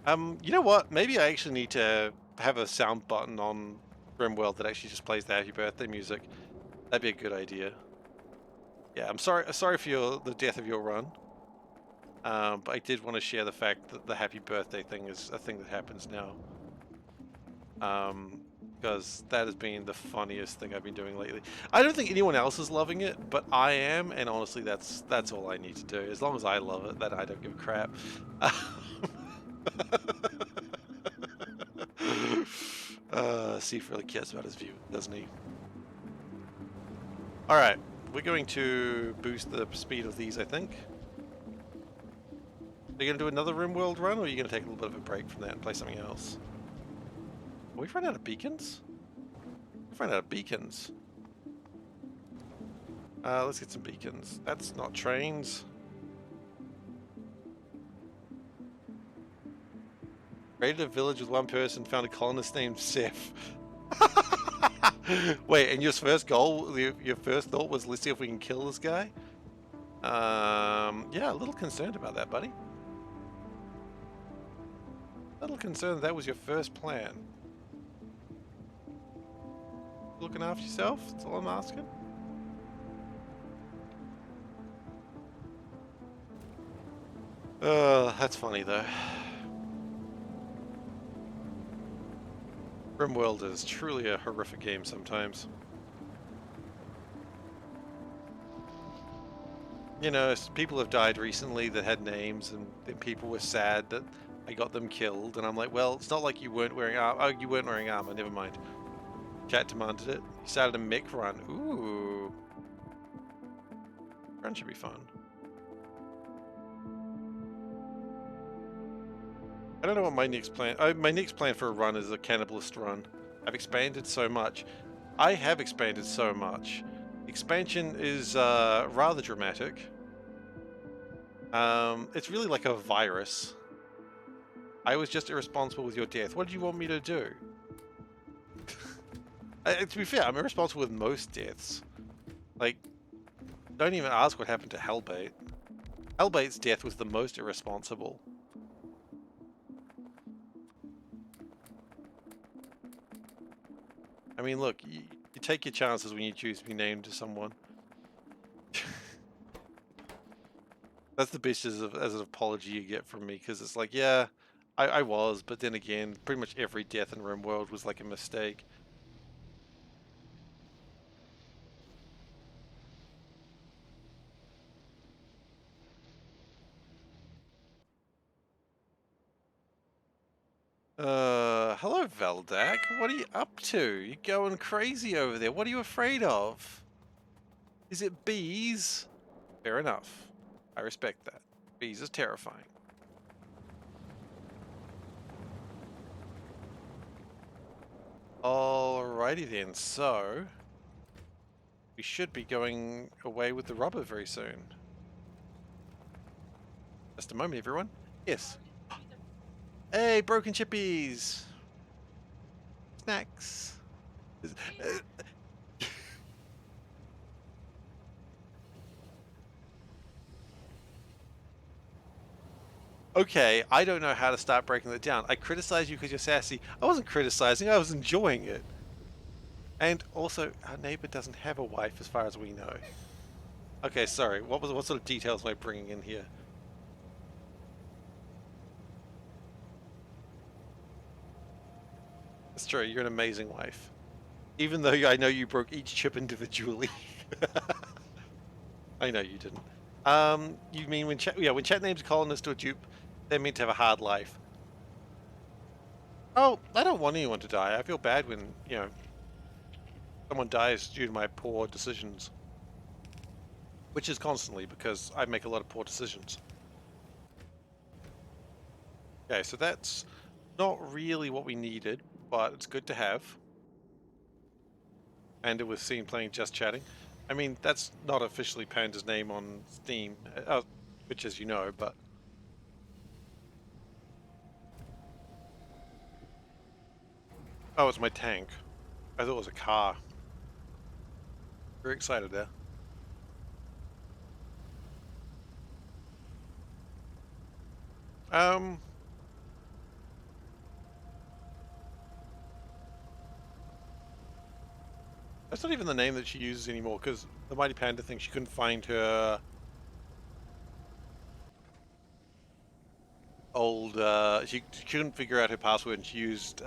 You know what? Maybe I actually need to have a sound button on RimWorld that actually just plays the happy birthday music. That'd be a good idea. Yeah, I'm sorry for the death of your run. But I did want to share the fact that the happy birthday thing is a thing that happens now. Because that has been the funniest thing I've been doing lately. I don't think anyone else is loving it, but I am, and honestly, that's all I need to do. As long as I love it, then I don't give a crap. Seifer really cares about his view, doesn't he? Alright, we're going to boost the speed of these, I think. Are you going to do another RimWorld run, or are you going to take a little bit of a break from that and play something else? We've run out of beacons? We've run out of beacons. Let's get some beacons. That's not trains. Raided a village with one person, found a colonist named Seth. Wait, and your first goal, your first thought was, let's see if we can kill this guy? Yeah, a little concerned about that, buddy. A little concerned that was your first plan. Looking after yourself? That's all I'm asking. That's funny though. RimWorld is truly a horrific game sometimes. You know, people have died recently that had names, and people were sad that I got them killed, and I'm like, well, it's not like you weren't wearing armor. Oh, you weren't wearing armor, never mind. Chat demanded it. He started a mech run. Ooh. Run should be fun. I don't know what my next plan... my next plan for a run is a cannibalist run. I've expanded so much. I have expanded so much. Expansion is rather dramatic. It's really like a virus. I was just irresponsible with your death. What did you want me to do? To be fair, I'm irresponsible with most deaths. Like, don't even ask what happened to Hellbait. Hellbait's death was the most irresponsible. I mean, look, you take your chances when you choose to be named to someone. That's the best as an apology you get from me, because it's like, yeah, I was, but then again, pretty much every death in RimWorld was like a mistake. Hello Veldak, what are you up to? You're going crazy over there. What are you afraid of? Is it bees? Fair enough. I respect that. Bees is terrifying. Alrighty then, so we should be going away with the rubber very soon. Just a moment, everyone. Yes. Hey, broken chippies! Snacks. Okay, I don't know how to start breaking that down. I criticize you because you're sassy. I wasn't criticizing, I was enjoying it. And also, our neighbor doesn't have a wife as far as we know. Okay, sorry. What sort of details am I bringing in here? It's true, you're an amazing wife. Even though I know you broke each chip individually. I know you didn't. You mean when chat names a colonist or a dupe, they're meant to have a hard life. Oh, I don't want anyone to die. I feel bad when, someone dies due to my poor decisions. Which is constantly, because I make a lot of poor decisions. Okay, so that's not really what we needed, but it's good to have. And it was seen playing Just Chatting. I mean, that's not officially Panda's name on Steam, which as you know, but... Oh, it's my tank. I thought it was a car. Very excited there. That's not even the name that she uses anymore, because the Mighty Panda thinks she couldn't find her old, she couldn't figure out her password, and she used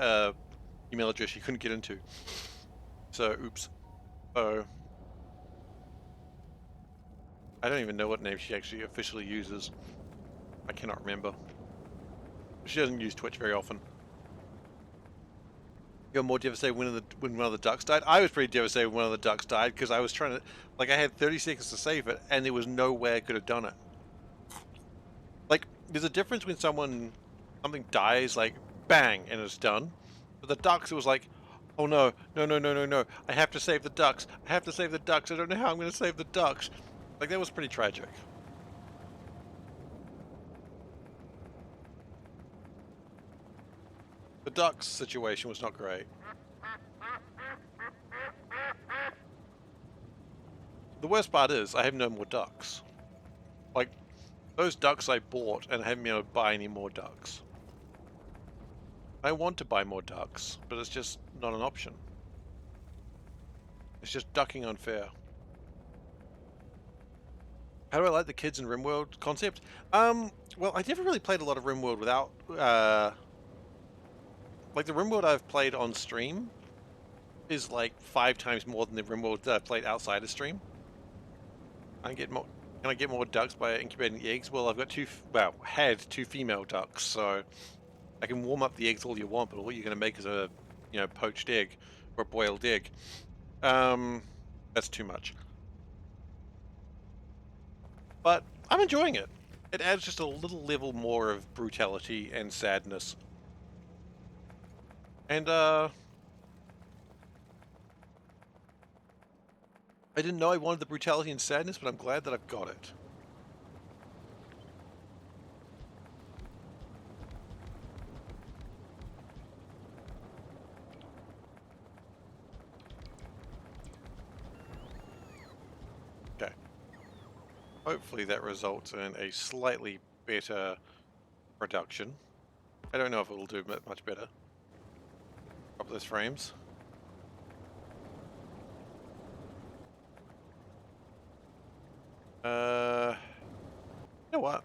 email address she couldn't get into. So, oops. So, I don't even know what name she actually officially uses. I cannot remember. She doesn't use Twitch very often. You're more devastated when one of the ducks died? I was pretty devastated when one of the ducks died, because I was trying to... Like, I had 30 seconds to save it, and there was no way I could have done it. Like, there's a difference when something dies, like, bang, and it's done. But the ducks, it was like, oh no, no. I have to save the ducks. I have to save the ducks. I don't know how I'm going to save the ducks. Like, that was pretty tragic. The ducks situation was not great. The worst part is, I have no more ducks. Like, those ducks I bought, and I haven't been able to buy any more ducks. I want to buy more ducks, but it's just not an option. It's just ducking unfair. How do I like the kids in RimWorld concept? Well, I never really played a lot of RimWorld without, like the RimWorld I've played on stream is like 5 times more than the RimWorld that I've played outside of stream. Can I get more ducks by incubating the eggs? Well, I've got had 2 female ducks, so I can warm up the eggs all you want, but all you're going to make is a, poached egg or a boiled egg. That's too much. But I'm enjoying it. It adds just a little level more of brutality and sadness. And, I didn't know I wanted the brutality and sadness, but I'm glad that I've got it. Okay. Hopefully that results in a slightly better production. I don't know if it'll do much better. Drop those frames. You know what?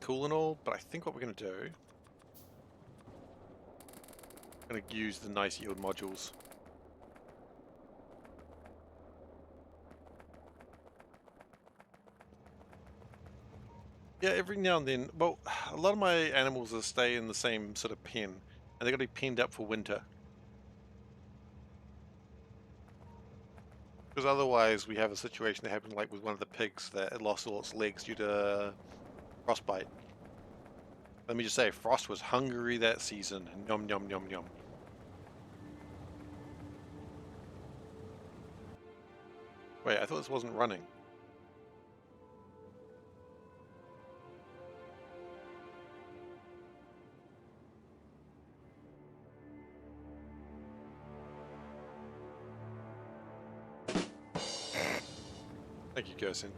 Cool and all, but I think what we're going to do, I'm going to use the nice yield modules. Yeah, every now and then, well, a lot of my animals will stay in the same sort of pen, and they're going to be penned up for winter. Because otherwise we have a situation that happened like with one of the pigs that it lost all its legs due to frostbite. Let me just say, Frost was hungry that season. Yum, yum, yum, yum. Wait, I thought this wasn't running. Thank you, Gerson.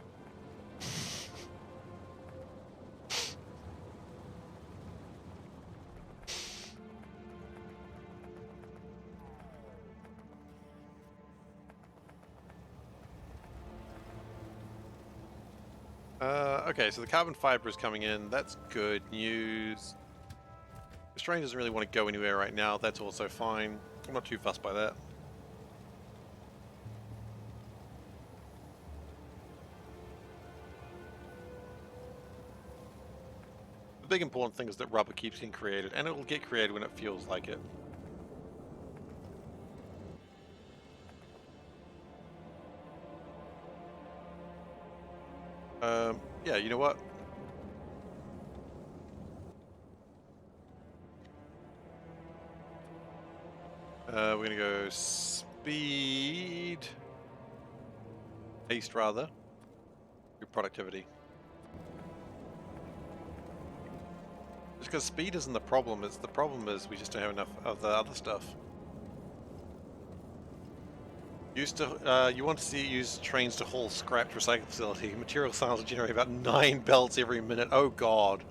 Okay, so the carbon fiber is coming in. That's good news. The strain doesn't really want to go anywhere right now. That's also fine. I'm not too fussed by that. The big important thing is that rubber keeps getting created, and it will get created when it feels like it. Yeah, you know what? We're gonna go speed, haste rather, through productivity. Just because speed isn't the problem, it's the problem is we just don't have enough of the other stuff. You want to see use trains to haul scrap to recycle facility. Material science will generate about 9 belts every minute. Oh god.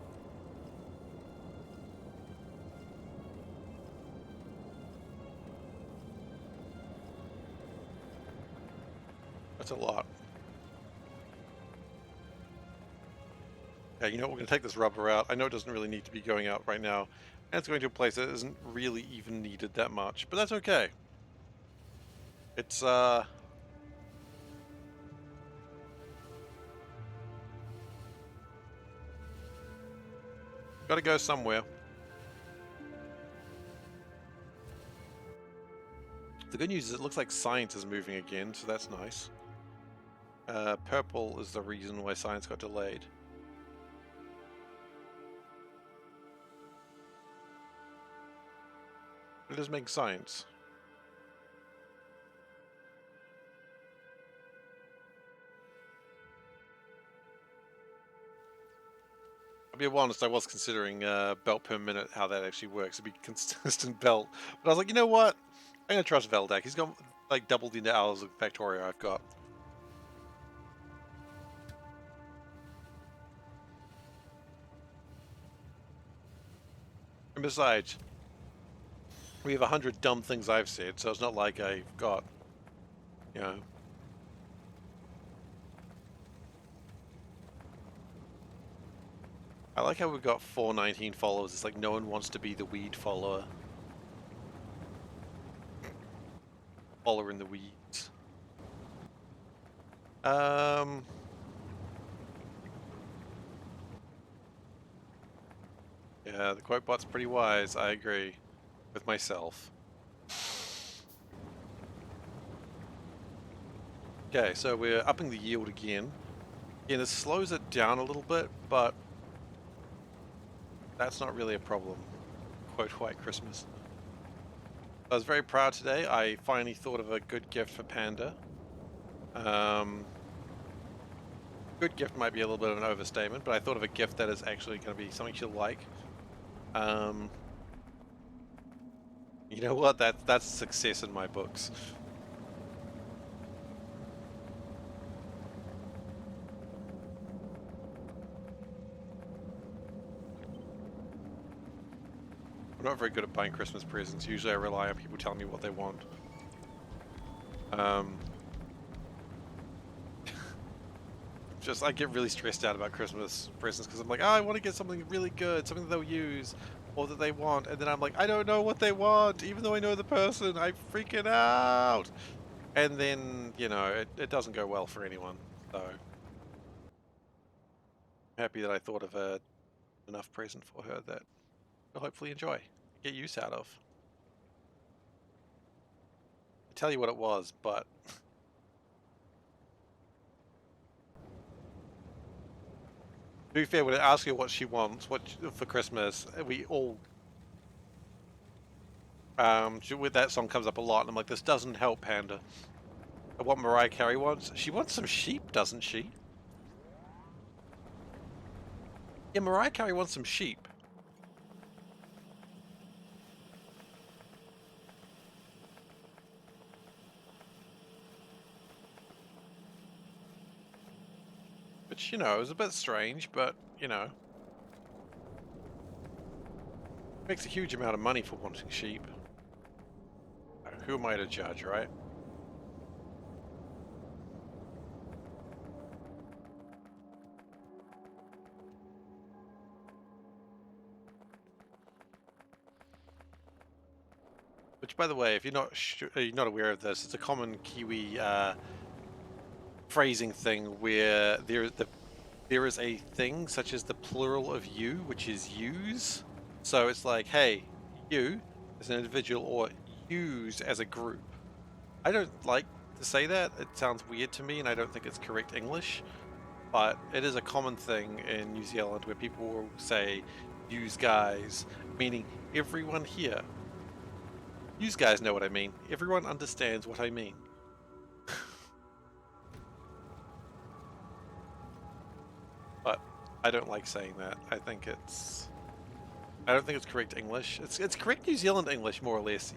That's a lot. Yeah, you know what? We're going to take this rubber out. I know it doesn't really need to be going out right now. And it's going to a place that isn't really even needed that much. But that's okay. It's, gotta go somewhere. The good news is it looks like science is moving again, so that's nice. Purple is the reason why science got delayed. It is making science. I'll be honest, I was considering belt per minute, how that actually works. It'd be consistent belt. But I was like, you know what? I'm going to trust Veldak. He's got like double the hours of Factorio I've got. And besides, we have 100 dumb things I've said, so it's not like I've got, you know... I like how we've got 419 followers. It's like no one wants to be the weed follower. Follower in the weeds. Yeah, the quote bot's pretty wise. I agree with myself. Okay, so we're upping the yield again. Again, this slows it down a little bit, but that's not really a problem. Quote White Christmas. I was very proud today. I finally thought of a good gift for Panda. Good gift might be a little bit of an overstatement, but I thought of a gift that is actually going to be something she'll like. You know what? That's a success in my books. I'm not very good at buying Christmas presents. Usually I rely on people telling me what they want. I get really stressed out about Christmas presents because I'm like, oh, I want to get something really good, something that they'll use or that they want. And then I'm like, I don't know what they want, even though I know the person. I'm freaking out. And then, you know, it doesn't go well for anyone. So I'm happy that I thought of enough present for her that she'll hopefully enjoy, get use out of. I tell you what it was, but to be fair, when I ask her what she wants, for Christmas, we all with that song comes up a lot, and I'm like, this doesn't help, Panda. What Mariah Carey wants? She wants some sheep, doesn't she? Yeah, Mariah Carey wants some sheep. Which, you know, is a bit strange, but, you know. Makes a huge amount of money for wanting sheep. Who am I to judge, right? Which, by the way, if you're not aware of this, it's a common Kiwi phrasing thing where there is a thing such as the plural of you, which is yous. So it's like, hey, you as an individual or yous as a group. I don't like to say that. It sounds weird to me, and I don't think it's correct English. But it is a common thing in New Zealand where people will say "yous guys," meaning everyone here. Yous guys know what I mean. Everyone understands what I mean. But I don't like saying that. I don't think it's correct English. It's correct New Zealand English, more or less.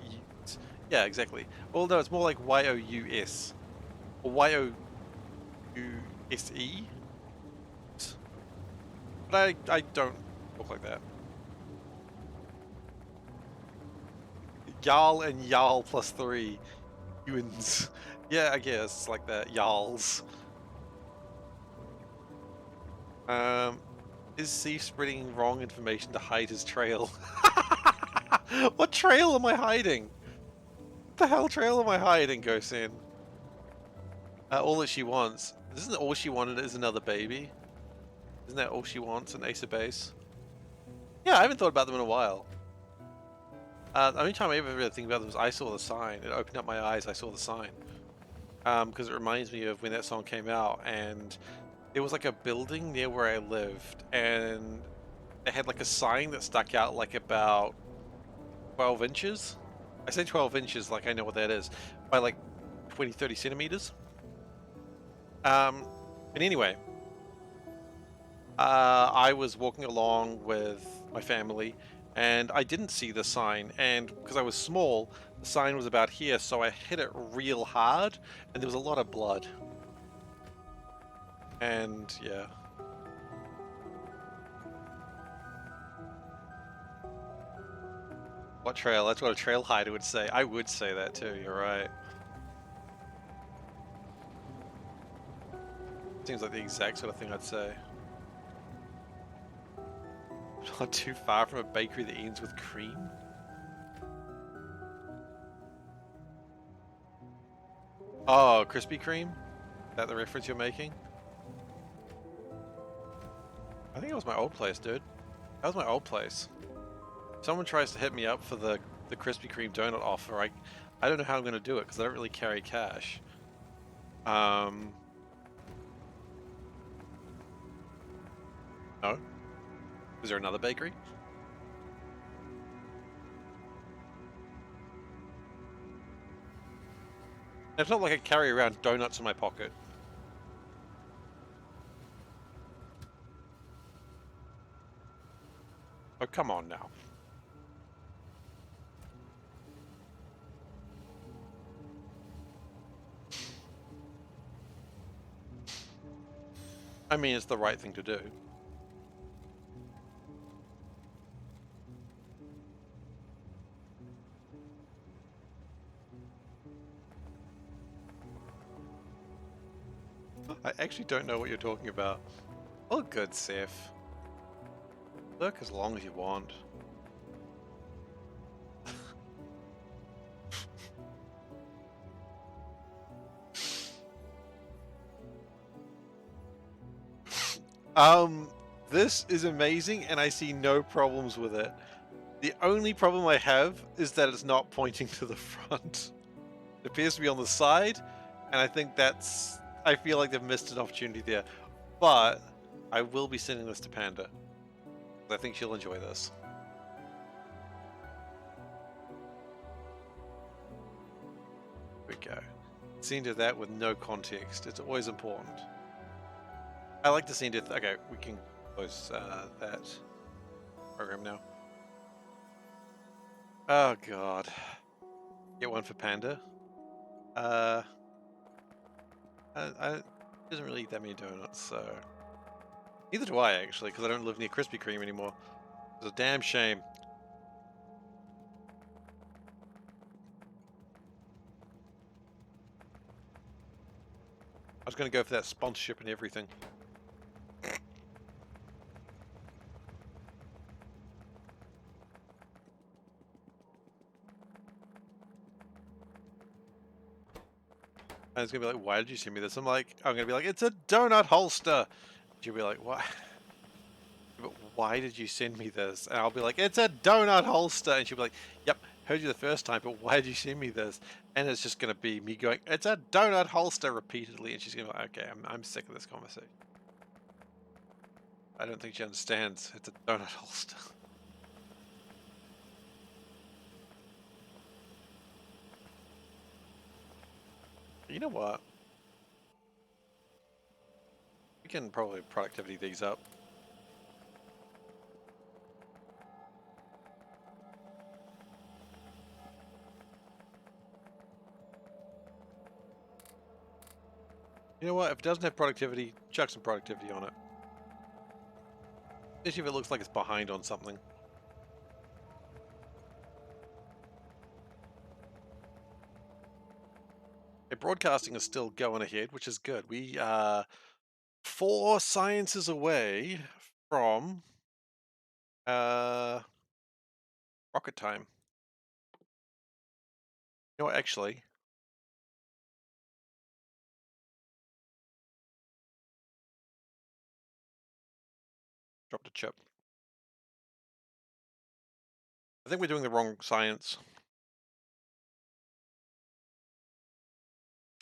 Yeah, exactly. Well, no, it's more like Y-O-U-S or Y-O-U-S-E. But I don't talk like that. Jarl and Jarl plus 3. Humans. Yeah, I guess like that. Jarls. Is Steve spreading wrong information to hide his trail? What trail am I hiding? What the hell trail am I hiding, Gosen? All that she wants. Isn't all she wanted is another baby? Isn't that all she wants, an Ace of Base? Yeah, I haven't thought about them in a while. The only time I ever really think about them was I saw the sign. It opened up my eyes, I saw the sign. Because it reminds me of when that song came out, and there was like a building near where I lived, and it had like a sign that stuck out like about 12 inches. I say 12 inches like I know what that is, by like 20, 30 centimeters. And anyway, I was walking along with my family, and I didn't see the sign, and because I was small, the sign was about here, so I hit it real hard, and there was a lot of blood. And yeah. What trail? That's what a trail hider would say. I would say that too, you're right. Seems like the exact sort of thing I'd say. Not too far from a bakery that ends with cream. Oh, Krispy Kreme? Is that the reference you're making? I think it was my old place, dude. That was my old place. If someone tries to hit me up for the Krispy Kreme donut offer, I don't know how I'm going to do it because I don't really carry cash. No? Is there another bakery? It's not like I carry around donuts in my pocket. Oh, come on now. I mean, it's the right thing to do. I actually don't know what you're talking about. Oh, good, Seth. Look as long as you want. This is amazing, and I see no problems with it. The only problem I have is that it's not pointing to the front. It appears to be on the side, and I think that's... I feel like they've missed an opportunity there. But I will be sending this to Panda. I think she'll enjoy this. Here we go. Scene to that with no context. It's always important. I like the scene to... Okay, we can close that program now. Oh, God. Get one for Panda. I doesn't really eat that many donuts, so... Neither do I, actually, because I don't live near Krispy Kreme anymore. It's a damn shame. I was going to go for that sponsorship and everything. And it's going to be like, why did you send me this? I'm going to be like, it's a donut holster. She'll be like, what? But why did you send me this? And I'll be like, it's a donut holster. And she'll be like, yep, heard you the first time, but why did you send me this? And it's just going to be me going, it's a donut holster repeatedly. And she's going to be like, okay, I'm sick of this conversation. I don't think she understands. It's a donut holster. You know what? We can probably productivity these up. You know what? If it doesn't have productivity, chuck some productivity on it. Especially if it looks like it's behind on something. Broadcasting is still going ahead, which is good. We are 4 sciences away from rocket time. You know what, actually, dropped a chip. I think we're doing the wrong science.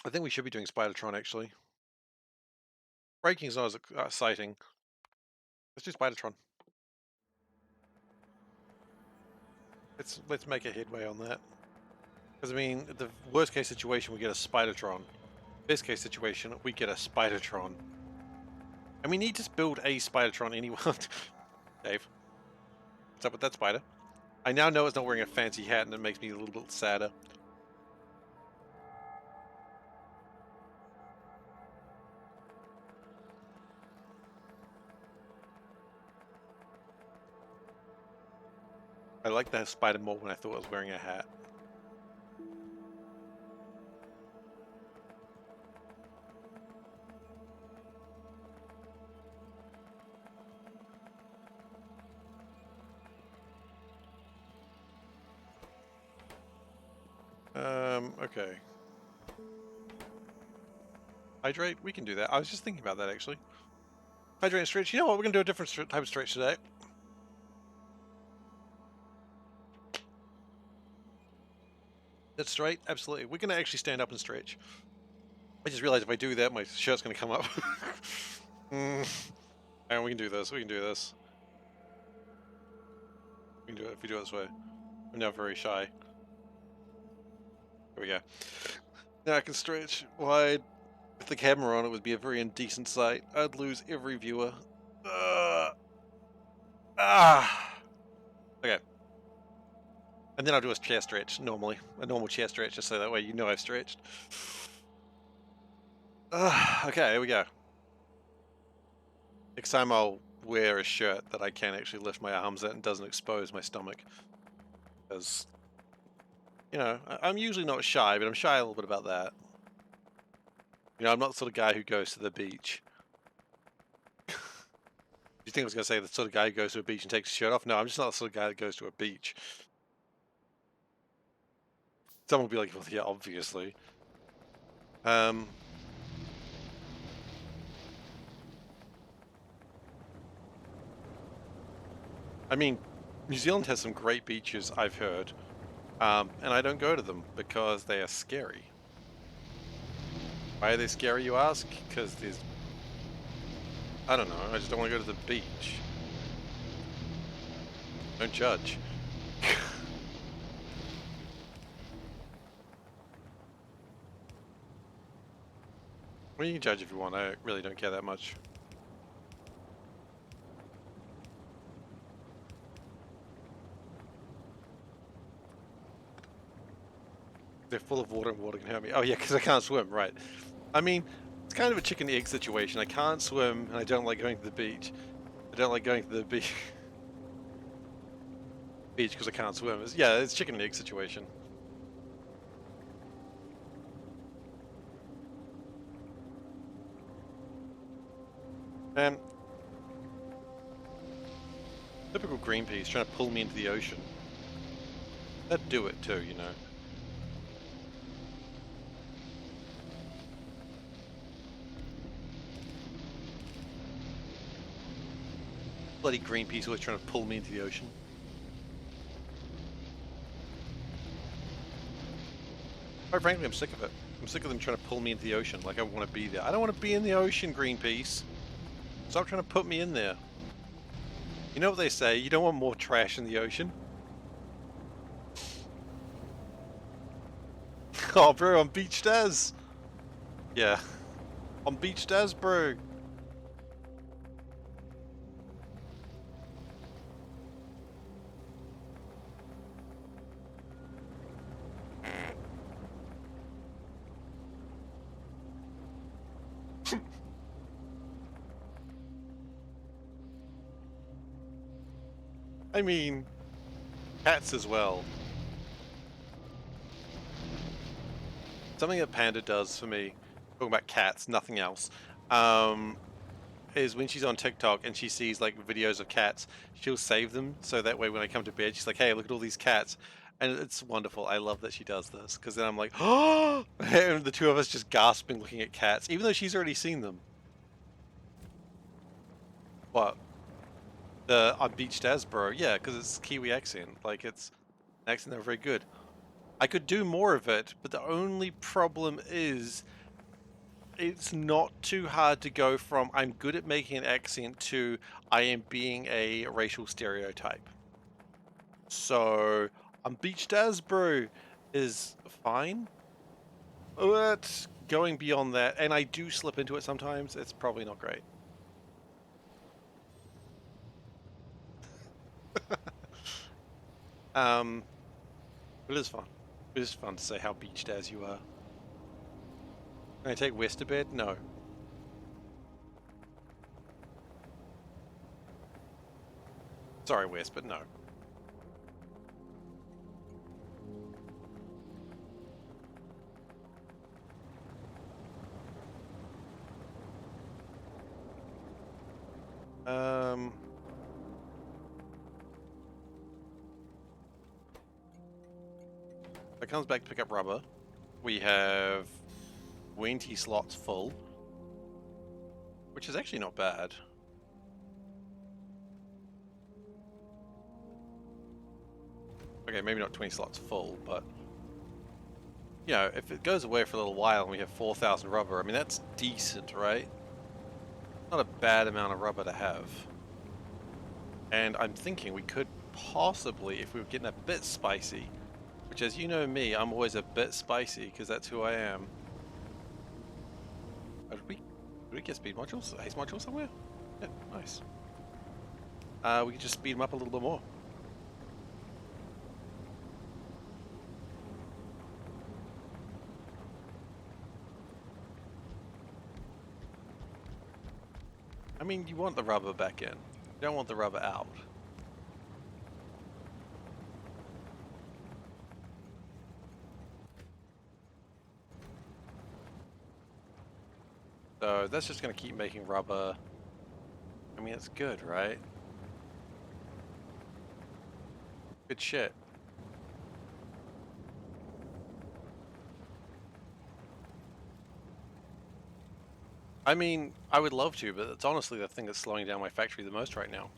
I think we should be doing Spidertron, actually. Braking is not as exciting. Let's do Spidertron. Let's make a headway on that. Because, I mean, the worst case situation, we get a Spidertron. Best case situation, we get a Spidertron. And we need to build a Spidertron anyway. Dave, what's up with that spider? I now know it's not wearing a fancy hat, and it makes me a little bit sadder. I like that spider more when I thought it was wearing a hat. Okay. Hydrate? We can do that. I was just thinking about that, actually. Hydrate and stretch. You know what? We're going to do a different type of stretch today. That's straight? Absolutely. We're going to actually stand up and stretch. I just realized if I do that, my shirt's going to come up. And we can do this. We can do this. We can do it if we do it this way. I'm now very shy. Here we go. Now I can stretch wide. With the camera on, it would be a very indecent sight. I'd lose every viewer. Okay. And then I'll do a chair stretch, normally. A normal chair stretch, just so that way you know I've stretched. Okay, here we go. Next time I'll wear a shirt that I can actually lift my arms at and doesn't expose my stomach. Because, you know, I'm usually not shy, but I'm shy a little bit about that. You know, I'm not the sort of guy who goes to the beach. Do you think I was going to say the sort of guy who goes to a beach and takes his shirt off? No, I'm just not the sort of guy that goes to a beach. Someone will be like, well, yeah, obviously. I mean, New Zealand has some great beaches, I've heard. And I don't go to them because they are scary. Why are they scary, you ask? Because there's... I don't know, I just don't want to go to the beach. Don't judge. Well, you can judge if you want, I really don't care that much. They're full of water and water can hurt me. Oh yeah, because I can't swim, right. I mean, it's kind of a chicken egg situation. I can't swim and I don't like going to the beach. I don't like going to the beach because I can't swim. Yeah, it's chicken and egg situation. And typical Greenpeace trying to pull me into the ocean. They'd do it too, you know. Bloody Greenpeace always trying to pull me into the ocean. Quite frankly, I'm sick of it. I'm sick of them trying to pull me into the ocean like I want to be there. I don't want to be in the ocean, Greenpeace. Stop trying to put me in there. You know what they say, you don't want more trash in the ocean. Oh, bro, I'm beached as. Yeah. I'm beached as, bro. I mean, cats as well. Something that Panda does for me, talking about cats, nothing else, is when she's on TikTok and she sees like videos of cats, she'll save them so that way when I come to bed, she's like, hey, look at all these cats. And it's wonderful. I love that she does this because then I'm like, oh, and the two of us just gasping looking at cats, even though she's already seen them. What? I'm beached as, bro. Yeah, because it's Kiwi accent. Like, it's an accent they're very good. I could do more of it, but the only problem is it's not too hard to go from I'm good at making an accent to I am being a racial stereotype. So, I'm beached as, bro, is fine. But going beyond that, and I do slip into it sometimes, it's probably not great. It is fun. It is fun to say how beached as you are. Can I take West to bed? No. Sorry, West, but no. If it comes back to pick up rubber, we have 20 slots full, which is actually not bad. Okay, maybe not 20 slots full, but you know, if it goes away for a little while and we have 4,000 rubber, I mean, that's decent, right? Not a bad amount of rubber to have. And I'm thinking we could possibly, if we were getting a bit spicy, Which, as you know me, I'm always a bit spicy because that's who I am. Oh, did we get speed modules? Haste module somewhere? Yeah, nice. We can just speed them up a little bit more. I mean, you want the rubber back in. You don't want the rubber out. So that's just going to keep making rubber. I mean, it's good, right? Good shit. I mean, I would love to, but it's honestly the thing that's slowing down my factory the most right now.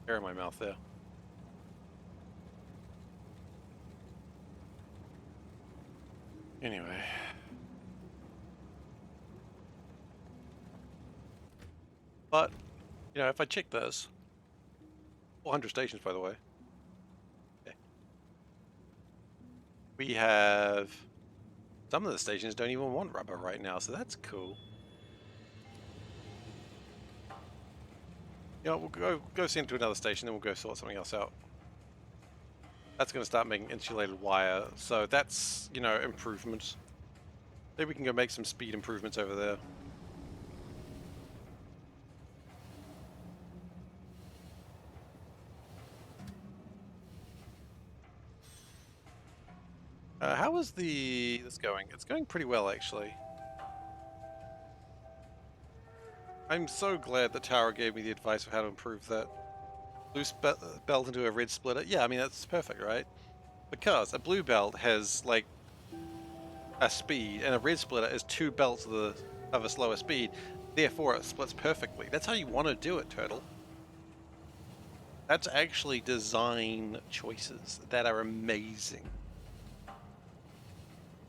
Hair in my mouth there. Anyway. But, you know, if I check this, 400 stations, by the way. Okay. We have... Some of the stations don't even want rubber right now, so that's cool. You know, we'll go send to another station, then we'll go sort something else out. That's going to start making insulated wire, so that's, you know, improvements. Maybe we can go make some speed improvements over there. How is this going? It's going pretty well, actually. I'm so glad that Tower gave me the advice of how to improve that. Blue belt into a red splitter. Yeah, I mean, that's perfect, right? Because a blue belt has, like, a speed, and a red splitter is 2 belts of a slower speed. Therefore, it splits perfectly. That's how you want to do it, Turtle. That's actually design choices that are amazing.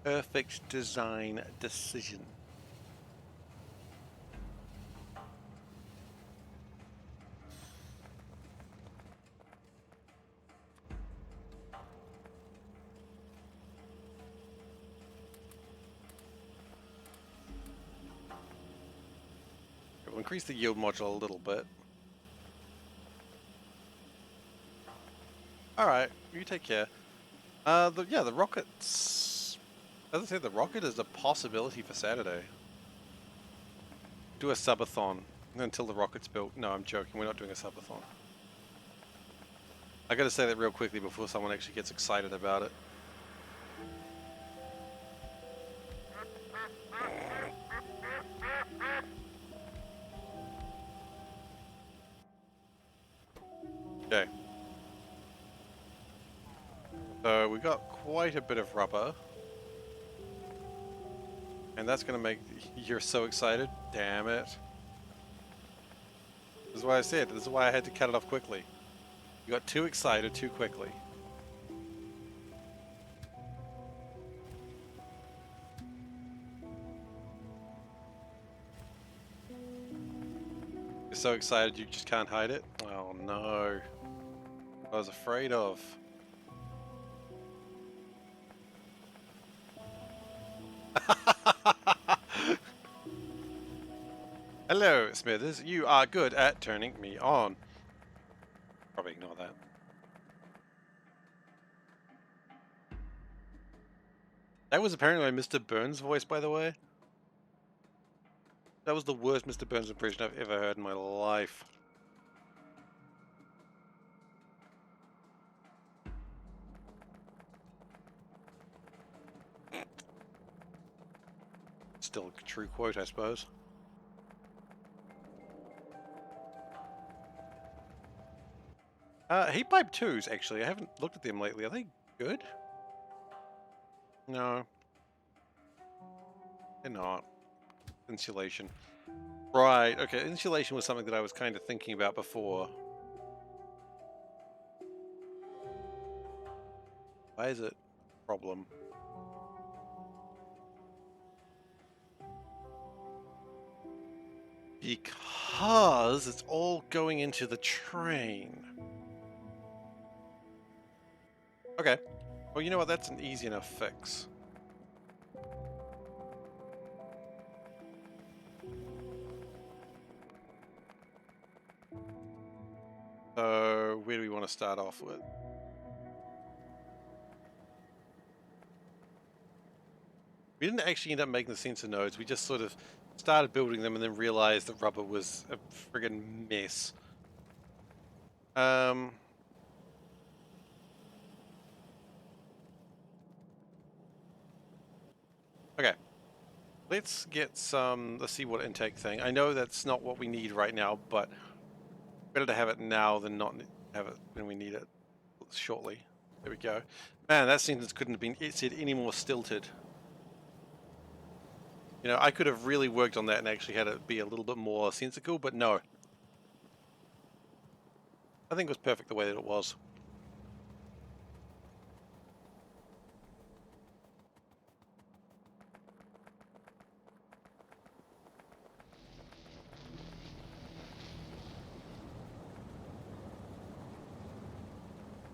Perfect design decision. We'll increase the yield module a little bit. Alright, you take care. The rockets... As I said, the rocket is a possibility for Saturday. Do a subathon until the rocket's built. No, I'm joking. We're not doing a subathon. I gotta say that real quickly before someone actually gets excited about it. Okay. So we got quite a bit of rubber. And that's gonna make... You're so excited. Damn it. This is why I said. This is why I had to cut it off quickly. You got too excited too quickly. You're so excited you just can't hide it? Oh no. I was afraid of. Hello, Smithers. You are good at turning me on. Probably ignore that. That was apparently my Mr. Burns voice, by the way. That was the worst Mr. Burns impression I've ever heard in my life. Still a true quote, I suppose. Heat pipe 2s, actually. I haven't looked at them lately. Are they good? No. They're not. Insulation. Right, okay. Insulation was something that I was kind of thinking about before. Why is it a problem? Because it's all going into the train. Okay. Well, you know what? That's an easy enough fix. So, where do we want to start off with? We didn't actually end up making the sensor nodes. We just sort of started building them and then realized that rubber was a friggin' mess. Okay. Let's get some, let's see what intake thing. I know that's not what we need right now, but better to have it now than not have it when we need it shortly. There we go. Man, that sentence couldn't have been said any more stilted. You know, I could have really worked on that and actually had it be a little bit more sensical, but no. I think it was perfect the way that it was.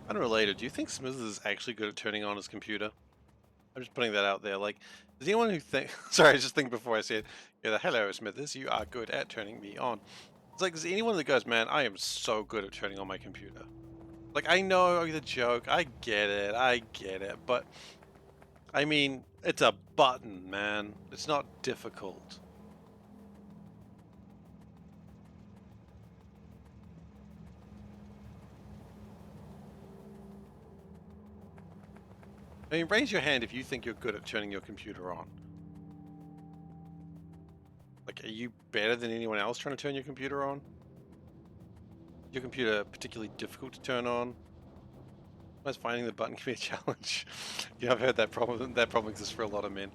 Unrelated, do you think Smithers is actually good at turning on his computer? I'm just putting that out there. Like, does anyone who think... Sorry, I just think before I said, yeah, hello, Smithers, you are good at turning me on. It's like, is anyone that goes, man, I am so good at turning on my computer. Like, I know the joke, I get it, but... I mean, it's a button, man. It's not difficult. I mean, raise your hand if you think you're good at turning your computer on. Like, are you better than anyone else trying to turn your computer on? Your computer particularly difficult to turn on? Sometimes finding the button can be a challenge. Yeah, I've heard that problem. That problem exists for a lot of men.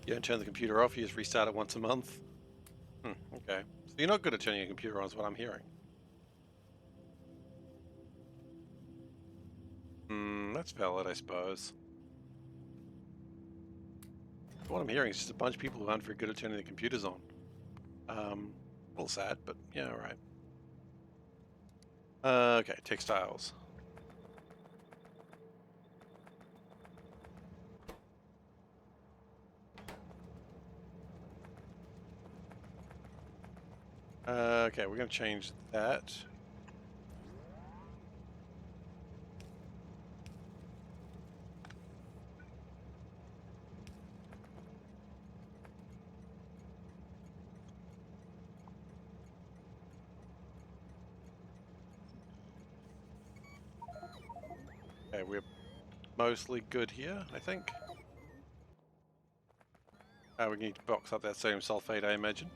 You don't turn the computer off. You just restart it once a month. Okay, so you're not good at turning your computer on, is what I'm hearing. That's valid, I suppose. What I'm hearing is just a bunch of people who aren't very good at turning their computers on. A little sad, but yeah, alright. Okay, textiles. Okay, we're going to change that. Okay, we're mostly good here, I think. We need to box up that sodium sulfate, I imagine.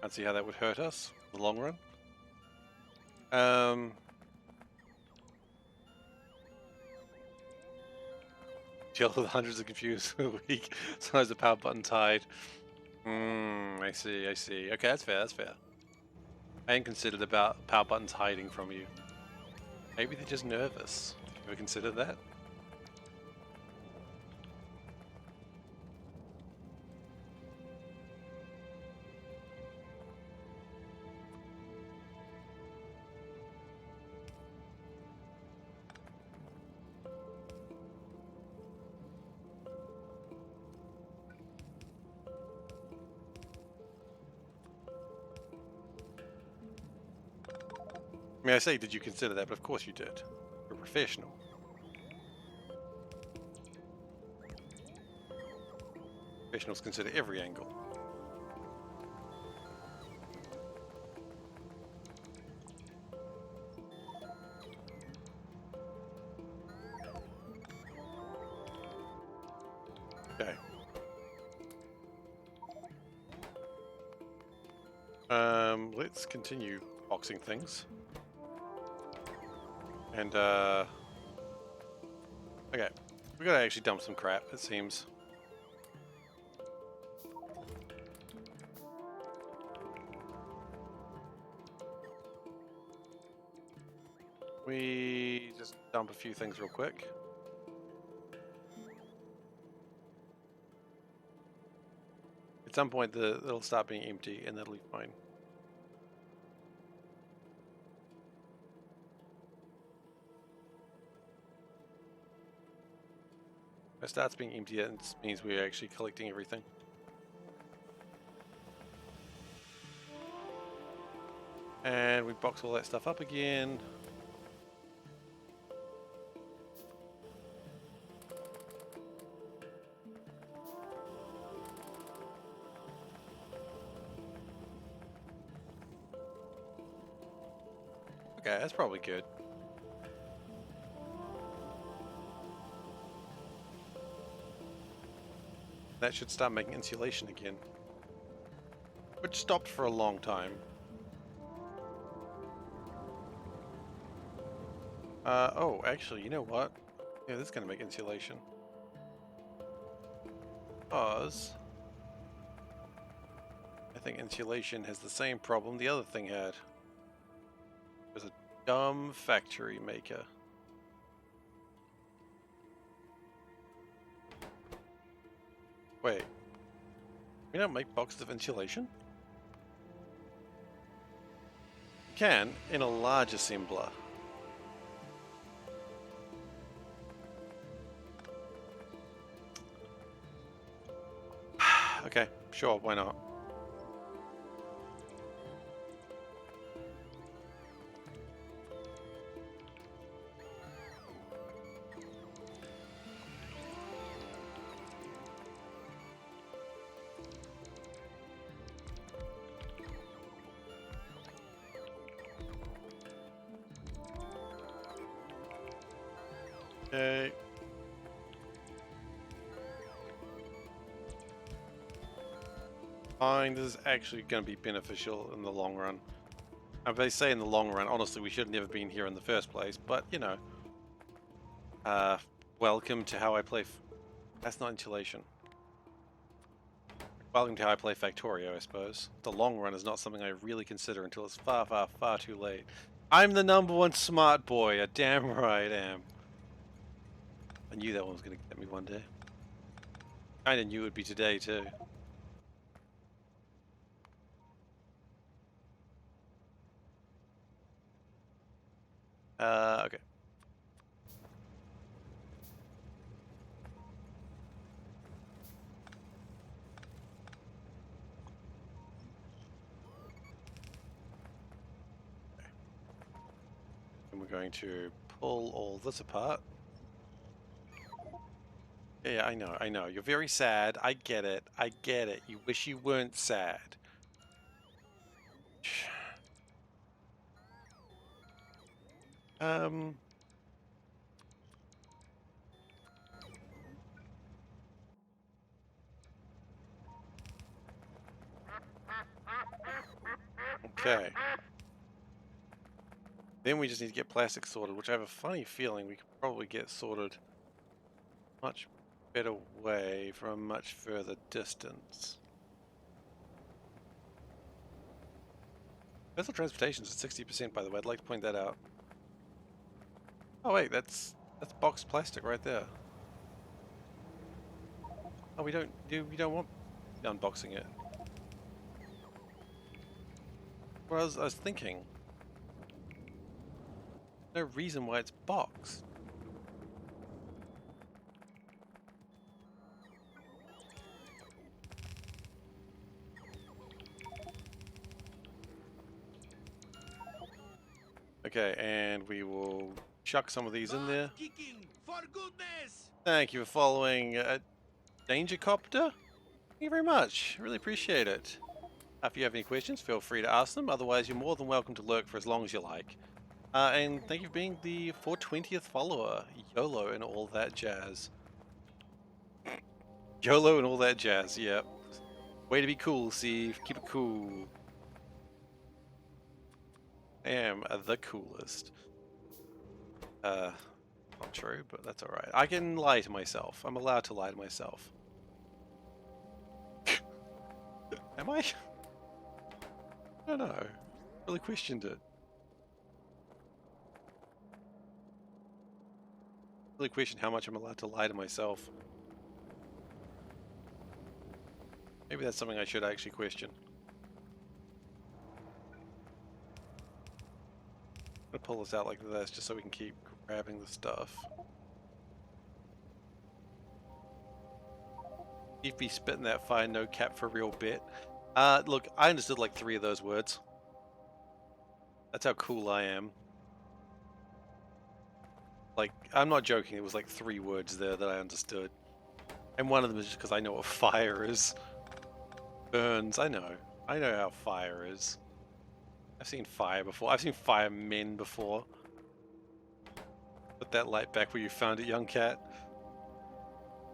Can't see how that would hurt us in the long run. Deal with hundreds of computers a week. Sometimes the power button's hide. I see. Okay, that's fair, I hadn't considered about power buttons hiding from you. Maybe they're just nervous. You ever consider that? I mean, I say, did you consider that? But of course you did. You're a professional. Professionals consider every angle. Okay. Let's continue boxing things. And, okay. We gotta actually dump some crap, it seems. We just dump a few things real quick. At some point, it'll start being empty, and that'll be fine. If it starts being empty, it means we're actually collecting everything. And we box all that stuff up again. Okay, that's probably good. That should start making insulation again. Which stopped for a long time. Oh, actually, you know what? Yeah, this is going to make insulation. Because I think insulation has the same problem the other thing had. It was a dumb factory maker. Wait. We don't make boxes of insulation? You can, in a large assembler. Okay, sure, why not? Okay. Fine, this is actually going to be beneficial in the long run. And they say in the long run, honestly, we should have never been here in the first place, but, you know. Welcome to how I play... That's not insulation. Welcome to how I play Factorio, I suppose. The long run is not something I really consider until it's far, far, far too late. I'm the #1 smart boy, a damn right I am. I knew that one was going to get me one day. Kinda knew it would be today, too. Okay. And we're going to pull all this apart. Yeah, I know. You're very sad. I get it. I get it. You wish you weren't sad. Okay. Then we just need to get plastic sorted, which I have a funny feeling we could probably get sorted much better way from a much further distance. Vessel transportation is at 60%, by the way. I'd like to point that out. Oh wait, that's boxed plastic right there. Oh, we don't want unboxing it. Well, I was thinking, no reason why it's boxed. Okay, and we will chuck some of these in there. Thank you for following Danger Copter. Thank you very much. Really appreciate it. If you have any questions, feel free to ask them. Otherwise, you're more than welcome to lurk for as long as you like. And thank you for being the 420th follower. YOLO and all that jazz. YOLO and all that jazz, yep. Way to be cool, Steve. Keep it cool. I am the coolest. Not true, but that's alright. I can lie to myself. I'm allowed to lie to myself. Am I? I don't know. Really questioned it. Really question how much I'm allowed to lie to myself. Maybe that's something I should actually question. I'm gonna pull this out like this just so we can keep grabbing the stuff. You'd be spitting that fire, no cap for real bit. Look, I understood like 3 of those words. That's how cool I am. Like, I'm not joking, it was like 3 words there that I understood. And one of them is just because I know what fire is. Burns, I know. I know how fire is. I've seen fire before. I've seen firemen before. Put that light back where you found it, young cat.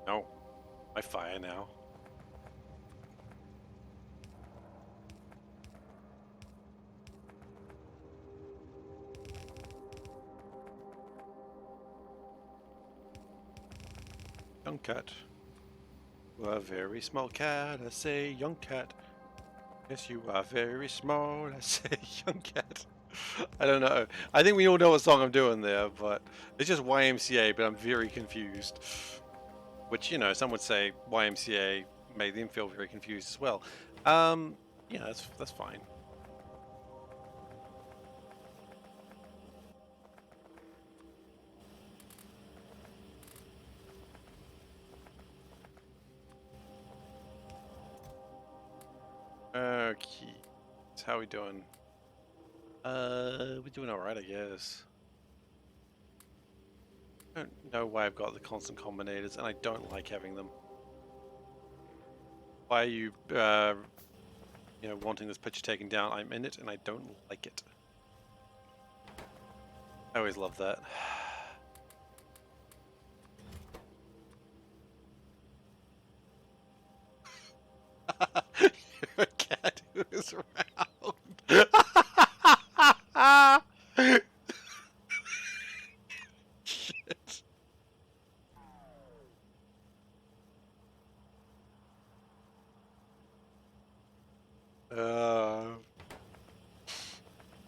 No. I fire now. Young cat. You are a very small cat, I say, young cat. Yes, you are very small, I say, young cat. I don't know. I think we all know what song I'm doing there, but it's just YMCA, but I'm very confused. Which, you know, some would say YMCA made them feel very confused as well. Yeah, that's fine. Okay. So how are we doing? We're doing alright, I guess. I don't know why I've got the constant combinators, and I don't like having them. Why are you, you know, wanting this picture taken down? I'm in it, and I don't like it. I always love that. You're a cat who is round. Shit.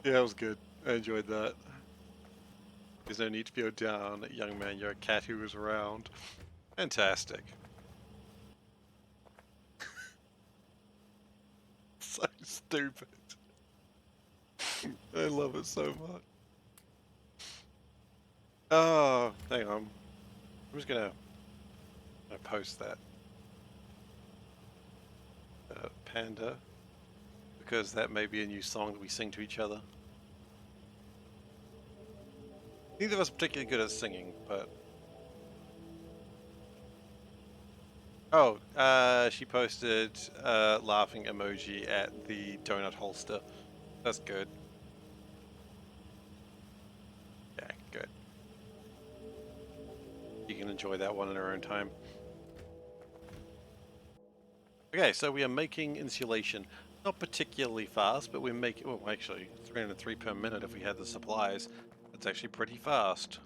Yeah, it was good. I enjoyed that. There's no need to feel down, young man. You're a cat who is around. Fantastic. So stupid. I love it so much. Oh, hang on. I'm just gonna post that. Panda. Because that may be a new song that we sing to each other. Neither of us are particularly good at singing, but... Oh, she posted laughing emoji at the donut holster. That's good. Yeah, good. You can enjoy that one in her own time. Okay, so we are making insulation. Not particularly fast, but we're making... Well, actually, 303 per minute if we had the supplies. That's actually pretty fast.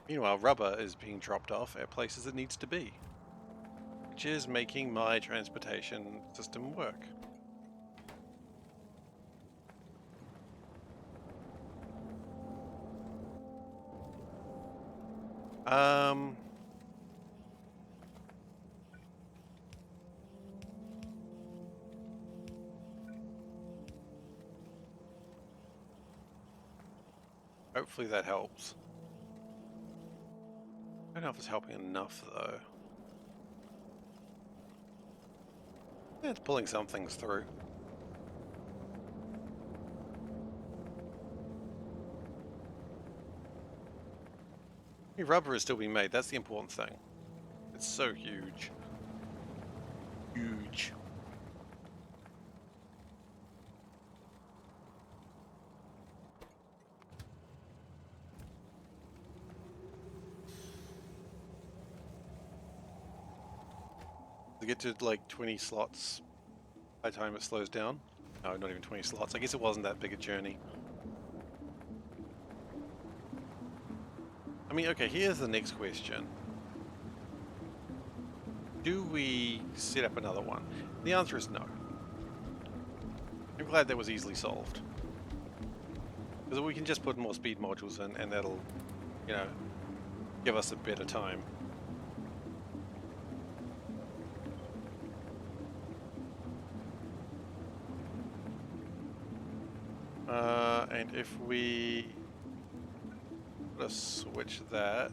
Meanwhile, rubber is being dropped off at places it needs to be, which is making my transportation system work. Hopefully that helps. I don't know if it's helping enough, though. Yeah, it's pulling some things through. Rubber is still being made, that's the important thing. It's so huge. Huge. To get to like 20 slots by the time it slows down. No, not even 20 slots. I guess it wasn't that big a journey. I mean, okay, here's the next question. Do we set up another one? The answer is no. I'm glad that was easily solved. Because we can just put more speed modules in and that'll, you know, give us a better time. And if we let's switch that.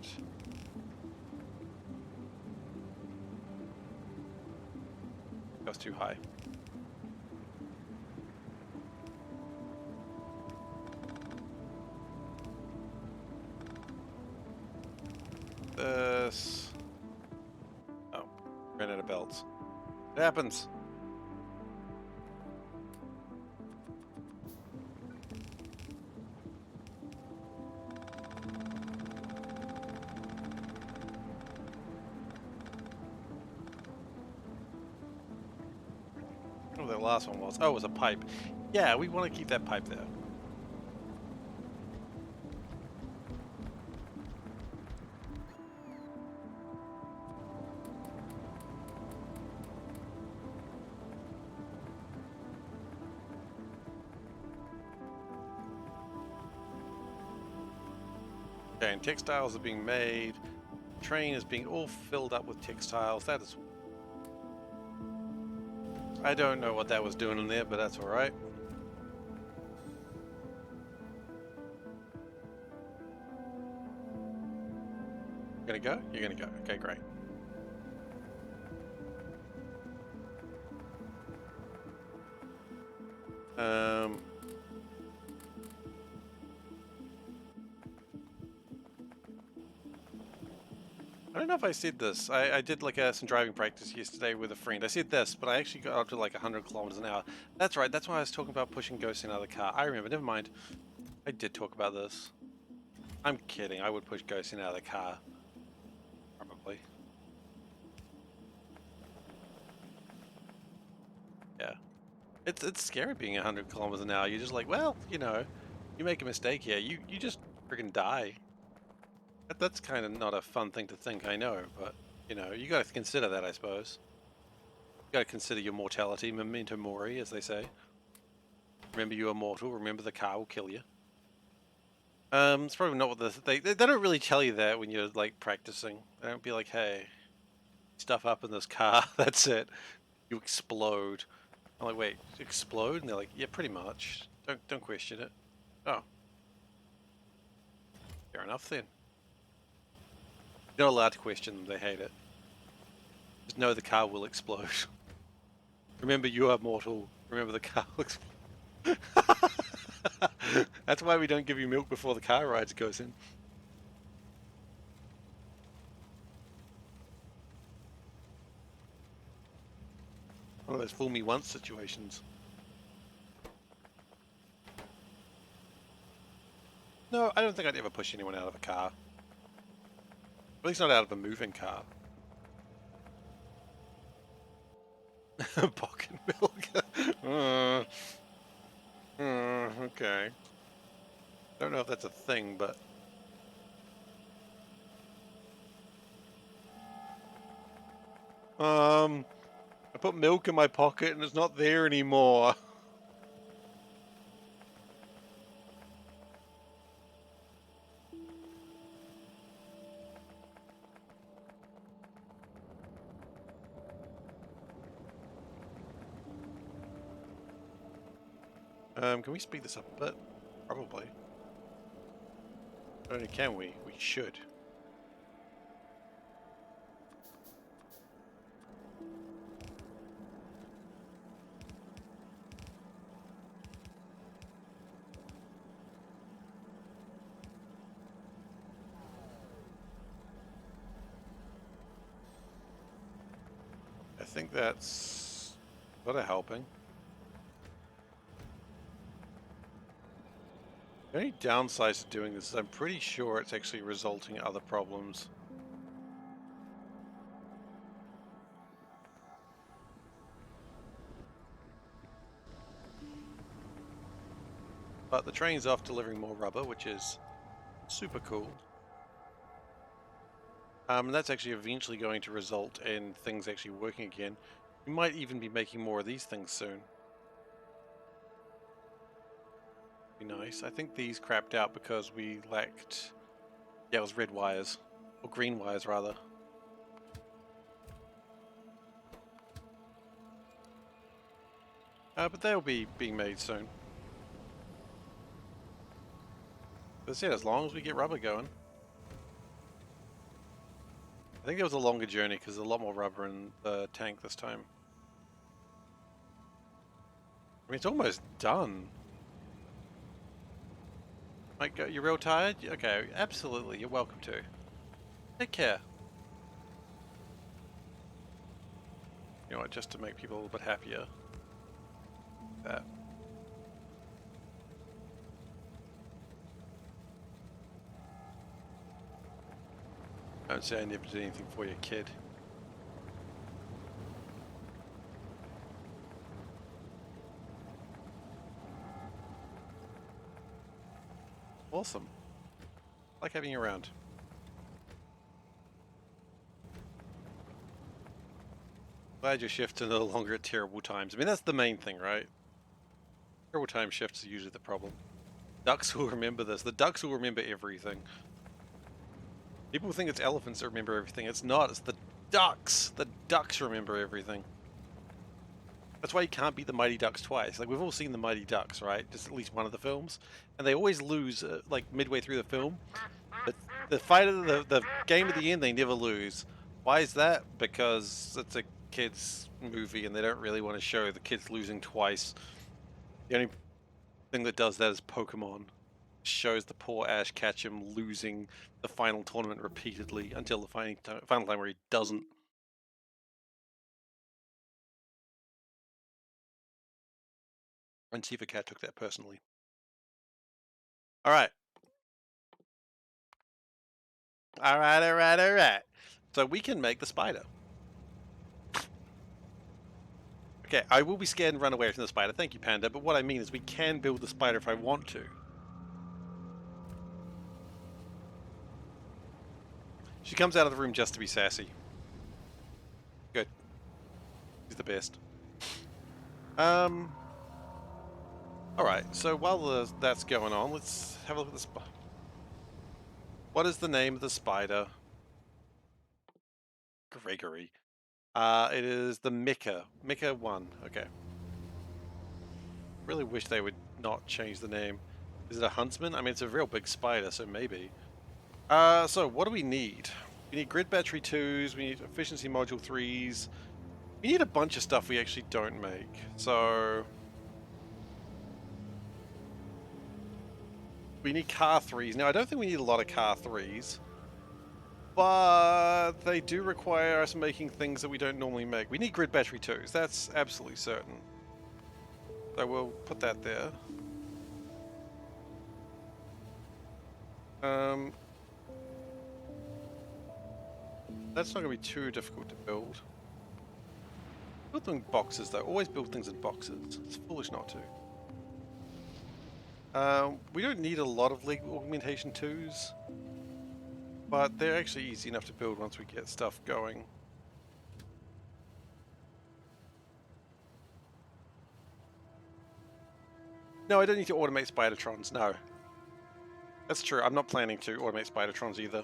That was too high. This. Oh, ran out of belts. It happens. Oh, that last one was. Oh, it was a pipe. Yeah, we want to keep that pipe there. Okay, and textiles are being made. Train is being all filled up with textiles. That is... I don't know what that was doing in there, but that's alright. Gonna go? You're gonna go. Okay, great. I don't know if I said this. I did like some driving practice yesterday with a friend. I said this, but I actually got up to like 100 kilometers an hour. That's right. That's why I was talking about pushing ghosts in out of the car. I remember. Never mind. I did talk about this. I'm kidding. I would push ghosts in out of the car. Probably. Yeah. It's scary being 100 kilometers an hour. You're just like, well, you know, you make a mistake here, you just freaking die. That's kind of not a fun thing to think, I know, but you know, you got to consider that, I suppose. You got to consider your mortality, memento mori, as they say. Remember you are mortal. Remember the car will kill you. It's probably not what they don't really tell you that when you're like practicing. They don't be like, hey, stuff up in this car. That's it. You explode. I'm like, wait, explode? And they're like, yeah, pretty much. Don't question it. Oh, fair enough then. You're not allowed to question them. They hate it. Just know the car will explode. Remember, you are mortal. Remember, the car will explode. That's why we don't give you milk before the car rides goes in. One of those fool me once situations. No, I don't think I'd ever push anyone out of a car. At least not out of a moving car. Pocket milk. Okay. Don't know if that's a thing, but... I put milk in my pocket and it's not there anymore. Can we speed this up a bit? Probably. Not only can we should. I think that's sort of helping. The only downsides to doing this is I'm pretty sure it's actually resulting in other problems. But the train's off delivering more rubber, which is super cool. And that's actually eventually going to result in things actually working again. We might even be making more of these things soon. Be nice. I think these crapped out because we lacked... Yeah, it was red wires. Or green wires, rather. But they'll be being made soon. That's it, as long as we get rubber going. I think it was a longer journey because there's a lot more rubber in the tank this time. I mean, it's almost done. Mike, you're real tired? Okay, absolutely, you're welcome to. Take care. You know what, just to make people a little bit happier. That. Don't say I never did anything for your kid. Awesome. Like having you around. Glad your shifts are no longer at terrible times. I mean, that's the main thing, right? Terrible time shifts are usually the problem. Ducks will remember this. The ducks will remember everything. People think it's elephants that remember everything. It's not. It's the ducks. The ducks remember everything. That's why you can't beat the Mighty Ducks twice. Like, we've all seen the Mighty Ducks, right? Just at least one of the films. And they always lose, like, midway through the film. But the fight of the game at the end, they never lose. Why is that? Because it's a kids' movie and they don't really want to show the kids losing twice. The only thing that does that is Pokemon. Shows the poor Ash Ketchum losing the final tournament repeatedly until the final time where he doesn't. And SeiferKatt took that personally. Alright. Alright. So we can make the spider. Okay, I will be scared and run away from the spider. Thank you, Panda. But what I mean is we can build the spider if I want to. She comes out of the room just to be sassy. Good. She's the best. Alright, so while that's going on, let's have a look at the spider. What is the name of the spider? Gregory. It is the Mecha. Mecha 1. Okay. Really wish they would not change the name. Is it a huntsman? I mean, it's a real big spider, so maybe. So what do we need? We need grid battery 2s, we need efficiency module 3s. We need a bunch of stuff we actually don't make. So we need car 3s. Now, I don't think we need a lot of car 3s. But they do require us making things that we don't normally make. We need grid battery 2s. That's absolutely certain. So we'll put that there. That's not going to be too difficult to build. Build them in boxes, though. Always build things in boxes. It's foolish not to. We don't need a lot of leg augmentation 2s. But they're actually easy enough to build once we get stuff going. No, I don't need to automate Spidertrons, no. That's true, I'm not planning to automate Spidertrons either.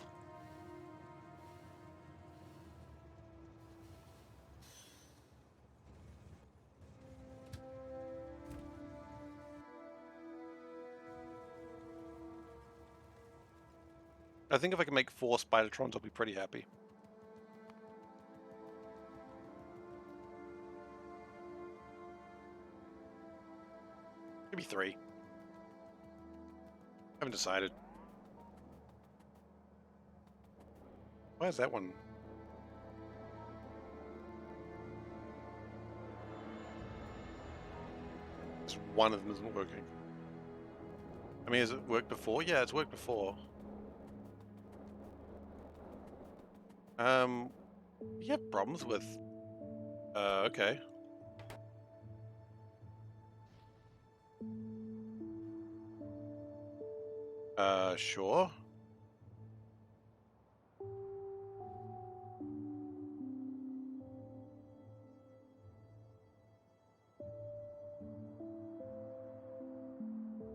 I think if I can make 4 Spidertrons, I'll be pretty happy. Maybe 3. Haven't decided. Why is that one? Just one of them isn't working. I mean, has it worked before? Yeah, it's worked before. You have problems with... okay. Sure.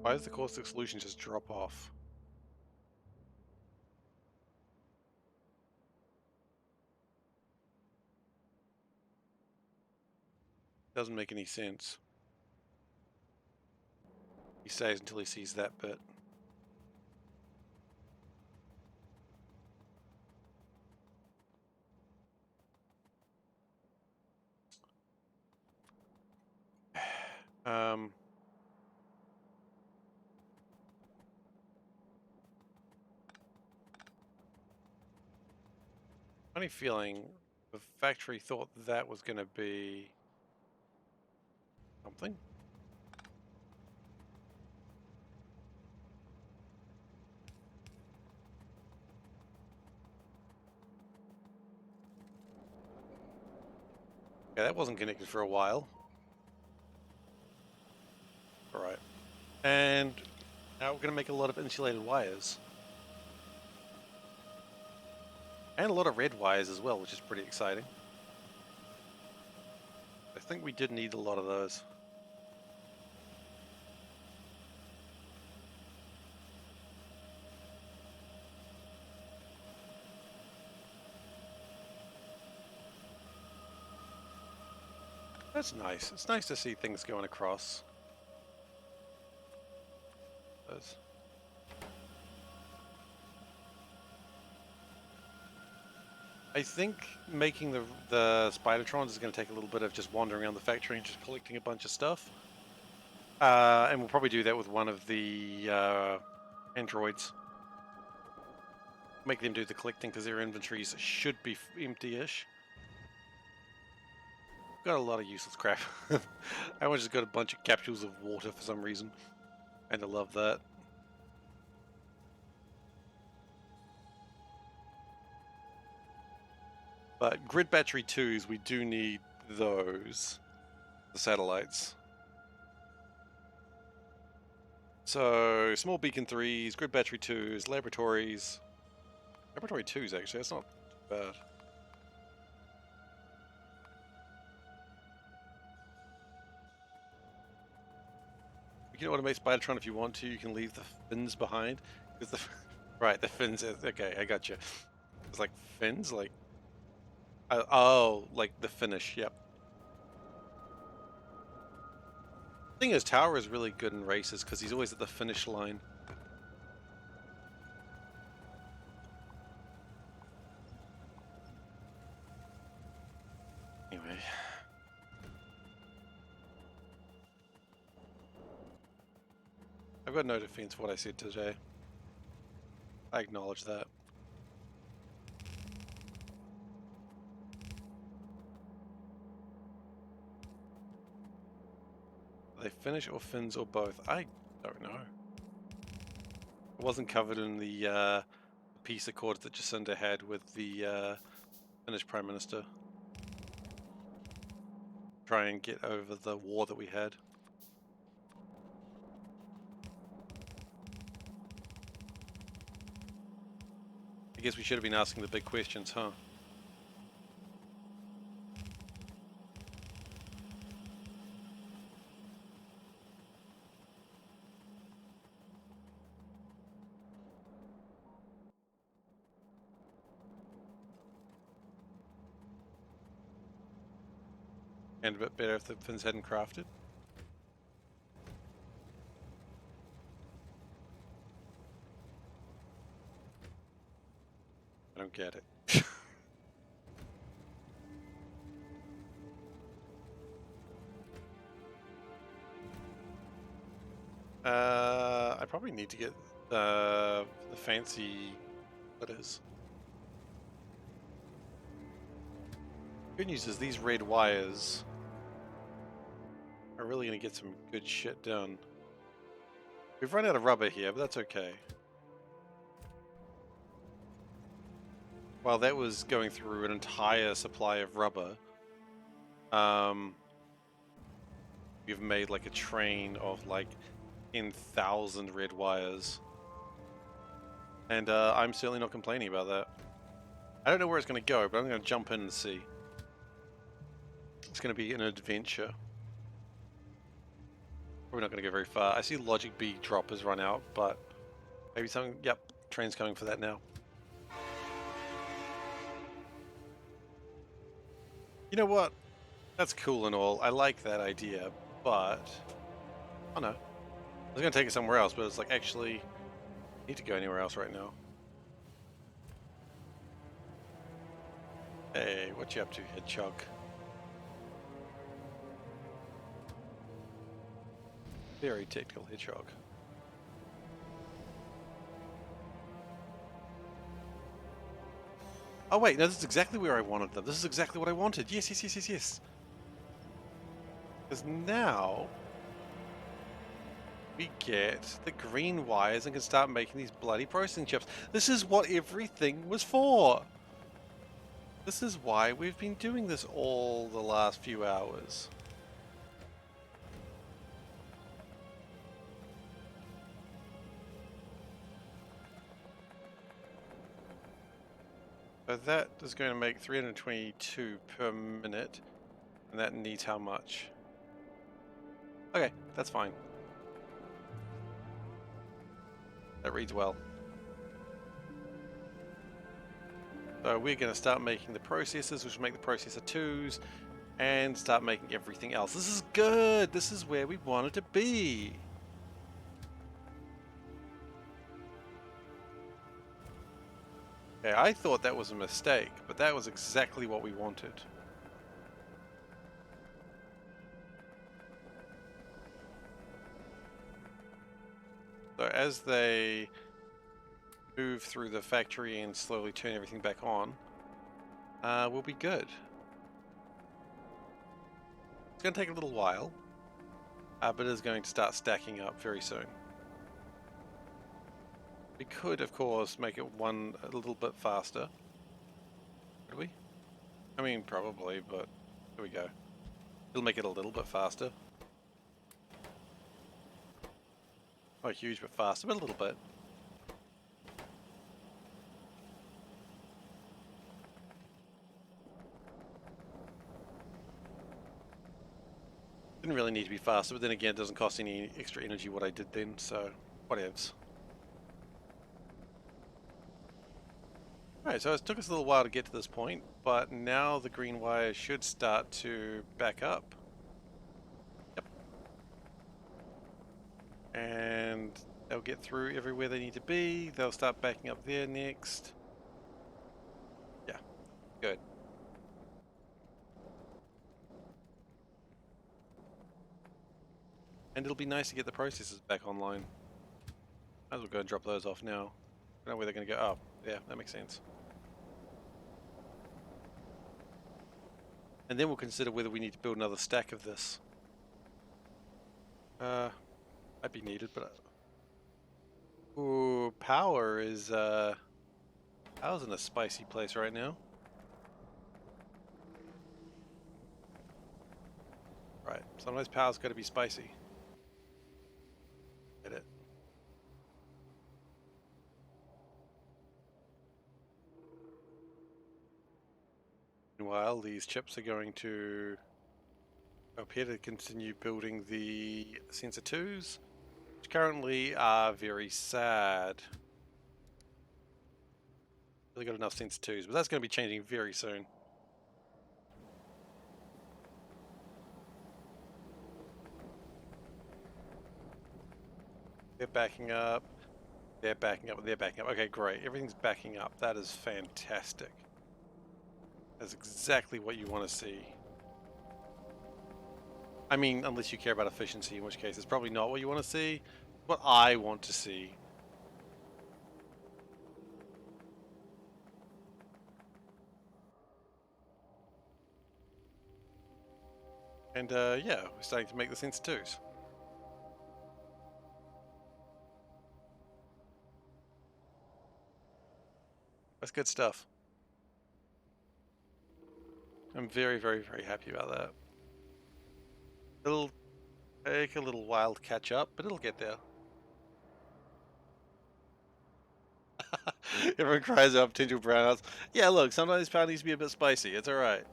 Why does the caustic solution just drop off? Doesn't make any sense. He stays until he sees that bit. Funny feeling the factory thought that was going to be something. Yeah, that wasn't connected for a while. Alright. And now we're going to make a lot of insulated wires. And a lot of red wires as well, which is pretty exciting. I think we did need a lot of those. That's nice. It's nice to see things going across. Those. I think making the Spidertrons is going to take a little bit of just wandering around the factory and just collecting a bunch of stuff. And we'll probably do that with one of the androids. Make them do the collecting because their inventories should be empty-ish. Got a lot of useless crap. I just got a bunch of capsules of water for some reason. And I love that. But grid battery 2s, we do need those. The satellites. So, small beacon 3s, grid battery 2s, laboratories. Laboratory 2s, actually, that's not too bad. You can automate Spidertron if you want to. You can leave the fins behind. The, right, the fins. Okay, I got you. It's like fins, like. Oh, like the finish. Yep. The thing is, Tower is really good in races because he's always at the finish line. Anyway. I've got no defense for what I said today. I acknowledge that. Are they finish or fins or both? I don't know. It wasn't covered in the peace accords that Jacinda had with the Finnish Prime Minister. Try and get over the war that we had. I guess we should have been asking the big questions, huh? And a bit better if the Finns hadn't crafted. I don't get it. I probably need to get the fancy splitters. Good news is these red wires are really going to get some good shit done. We've run out of rubber here, but that's okay. While that was going through an entire supply of rubber, we've made like a train of like 10,000 red wires. And I'm certainly not complaining about that. I don't know where it's going to go, but I'm going to jump in and see. It's going to be an adventure. We're not going to go very far. I see Logic B drop has run out, but maybe something. Yep, train's coming for that now. You know what? That's cool and all. I like that idea, but... Oh no. I was going to take it somewhere else, but it's like, actually, I need to go anywhere else right now. Hey, what you up to, Hedgehog? Very technical Hedgehog. Oh wait, no, this is exactly where I wanted them. This is exactly what I wanted. Yes, yes, yes, yes, yes. Because now we get the green wires and can start making these bloody processing chips. This is what everything was for. This is why we've been doing this all the last few hours. So that is going to make 322 per minute. And that needs how much? Okay, that's fine. That reads well. So we're going to start making the processors, which will make the processor 2s, and start making everything else. This is good! This is where we wanted to be! Okay, I thought that was a mistake, but that was exactly what we wanted. So as they move through the factory and slowly turn everything back on, we'll be good. It's going to take a little while, but it is going to start stacking up very soon. We could, of course, make it one a little bit faster. Could we? I mean, probably, but here we go. It'll make it a little bit faster. Not huge, but faster, but a little bit. Didn't really need to be faster, but then again, it doesn't cost any extra energy what I did then, so whatevs. Alright, so it took us a little while to get to this point, but now the green wires should start to back up. Yep. And they'll get through everywhere they need to be. They'll start backing up there next. Yeah, good. And it'll be nice to get the processors back online. Might as well go and drop those off now. I don't know where they're going to go. Oh, yeah, that makes sense. And then we'll consider whether we need to build another stack of this. Might be needed, but... Ooh, power is, power's in a spicy place right now. Right, sometimes power's got to be spicy. Get it. Meanwhile, these chips are going to up here to continue building the sensor 2s, which currently are very sad. Really got enough sensor 2s, but that's going to be changing very soon. They're backing up. They're backing up. They're backing up. Okay, great. Everything's backing up. That is fantastic. That's exactly what you want to see. I mean, unless you care about efficiency, in which case it's probably not what you want to see. What I want to see. And yeah, we're starting to make the sensor 2s. That's good stuff. I'm very, very, very happy about that. It'll take a little while to catch up, but it'll get there. Everyone cries out potential brownouts. Yeah, look, sometimes power needs to be a bit spicy. It's alright.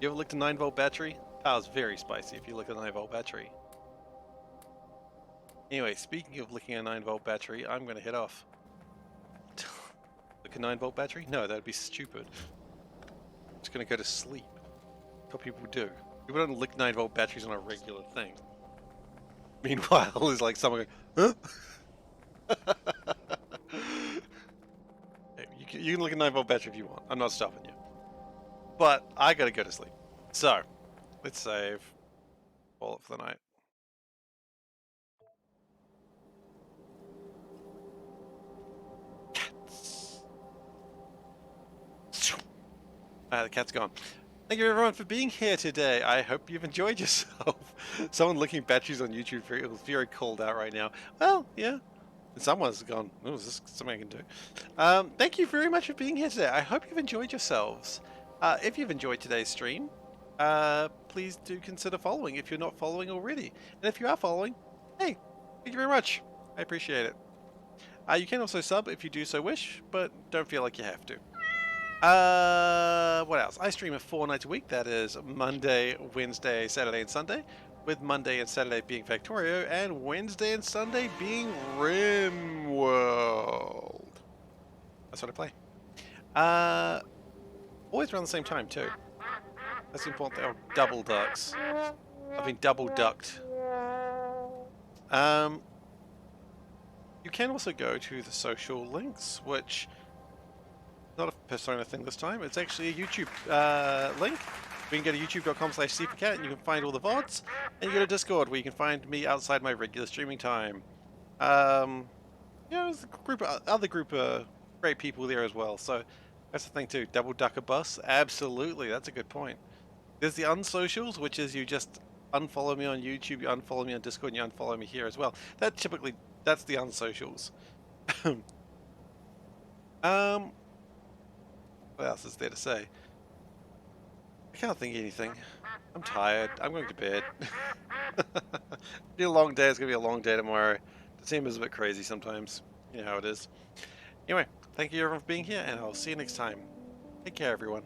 You ever looked at a 9-volt battery? Power's very spicy if you look at a 9-volt battery. Anyway, speaking of looking at a 9-volt battery, I'm going to head off. Look at a 9-volt battery? No, that would be stupid. I'm just going to go to sleep. what people do. People don't lick 9-volt batteries on a regular thing. Meanwhile, there's like someone going, huh? Hey, you can lick a 9-volt battery if you want. I'm not stopping you. But I gotta go to sleep. So, let's save. Call it for the night. Cats. The cat's gone. Thank you everyone for being here today. I hope you've enjoyed yourself. Someone licking batteries on YouTube feels very called out right now. Well, yeah. And someone's gone, oh, is this something I can do? Thank you very much for being here today. I hope you've enjoyed yourselves. If you've enjoyed today's stream, please do consider following if you're not following already. And if you are following, hey, thank you very much. I appreciate it. You can also sub if you do so wish, but don't feel like you have to. What else? I stream 4 nights a week. That is Monday, Wednesday, Saturday, and Sunday. With Monday and Saturday being Factorio, and Wednesday and Sunday being RimWorld. That's what I play. Always around the same time too. That's the important thing. Oh, double ducks. I've been double ducked. You can also go to the social links, which not a Persona thing this time. It's actually a YouTube link. You can go to youtube.com/SeiferKatt and you can find all the VODs. And you go to Discord where you can find me outside my regular streaming time. Yeah, there's a group of other great people there as well. So that's the thing too. Double duck a bus? Absolutely, that's a good point. There's the unsocials, which is you just unfollow me on YouTube, you unfollow me on Discord, and you unfollow me here as well. That's the unsocials. What else is there to say? I can't think of anything. I'm tired. I'm going to bed. Be a long day. It's going to be a long day tomorrow. The team is a bit crazy sometimes. You know how it is. Anyway, thank you everyone for being here, and I'll see you next time. Take care, everyone.